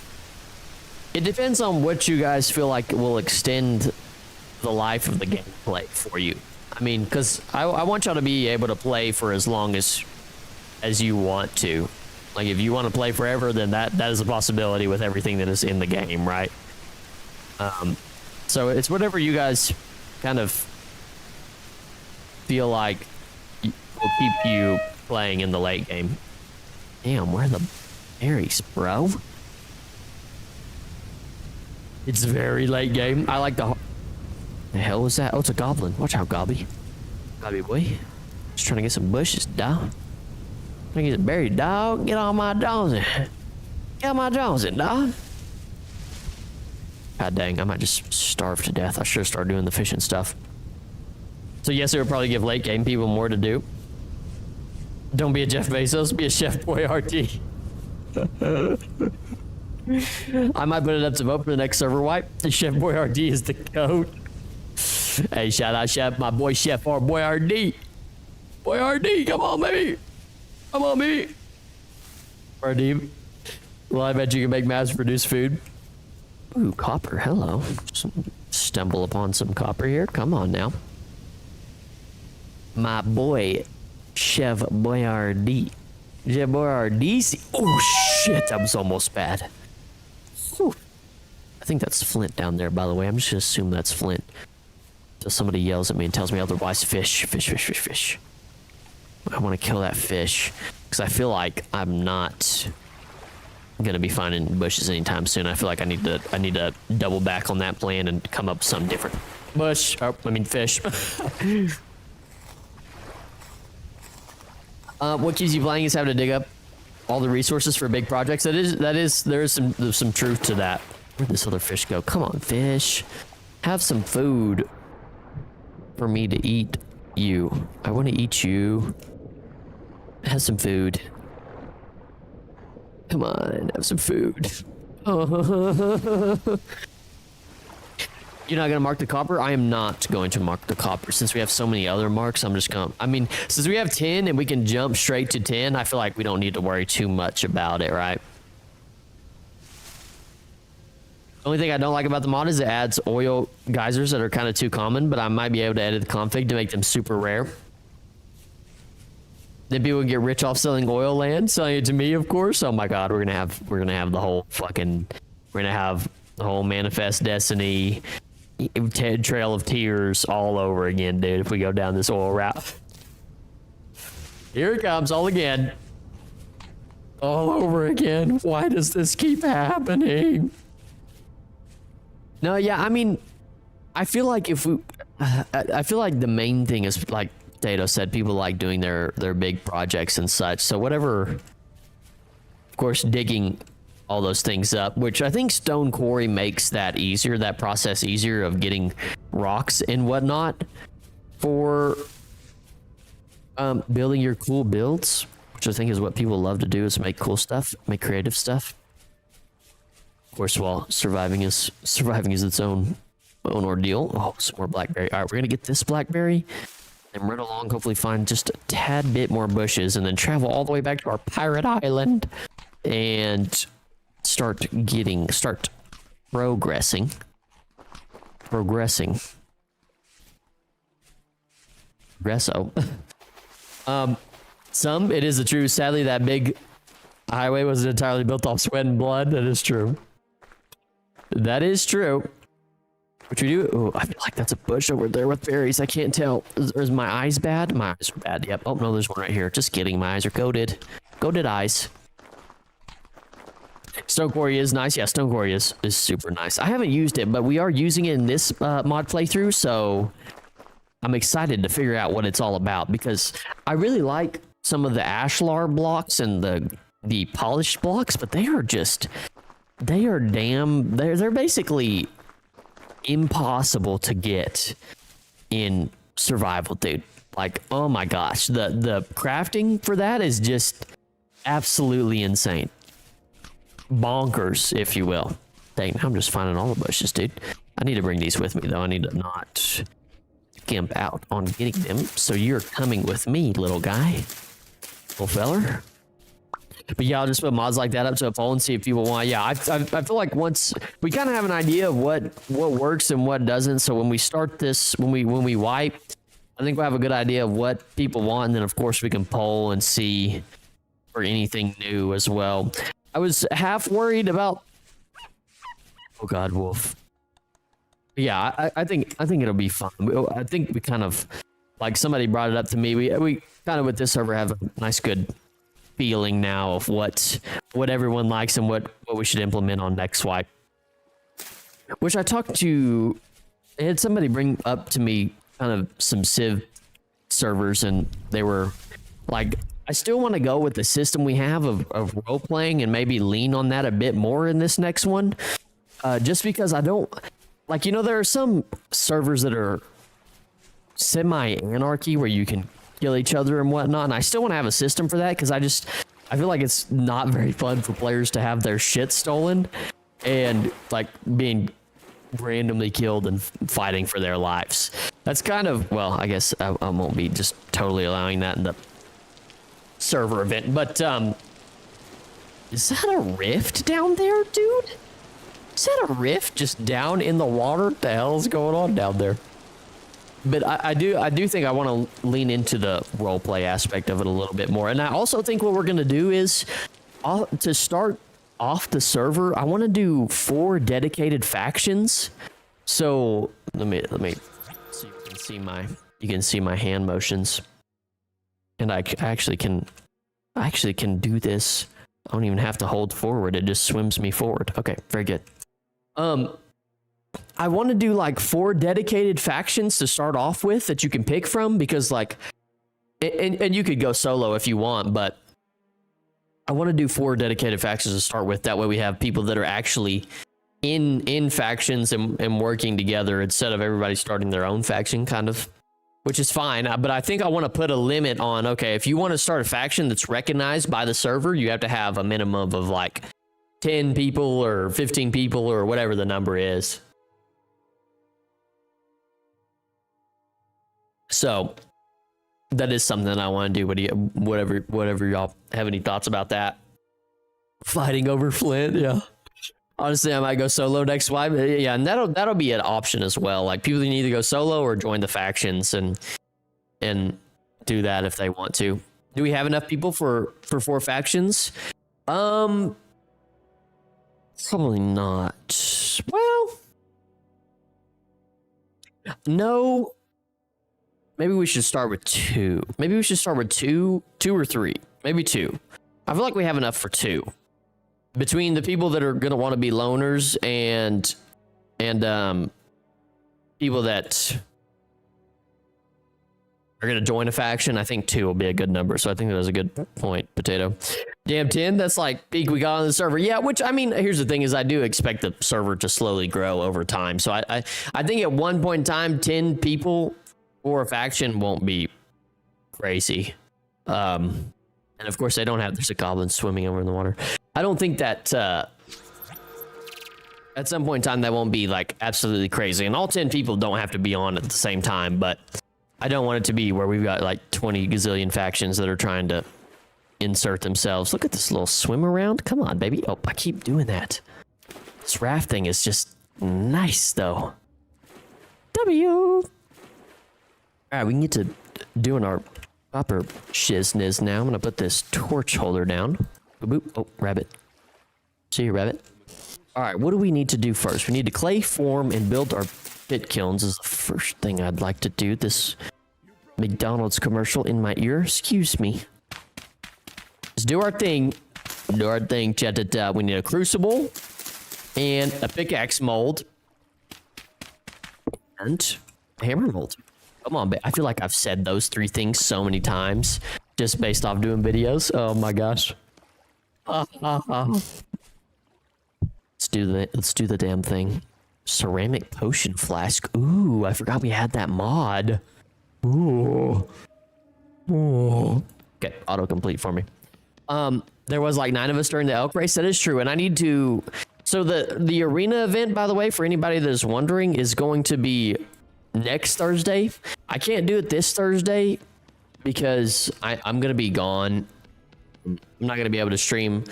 It depends on what you guys feel like it will extend the life of the gameplay for you. I mean, because I want y'all to be able to play for as long as you want to. Like, if you want to play forever, then that is a possibility with everything that is in the game, right? So it's whatever you guys kind of feel like will keep you playing in the late game. Damn, where are the berries, bro? It's very late game. I like the hell was that? Oh, it's a goblin. Watch out, Gobby. Gobby boy. Just trying to get some bushes, dog. Trying to get a berry, dog. Get on my Jones in. Get on my Jones in, dog. God dang, I might just starve to death. I should have started doing the fishing stuff. So yes, it would probably give late game people more to do. Don't be a Jeff Bezos, be a Chef Boyardee. I might put it up to vote for the next server wipe. Chef Boyardee is the goat. Hey, shout out Chef, my boy Chef or Boyardee. Boyardee, come on, baby. Come on, baby. Boyardee. Well, I bet you can make mass-produced food. Ooh, copper, hello. Stumble upon some copper here. Come on now. My boy, Chef Boyardee. Chef Boyardee. Oh, shit, that was almost bad. Whew. I think that's flint down there, by the way. I'm just going to assume that's flint. Until somebody yells at me and tells me otherwise. Fish, fish, fish, fish, fish. I want to kill that fish because I feel like I'm not gonna be finding bushes anytime soon. I feel like I need to double back on that plan and come up with something different. Bush, oh, I mean fish. What keeps you playing is having to dig up all the resources for big projects. There is some truth to that. Where'd this other fish go? Come on, fish. Have some food for me to eat you. I want to eat you. Have some food. Come on, have some food. You're not gonna mark the copper? I am not going to mark the copper. Since we have so many other marks, I'm just gonna... I mean, since we have 10 and we can jump straight to 10, I feel like we don't need to worry too much about it, right? The only thing I don't like about the mod is it adds oil geysers that are kind of too common, but I might be able to edit the config to make them super rare. Then people get rich off selling oil land, selling it to me, of course. Oh my god, we're gonna have the whole fucking... We're gonna have the whole Manifest Destiny, Trail of Tears all over again, dude, if we go down this oil route. Here it comes, all again. All over again. Why does this keep happening? No, yeah, I mean, I feel like if we... I feel like the main thing is, like Tato said, people like doing their big projects and such. So whatever... Of course, digging all those things up, which I think Stone Quarry makes that easier, that process easier of getting rocks and whatnot for building your cool builds, which I think is what people love to do, is make cool stuff, make creative stuff. Of course, while surviving is its own ordeal. Oh, some more blackberry. All right, we're gonna get this blackberry and run along, hopefully find just a tad bit more bushes, and then travel all the way back to our pirate island and start progressing. Progresso. It is the truth. Sadly, that big highway was entirely built off sweat and blood. That is true. That is true. What you do? Oh, I feel like that's a bush over there with berries. I can't tell. Is my eyes bad? My eyes are bad. Yep. Oh no, there's one right here. Just kidding. My eyes are goated. Goated eyes. Stone Quarry is nice. Yeah, Stone Quarry is super nice. I haven't used it, but we are using it in this mod playthrough, so I'm excited to figure out what it's all about, because I really like some of the ashlar blocks and the polished blocks, but they're basically impossible to get in survival, dude. Like, oh my gosh, the crafting for that is just absolutely insane. Bonkers, if you will. Dang, I'm just finding all the bushes, dude. I need to bring these with me, though. I need to not gimp out on getting them. So you're coming with me, little guy. Little feller. But yeah, I'll just put mods like that up to a poll and see if people want. Yeah, I feel like once we kind of have an idea of what works and what doesn't. So when we start this, when we wipe, I think we'll have a good idea of what people want. And then, of course, we can poll and see for anything new as well. I was half worried about... Oh God, wolf. Yeah, I think it'll be fun. I think we kind of, like, somebody brought it up to me. We kind of with this server have a nice good feeling now of what everyone likes and what we should implement on next swipe. Which I had somebody bring up to me kind of some Civ servers, and they were like, I still want to go with the system we have of role playing and maybe lean on that a bit more in this next one. Just because I don't, like, you know, there are some servers that are semi-anarchy where you can kill each other and whatnot, and I still want to have a system for that, because I feel like it's not very fun for players to have their shit stolen and, like, being randomly killed and fighting for their lives. That's kind of, well, I guess I won't be just totally allowing that in the server event, but is that a rift down there, dude? Is that a rift just down in the water? What the hell is going on down there? But I do think I want to lean into the roleplay aspect of it a little bit more, and I also think what we're gonna do is to start off the server, I want to do 4 dedicated factions. So let me so you can see my hand motions. And I actually can do this. I don't even have to hold forward. It just swims me forward. Okay, very good. I want to do like 4 dedicated factions to start off with that you can pick from, because like, and you could go solo if you want, but I want to do 4 dedicated factions to start with. That way we have people that are actually in factions and working together, instead of everybody starting their own faction, kind of. Which is fine, but I think I want to put a limit on, okay, if you want to start a faction that's recognized by the server, you have to have a minimum of like 10 people or 15 people or whatever the number is. So that is something that I want to do. Whatever y'all have any thoughts about that? Fighting over Flint, yeah. Honestly, I might go solo next swipe. Yeah, and that'll be an option as well. Like, people can either go solo or join the factions and do that if they want to. Do we have enough people for 4 factions? Probably not. Well, no. Maybe we should start with 2. Maybe we should start with 2 or 3. Maybe 2. I feel like we have enough for 2. Between the people that are going to want to be loners and people that are going to join a faction, I think 2 will be a good number. So I think that was a good point, Potato. Damn, 10, that's like peak we got on the server. Yeah, which, I mean, here's the thing is I do expect the server to slowly grow over time. So I think at one point in time, 10 people for a faction won't be crazy. And of course, they don't have, there's a goblin swimming over in the water. I don't think that at some point in time that won't be like absolutely crazy. And all 10 people don't have to be on at the same time, but I don't want it to be where we've got like 20 gazillion factions that are trying to insert themselves. Look at this little swim around. Come on, baby. Oh, I keep doing that. This rafting is just nice, though. W. All right, we can get to doing our proper shizness now. I'm going to put this torch holder down. Boop, boop. Oh, rabbit. See you, rabbit. All right, what do we need to do first? We need to clay form and build our pit kilns is the first thing I'd like to do. This McDonald's commercial in my ear. Excuse me. Let's do our thing. Do our thing. Chat it up. We need a crucible and a pickaxe mold and a hammer mold. Come on, I feel like I've said those three things so many times just based off doing videos. Oh my gosh. Let's do the damn thing. Ceramic potion flask. Ooh, I forgot we had that mod. Ooh. Ooh. Okay, autocomplete for me. There was like 9 of us during the elk race. That is true, and I need to. So the arena event, by the way, for anybody that is wondering, is going to be next Thursday. I can't do it this Thursday because I'm gonna be gone. I'm not gonna be able to stream.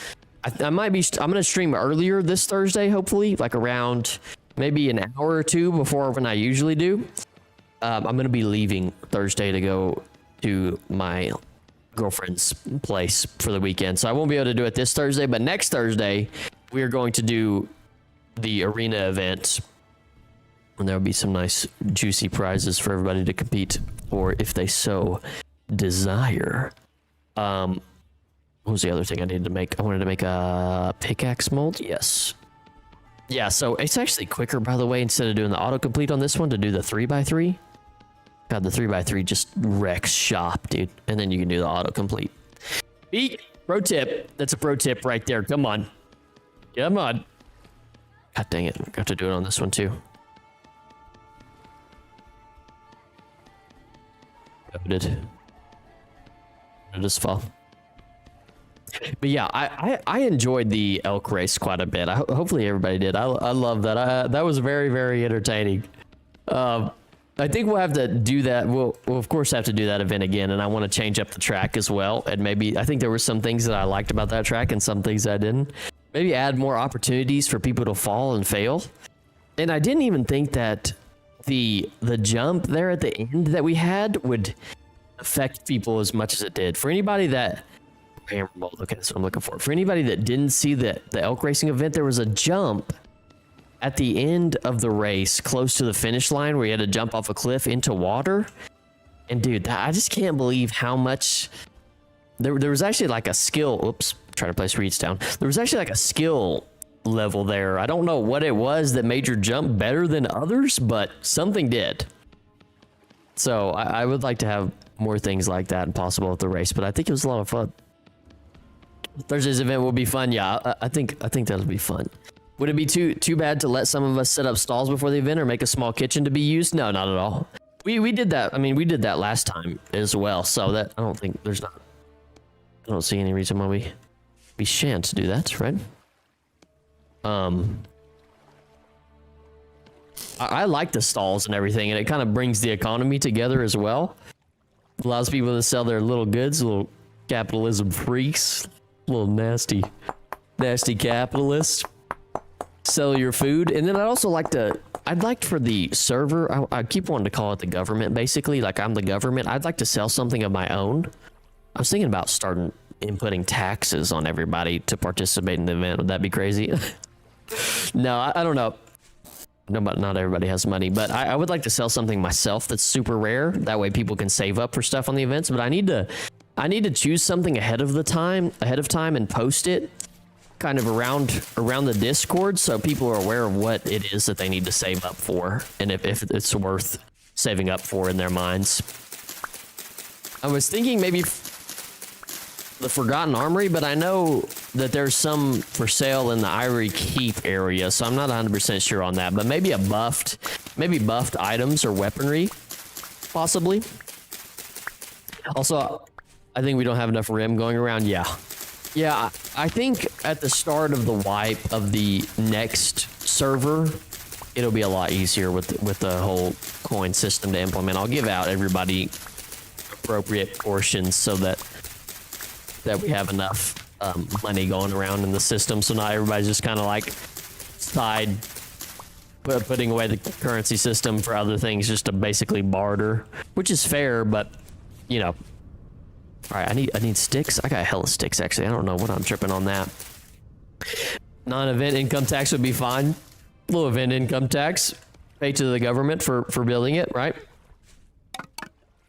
I'm gonna stream earlier this Thursday, hopefully, like around maybe an hour or two before when I usually do. I'm gonna be leaving Thursday to go to my girlfriend's place for the weekend, so I won't be able to do it this Thursday. But next Thursday, we are going to do the arena event, and there will be some nice juicy prizes for everybody to compete for if they so desire. What was the other thing I needed to make? I wanted to make a pickaxe mold. Yes. Yeah, so it's actually quicker, by the way, instead of doing the autocomplete on this one, to do the 3x3. God, the 3x3 just wrecks shop, dude. And then you can do the autocomplete. Pro tip. That's a pro tip right there. Come on. Come on. God dang it. I have to do it on this one, too. Did I just fall? But yeah, I enjoyed the elk race quite a bit. Hopefully everybody did. I love that. That was very, very entertaining. I think we'll have to do that. We'll of course have to do that event again, and I want to change up the track as well. And maybe I think there were some things that I liked about that track and some things I didn't. Maybe add more opportunities for people to fall and fail. And I didn't even think that the jump there at the end that we had would affect people as much as it did. For anybody that okay, that's what I'm looking for. For anybody that didn't see the elk racing event, there was a jump at the end of the race close to the finish line where you had to jump off a cliff into water. And dude, I just can't believe how much there was actually like a skill. Oops, trying to place reeds down. There was actually like a skill level there. I don't know what it was that made your jump better than others, but something did. So I would like to have more things like that possible at the race, but I think it was a lot of fun. Thursday's event will be fun. Yeah, I think that'll be fun. Would it be too bad to let some of us set up stalls before the event or make a small kitchen to be used? No, not at all. We did that. I mean, we did that last time as well. So that I don't see any reason why we shan't do that, right? I like the stalls and everything, and it kind of brings the economy together as well. Allows people to sell their little goods, little capitalism freaks, little nasty capitalists. Sell your food. And then I'd like for the server, I keep wanting to call it the government, basically, like I'm the government. I'd like to sell something of my own. I was thinking about starting inputting taxes on everybody to participate in the event. Would that be crazy? No, I don't know. No, but not everybody has money, but I would like to sell something myself that's super rare. That way people can save up for stuff on the events, but I need to choose something ahead of time and post it kind of around the Discord so people are aware of what it is that they need to save up for and if it's worth saving up for in their minds. I was thinking maybe the Forgotten Armory, but I know that there's some for sale in the Ivory Keep area, so I'm not 100% sure on that, but maybe buffed items or weaponry, possibly. Also, I think we don't have enough rim going around. Yeah, I think at the start of the wipe of the next server, it'll be a lot easier with the whole coin system to implement. I'll give out everybody appropriate portions so that that we have enough money going around in the system, so not everybody's just kind of like putting away the currency system for other things just to basically barter, which is fair, but you know. All right, I need sticks. I got hella sticks actually. I don't know what I'm tripping on that. Non-event income tax would be fine. Low event income tax, pay to the government for building it, right?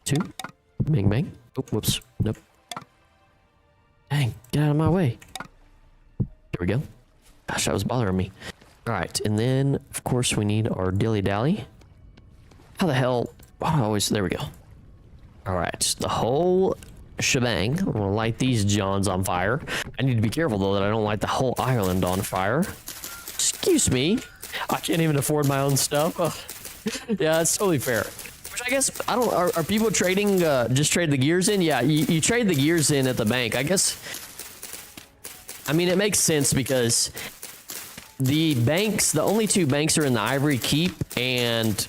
2, bang bang. Oh, whoops, nope. Dang, get out of my way. There we go. Gosh, that was bothering me. All right, and then of course we need our dilly dally. How the hell? Why do I always? There we go. All right, the whole shebang. I'm gonna light these Johns on fire. I need to be careful though that I don't light the whole island on fire. Excuse me. I can't even afford my own stuff. Yeah, that's totally fair. Which I guess I don't. Are people trading? Just trade the gears in? Yeah, you trade the gears in at the bank. I guess. I mean, it makes sense because the banks, the only 2 banks are in the Ivory Keep and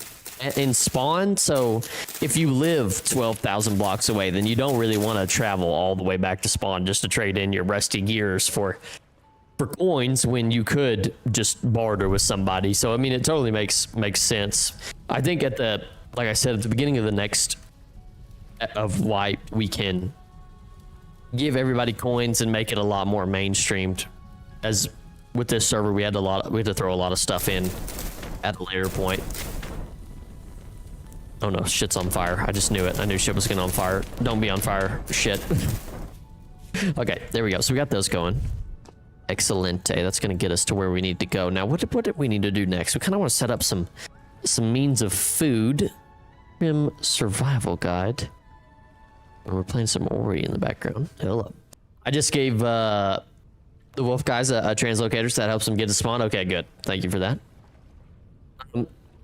in Spawn. So if you live 12,000 blocks away, then you don't really want to travel all the way back to Spawn just to trade in your rusty gears for coins when you could just barter with somebody. So I mean, it totally makes sense. I think like I said at the beginning of the next of why we can give everybody coins and make it a lot more mainstreamed. As with this server, we had to throw a lot of stuff in at a later point. Oh no, shit's on fire. I just knew it. I knew shit was getting on fire. Don't be on fire, shit. Okay, there we go. So we got those going. Excelente. That's gonna get us to where we need to go. Now, what do we need to do next? We kind of want to set up some means of food. Survival guide. We're playing some Ori in the background. Hello. I just gave the wolf guys a translocator, so that helps them get to spawn. Okay, good. Thank you for that.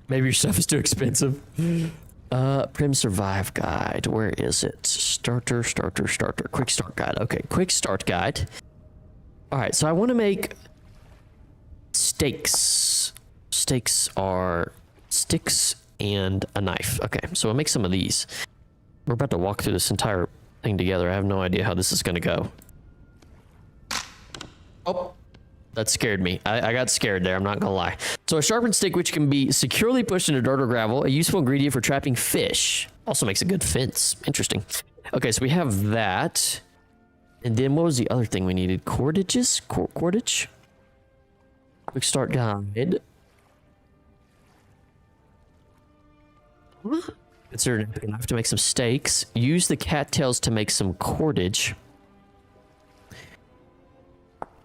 Maybe your stuff is too expensive. Prim survive guide. Where is it? Starter. Quick start guide. Okay, quick start guide. All right, so I want to make steaks. Steaks are sticks and a knife. Okay, so I'll make some of these. We're about to walk through this entire thing together. I have no idea how this is going to go. Oh, that scared me. I got scared there. I'm not going to lie. So a sharpened stick, which can be securely pushed into dirt or gravel, a useful ingredient for trapping fish. Also makes a good fence. Interesting. Okay, so we have that. And then what was the other thing we needed? Cordages? Cordage? Quick start guide. Consider I have to make some steaks. Use the cattails to make some cordage.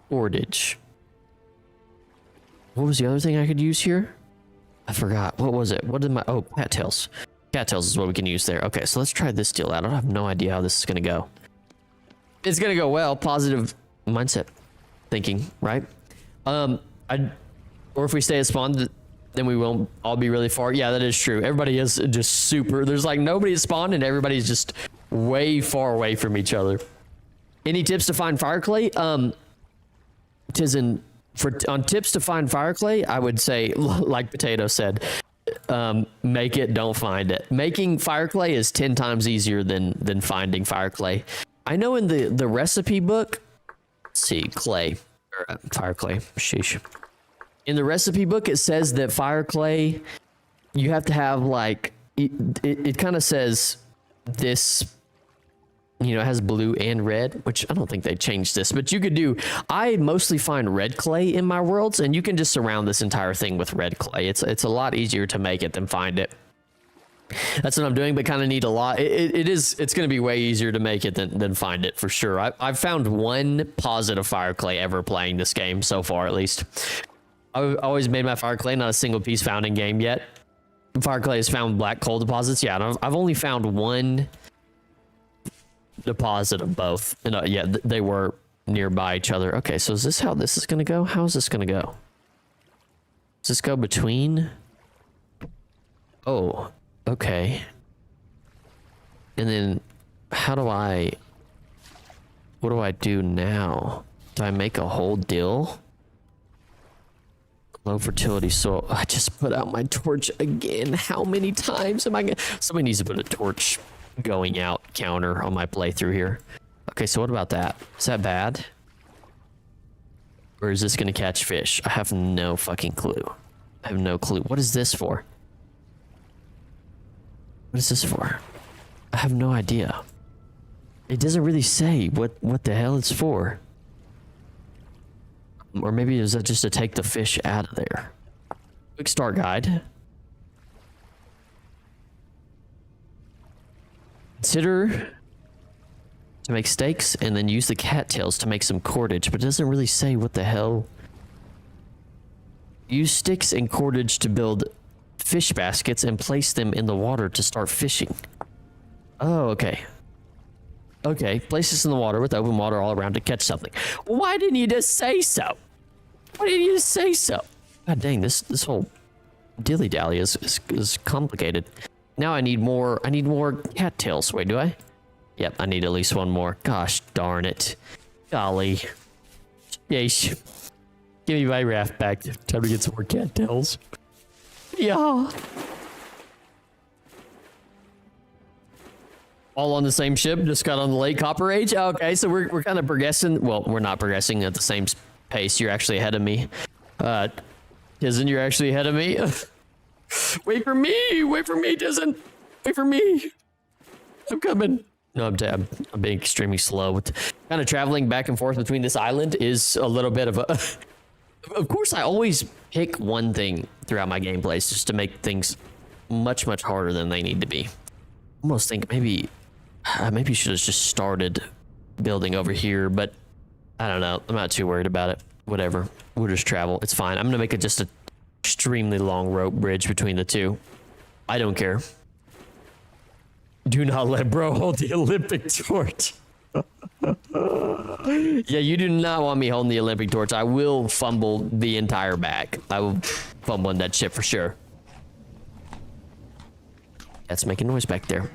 Cordage. What was the other thing I could use here? I forgot. What was it? What did my... Oh, cattails. Cattails is what we can use there. Okay, so let's try this deal out. I have no idea how this is going to go. It's going to go well. Positive mindset thinking, right? Or if we stay at spawn, then we won't all be really far. Yeah, that is true. Everybody is just super... There's like nobody at spawn and everybody's just way far away from each other. Any tips to find fire clay? On tips to find fire clay, I would say, like Potato said, make it, don't find it. Making fire clay is 10 times easier than finding fire clay. I know in the recipe book, let's see, fire clay, sheesh. In the recipe book, it says that fire clay, you have to have like, it kind of says this, you know, it has blue and red, which I don't think they changed this, but you could do, I mostly find red clay in my worlds, and you can just surround this entire thing with red clay. It's a lot easier to make it than find it. That's what I'm doing, but kind of need a lot. It's going to be way easier to make it than find it for sure. I've found one positive fire clay ever playing this game so far, at least. I've always made my fire clay, not a single piece found in game yet. Fire clay has found black coal deposits. Yeah, I've only found one deposit of both. And yeah, they were nearby each other. Okay, so is this how this is going to go? How is this going to go? Does this go between? Oh, okay. And then what do I do now? Do I make a whole dill? Low fertility soil. I just put out my torch again. How many times am I gonna... Somebody needs to put a torch going out counter on my playthrough here. Okay, so what about that? Is that bad? Or is this gonna catch fish? I have no fucking clue. I have no clue. What is this for? What is this for? I have no idea. It doesn't really say what the hell it's for. Or maybe is that just to take the fish out of there? Quick start guide. Consider to make steaks and then use the cattails to make some cordage, but it doesn't really say what the hell. Use sticks and cordage to build fish baskets and place them in the water to start fishing. Oh, okay. Okay, place this in the water with open water all around to catch something. Why didn't you just say so? Why didn't you just say so? God dang, this whole dilly-dally is complicated. Now I need more cattails. Wait, do I? Yep, I need at least one more. Gosh darn it. Golly. Yeesh. Give me my raft back. Time to get some more cattails. Yeah. All on the same ship, just got on the late Copper Age. Okay, so we're kind of progressing. Well, we're not progressing at the same pace. You're actually ahead of me. Tizen, you're actually ahead of me. Wait for me, Tizen. Wait for me. I'm coming. No, I'm being extremely slow. With kind of traveling back and forth between this island is a little bit of a... Of course, I always pick one thing throughout my gameplays just to make things much, much harder than they need to be. Almost think maybe you should have just started building over here, but I don't know. I'm not too worried about it. Whatever. We'll just travel. It's fine. I'm going to make it just an extremely long rope bridge between the two. I don't care. Do not let bro hold the Olympic torch. Yeah, you do not want me holding the Olympic torch. I will fumble the entire bag. I will fumble in that shit for sure. That's making noise back there.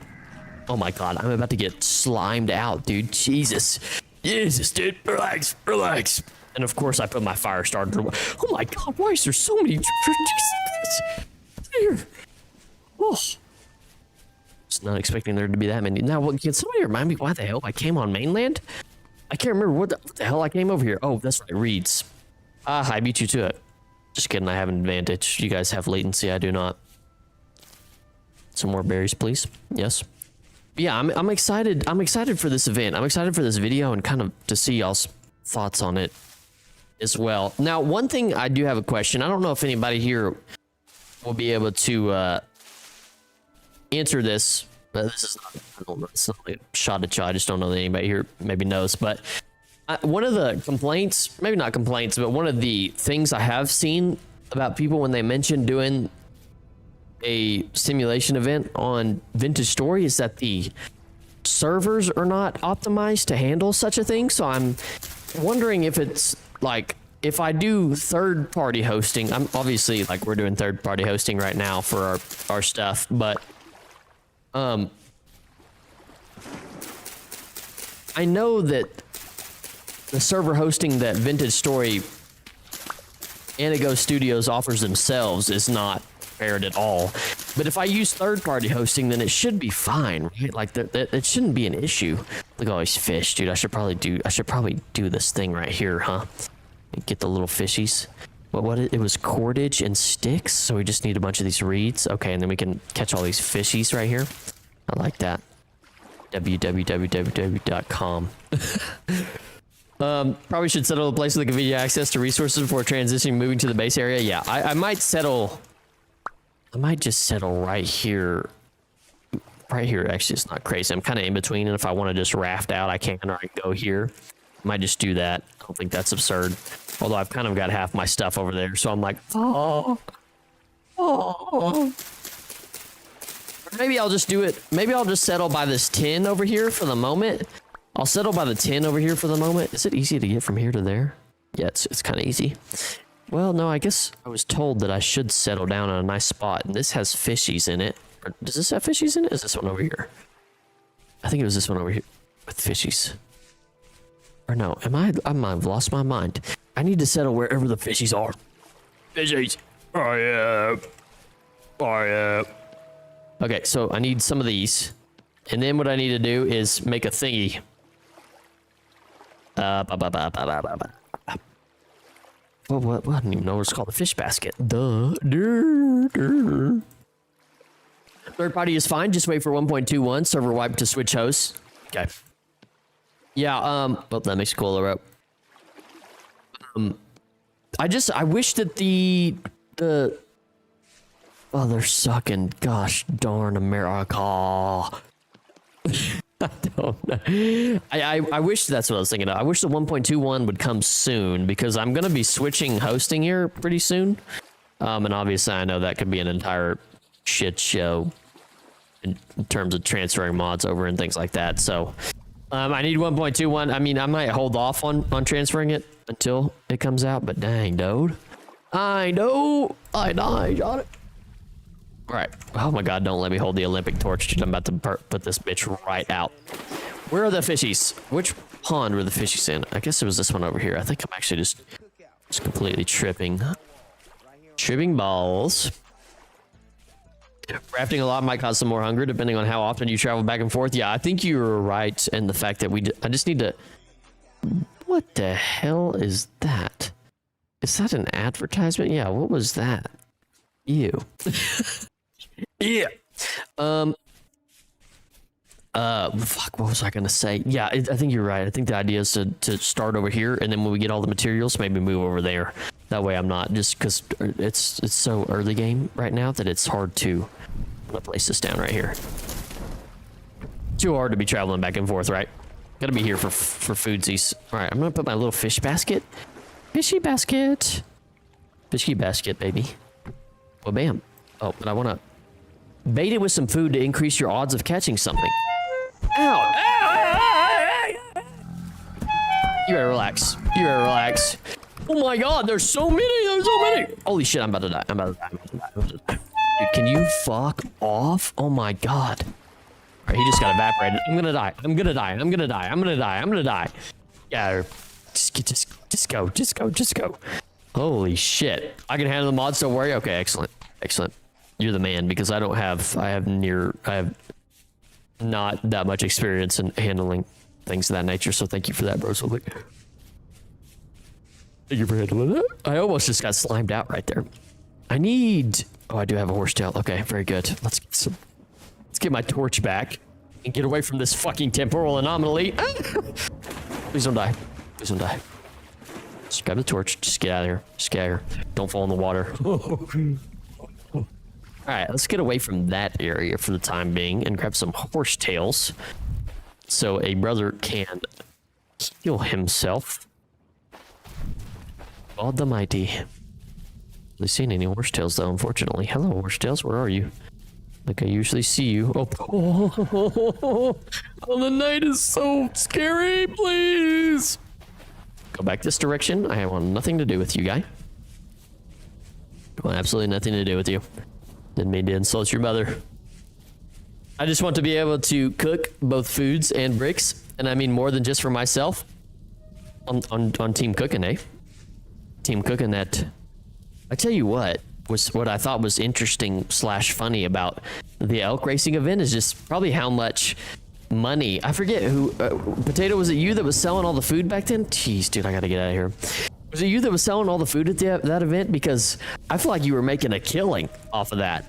Oh my god, I'm about to get slimed out, dude. Jesus, dude. Relax. And of course, I put my fire starter. Oh my god, why is there so many? Here. Oh. Just not expecting there to be that many. Now, can somebody remind me why the hell I came on mainland? I can't remember what the hell I came over here. Oh, that's right, reeds. I beat you to it. Just kidding, I have an advantage. You guys have latency, I do not. Some more berries, please. Yes. Yeah, I'm excited. I'm excited for this event. I'm excited for this video and kind of to see y'all's thoughts on it as well. Now, one thing I do have a question. I don't know if anybody here will be able to answer this. This is not, I don't know, it's not like a shot at you. I just don't know that anybody here maybe knows. But one of the complaints, maybe not complaints, but one of the things I have seen about people when they mention doing a simulation event on Vintage Story is that the servers are not optimized to handle such a thing. So I'm wondering if it's like, if I do third-party hosting, I'm obviously like we're doing third-party hosting right now for our stuff, but I know that the server hosting that Vintage Story Anago Studios offers themselves is not fair at all. But if I use third-party hosting, then it should be fine, right? Like it shouldn't be an issue. Look at all these fish, dude. I should probably do this thing right here, huh? Get the little fishies. What it was cordage and sticks, so we just need a bunch of these reeds. Okay, and then we can catch all these fishies right here. I like that. www.com. Probably should settle a place with convenient access to resources before transitioning moving to the base area. Yeah, I might settle. I might just settle right here. Right here, actually, it's not crazy. I'm kind of in between, and if I want to just raft out, I can, or I can go here. Might just do that. I don't think that's absurd. Although I've kind of got half my stuff over there, so I'm like, oh. Maybe I'll just do it. Maybe I'll just settle by this 10 over here for the moment. I'll settle by the 10 over here for the moment. Is it easy to get from here to there? Yeah, it's kind of easy. Well, no, I guess I was told that I should settle down on a nice spot, and this has fishies in it. Or does this have fishies in it? Is this one over here? I think it was this one over here with fishies. Or no, I've lost my mind. I need to settle wherever the fishies are. Fishies. Oh yeah. Oh yeah. Okay, so I need some of these. And then what I need to do is make a thingy. What? I don't even know what it's called. The fish basket. Duh. Third party is fine. Just wait for 1.21. Server wipe to switch hosts. Okay. Yeah. Well, that makes a cool rope. I wish that the oh, they're sucking. Gosh darn America. I don't know. I wish that's what I was thinking of. I wish the 1.21 would come soon because I'm gonna be switching hosting here pretty soon. And obviously I know that could be an entire shit show in terms of transferring mods over and things like that. So I need 1.21. I mean, I might hold off on transferring it until it comes out, but dang, dude. I know. I got it. All right. Oh my God, don't let me hold the Olympic torch, dude. I'm about to put this bitch right out. Where are the fishies? Which pond were the fishies in? I guess it was this one over here. I think I'm actually just completely tripping. Tripping balls. Rafting a lot might cause some more hunger depending on how often you travel back and forth. Yeah, I think you were right in the fact that I just need to... What the hell is that? Is that an advertisement? Yeah, what was that? Ew. Yeah. Fuck, what was I gonna say? Yeah, I think you're right. I think the idea is to start over here, and then when we get all the materials, maybe move over there. That way I'm not, just because it's so early game right now that it's hard to... I'm gonna place this down right here. Too hard to be traveling back and forth, right? Gotta be here for foodsies. All right, I'm gonna put my little fish basket. Fishy basket. Fishy basket, baby. Well, bam. Oh, but I wanna bait it with some food to increase your odds of catching something. Ow! You better relax. You better relax. Oh my God, there's so many. There's so many. Holy shit, I'm about to die. I'm about to die. Dude, can you fuck off? Oh my God. All right, he just got evaporated. I'm gonna die. I'm gonna die. I'm gonna die. I'm gonna die. I'm gonna die. Yeah, just go. Holy shit. I can handle the mods, don't worry. Okay, excellent. Excellent. You're the man because I have not that much experience in handling things of that nature. So thank you for that, bro. So like, thank you for handling that. I almost just got slimed out right there. I do have a horsetail. Okay, very good. Let's get my torch back and get away from this fucking temporal anomaly. Please don't die. Please don't die. Just grab the torch. Just get out of here. Just get out of here. Don't fall in the water. All right, let's get away from that area for the time being and grab some horsetails so a brother can heal himself. God the mighty. I've seen any horsetails though, unfortunately. Hello, horsetails. Where are you? Like I usually see you. Oh, the night is so scary. Please go back this direction. I want nothing to do with you, guy. I want absolutely nothing to do with you. Didn't mean to insult your mother. I just want to be able to cook both foods and bricks, and I mean more than just for myself. On team cooking, eh? Team cooking that. I tell you what I thought was interesting / funny about the elk racing event is just probably how much money. I forget who. Potato, was it you that was selling all the food back then? Jeez, dude, I gotta get out of here. Was it you that was selling all the food at that event? Because I feel like you were making a killing off of that.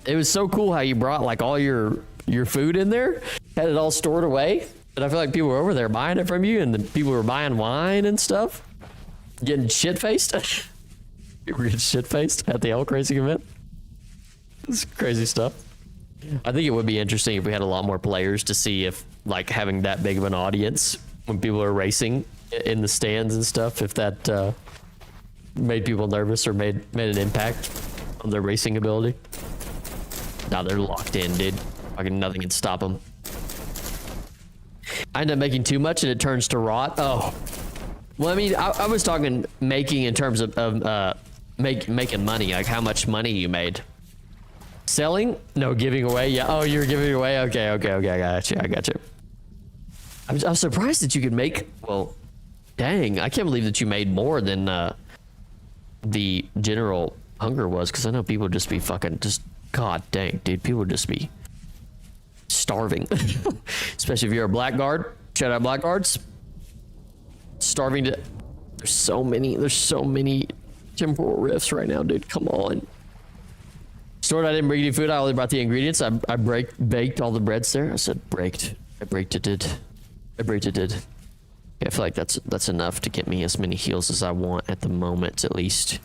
It was so cool how you brought like all your food in there, had it all stored away. But I feel like people were over there buying it from you, and the people were buying wine and stuff, getting shit-faced. People were getting shit-faced at the elk racing event. This is crazy stuff. I think it would be interesting if we had a lot more players to see if like having that big of an audience when people are racing in the stands and stuff, if that made people nervous or made an impact on their racing ability. Now they're locked in, dude. Fucking nothing can stop them. I end up making too much and it turns to rot. Oh, well, I mean, I was talking making in terms of making money, like how much money you made. Selling? No, giving away. Yeah. Oh, you're giving away. Okay. I got you. I'm surprised that you could make. Well, dang, I can't believe that you made more than the general hunger was, because I know people would just be fucking just. God dang, dude, people would just be starving. Especially if you're a blackguard. Shout out blackguards. starving to... There's so many temporal rifts right now, dude. Come on. Stored, I didn't bring any food. I only brought the ingredients. I baked all the breads there. I said baked. I baked it did. I baked it did. Yeah, I feel like that's enough to get me as many heals as I want at the moment, at least.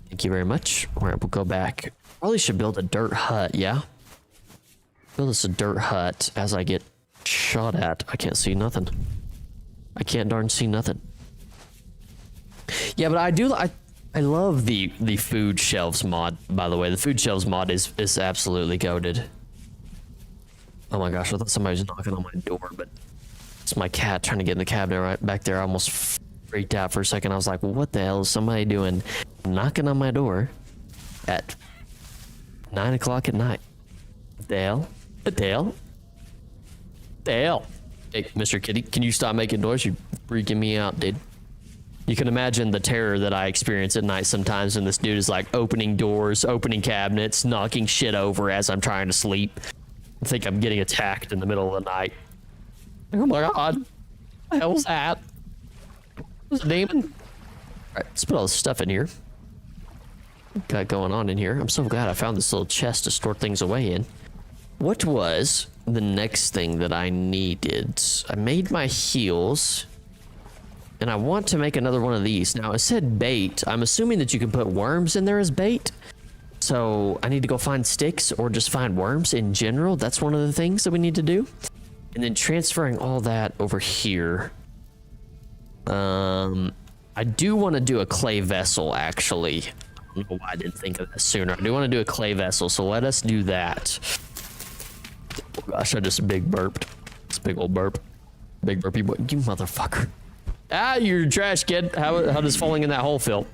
Thank you very much. All right, we'll go back. Probably should build a dirt hut, yeah? Build us a dirt hut as I get shot at. I can't see nothing. I can't darn see nothing. Yeah, but I love the food shelves mod, by the way. The food shelves mod is absolutely goated. Oh my gosh, I thought somebody was knocking on my door, but it's my cat trying to get in the cabinet right back there. I almost freaked out for a second. I was like, well, what the hell is somebody doing knocking on my door at 9 o'clock at night? Dale? Dale? Dale? Hey, Mr. Kitty, can you stop making noise? You're freaking me out, dude. You can imagine the terror that I experience at night sometimes when this dude is like opening doors, opening cabinets, knocking shit over as I'm trying to sleep. I think I'm getting attacked in the middle of the night. Oh my god. What the hell was that? Was it a demon? Alright, let's put all this stuff in here. Got going on in here. I'm so glad I found this little chest to store things away in. What was the next thing that I needed? I made my heals. And I want to make another one of these. Now, it said bait. I'm assuming that you can put worms in there as bait. So I need to go find sticks or just find worms in general. That's one of the things that we need to do. And then transferring all that over here. I do want to do a clay vessel, actually. I don't know why I didn't think of that sooner. I do want to do a clay vessel, so let us do that. Oh gosh, I just big burped. It's a big old burp. Big burpy boy. You motherfucker. Ah, you're trash, kid. How does falling in that hole feel?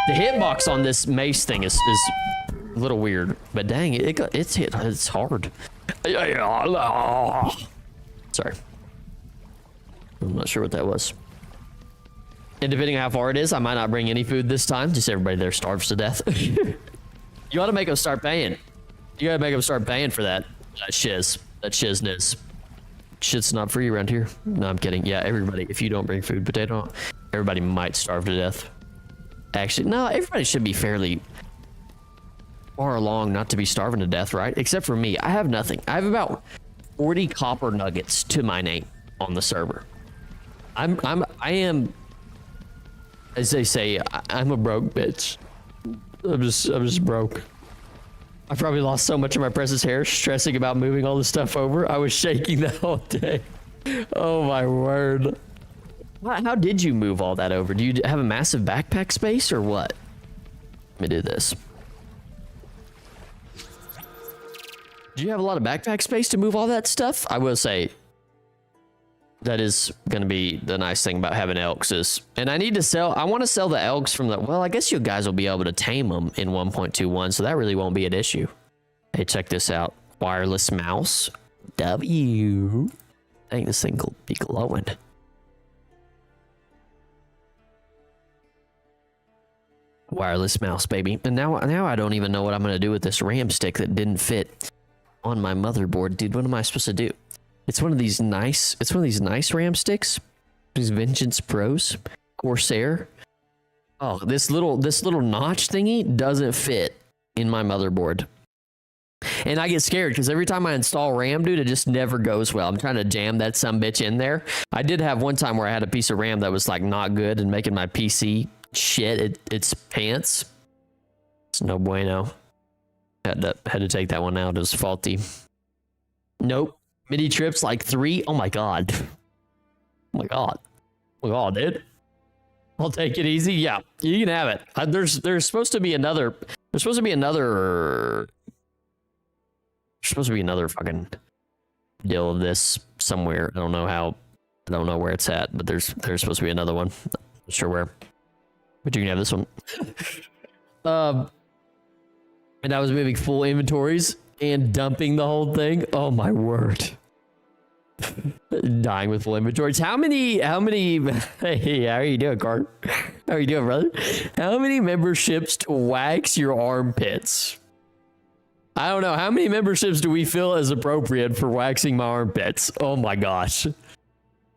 The hitbox on this mace thing is a little weird, but dang, it's hard. Sorry. I'm not sure what that was. And depending on how far it is, I might not bring any food this time. Just everybody there starves to death. You ought to make them start paying. You gotta make them start paying for that shiz. That shizness. Shit's not free around here. No, I'm kidding. Yeah, everybody, if you don't bring food, potato, everybody might starve to death. Actually, no, everybody should be fairly far along not to be starving to death, right? Except for me. I have nothing. I have about 40 copper nuggets to my name on the server. I am, as they say, I'm a broke bitch. I'm just broke. I probably lost so much of my precious hair stressing about moving all this stuff over. I was shaking the whole day. Oh my word. How did you move all that over? Do you have a massive backpack space or what? Let me do this. Do you have a lot of backpack space to move all that stuff? I will say that is going to be the nice thing about having elks is, and I need to sell, I want to sell the elks from the, well, I guess you guys will be able to tame them in 1.21, so that really won't be an issue. Hey, check this out. Wireless mouse. W. I think this thing will be glowing. Wireless mouse, baby. And now I don't even know what I'm going to do with this RAM stick that didn't fit on my motherboard. Dude, what am I supposed to do? It's one of these nice RAM sticks. These Vengeance Pros, Corsair. Oh, this little notch thingy doesn't fit in my motherboard. And I get scared because every time I install RAM, dude, it just never goes well. I'm trying to jam that sumbitch in there. I did have one time where I had a piece of RAM that was like not good and making my PC shit its pants. It's no bueno. Had to take that one out. It was faulty. Nope. MIDI trips like 3. Oh my god. Oh my god. Oh my god, dude. I'll take it easy. Yeah, you can have it. There's supposed to be another. There's supposed to be another. There's supposed to be another fucking deal of this somewhere. I don't know how. I don't know where it's at, but there's supposed to be another one. Not sure where. But you can have this one. And I was moving full inventories and dumping the whole thing. Oh my word. Dying with full inventories. How many hey, how are you doing, Cart? How are you doing, brother? How many memberships to wax your armpits? I don't know. How many memberships do we feel is appropriate for waxing my armpits? Oh my gosh.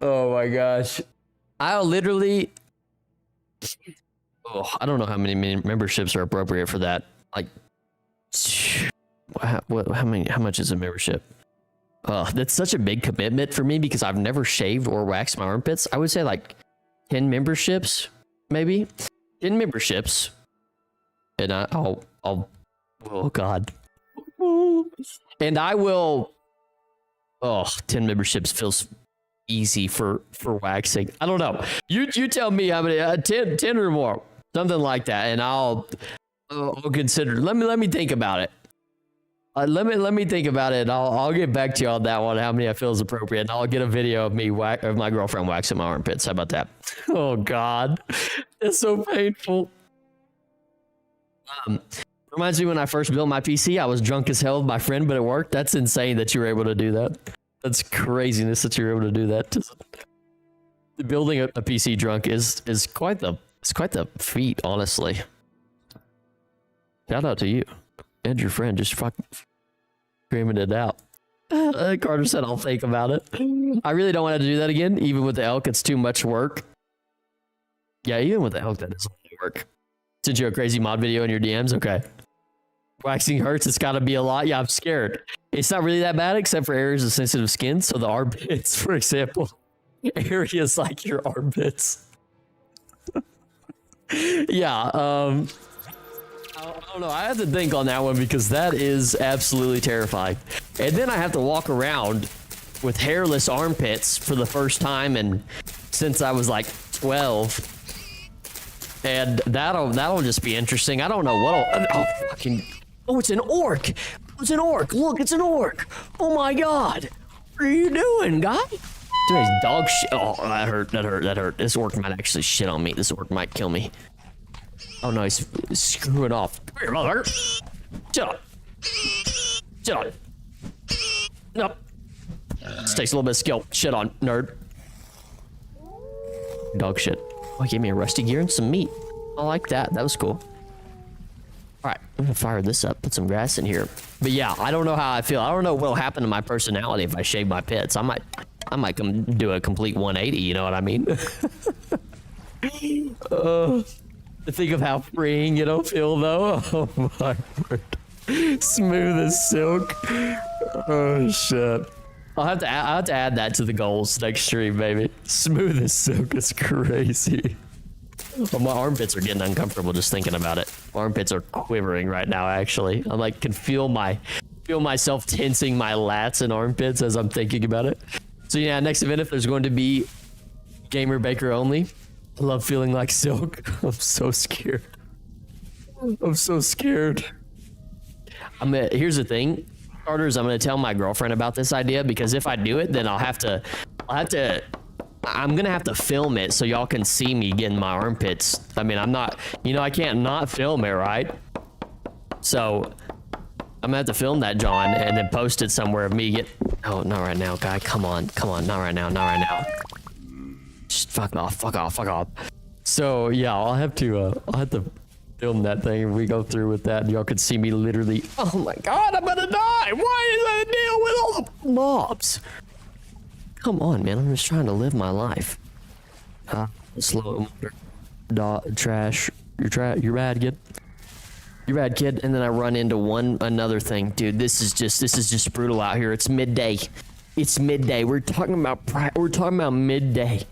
Oh my gosh. I'll literally. Oh, I don't know how many memberships are appropriate for that. Like, how much is a membership? That's such a big commitment for me because I've never shaved or waxed my armpits. I would say like 10 memberships, maybe 10 memberships, and I'll. Oh God. And I will. 10 memberships feels easy for waxing. I don't know. You tell me how many. 10 or more, something like that, and I'll consider. Let me think about it. Let me think about it. I'll get back to you on that one. How many I feel is appropriate, and I'll get a video of me of my girlfriend waxing my armpits. How about that? Oh God, that's so painful. Reminds me when I first built my PC, I was drunk as hell with my friend, but it worked. That's insane that you were able to do that. That's craziness that you're able to do that. Building a PC drunk is quite the feat, honestly. Shout out to you and your friend just fucking screaming it out. Carter said, "I'll think about it." I really don't want to do that again. Even with the elk, it's too much work. Yeah, even with the elk, that is a lot of work. Sent you a crazy mod video in your DMs? Okay. Waxing hurts. It's got to be a lot. Yeah, I'm scared. It's not really that bad except for areas of sensitive skin. So the armpits, for example. Areas like your armpits. Yeah. I don't know. I have to think on that one because that is absolutely terrifying. And then I have to walk around with hairless armpits for the first time and since I was like 12. And that'll just be interesting. I don't know Oh, it's an orc. It's an orc. Look, it's an orc. Oh my God. What are you doing, guy? Today's dog shit. Oh, that hurt. This orc might actually shit on me. This orc might kill me. Oh no, he's screwing off. Come here, motherfucker. Shit on. Nope. This takes a little bit of skill. Shit on, nerd. Dog shit. Oh, he gave me a rusty gear and some meat. I like that. That was cool. All right, I'm gonna fire this up, put some grass in here. But yeah, I don't know how I feel. I don't know what'll happen to my personality if I shave my pits. I might come do a complete 180. You know what I mean? To think of how freeing it'll feel, though. Oh my word! Smooth as silk. Oh shit! I'll have to add that to the goals next stream, baby. Smooth as silk is crazy. Oh, my armpits are getting uncomfortable just thinking about it. My armpits are quivering right now. Actually, I like can feel myself tensing my lats and armpits as I'm thinking about it. So yeah, next event if there's going to be gamer baker only. I love feeling like silk. I'm so scared. I'm so scared. Here's the thing, Carter's. I'm gonna tell my girlfriend about this idea because if I do it, then I'm gonna have to film it so y'all can see me getting my armpits. I mean, I can't not film it, right? So I'm gonna have to film that, John, and then post it somewhere of me oh, not right now, guy. Come on, not right now. Just fuck off. So yeah, I'll have to film that thing and we go through with that and y'all could see me literally, oh my God, I'm gonna die. Why is that a deal with all the mobs? Come on, man, I'm just trying to live my life. Slow trash. You're bad, kid. You're bad, kid. And then I run into another thing. Dude, this is just brutal out here. It's midday. We're talking about midday.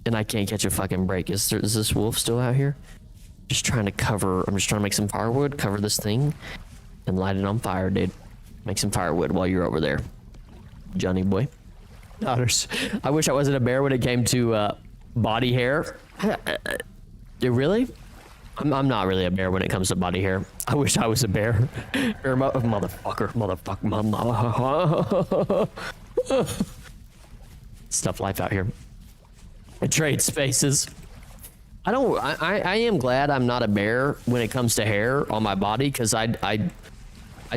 And I can't catch a fucking break. Is this wolf still out here? I'm just trying to make some firewood, cover this thing, and light it on fire, dude. Make some firewood while you're over there, Johnny boy. Daughters. I wish I wasn't a bear when it came to body hair. Really? I'm not really a bear when it comes to body hair. I wish I was a bear. Motherfucker. Stuff life out here. I trade spaces. I am glad I'm not a bear when it comes to hair on my body because I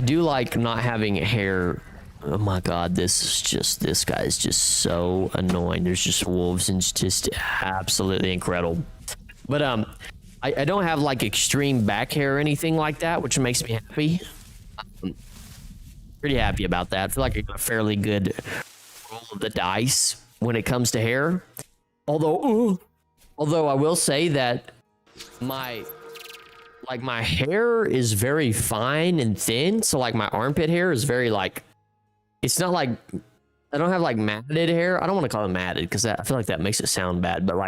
do like not having hair. Oh my God, this guy is just so annoying. There's just wolves and it's just absolutely incredible. But I don't have like extreme back hair or anything like that, which makes me happy. Pretty happy about that. I feel like I got a fairly good roll of the dice when it comes to hair. Although I will say that my hair is very fine and thin, so like my armpit hair is very like, it's not like, I don't have like matted hair. I don't want to call it matted because I feel like that makes it sound bad, but like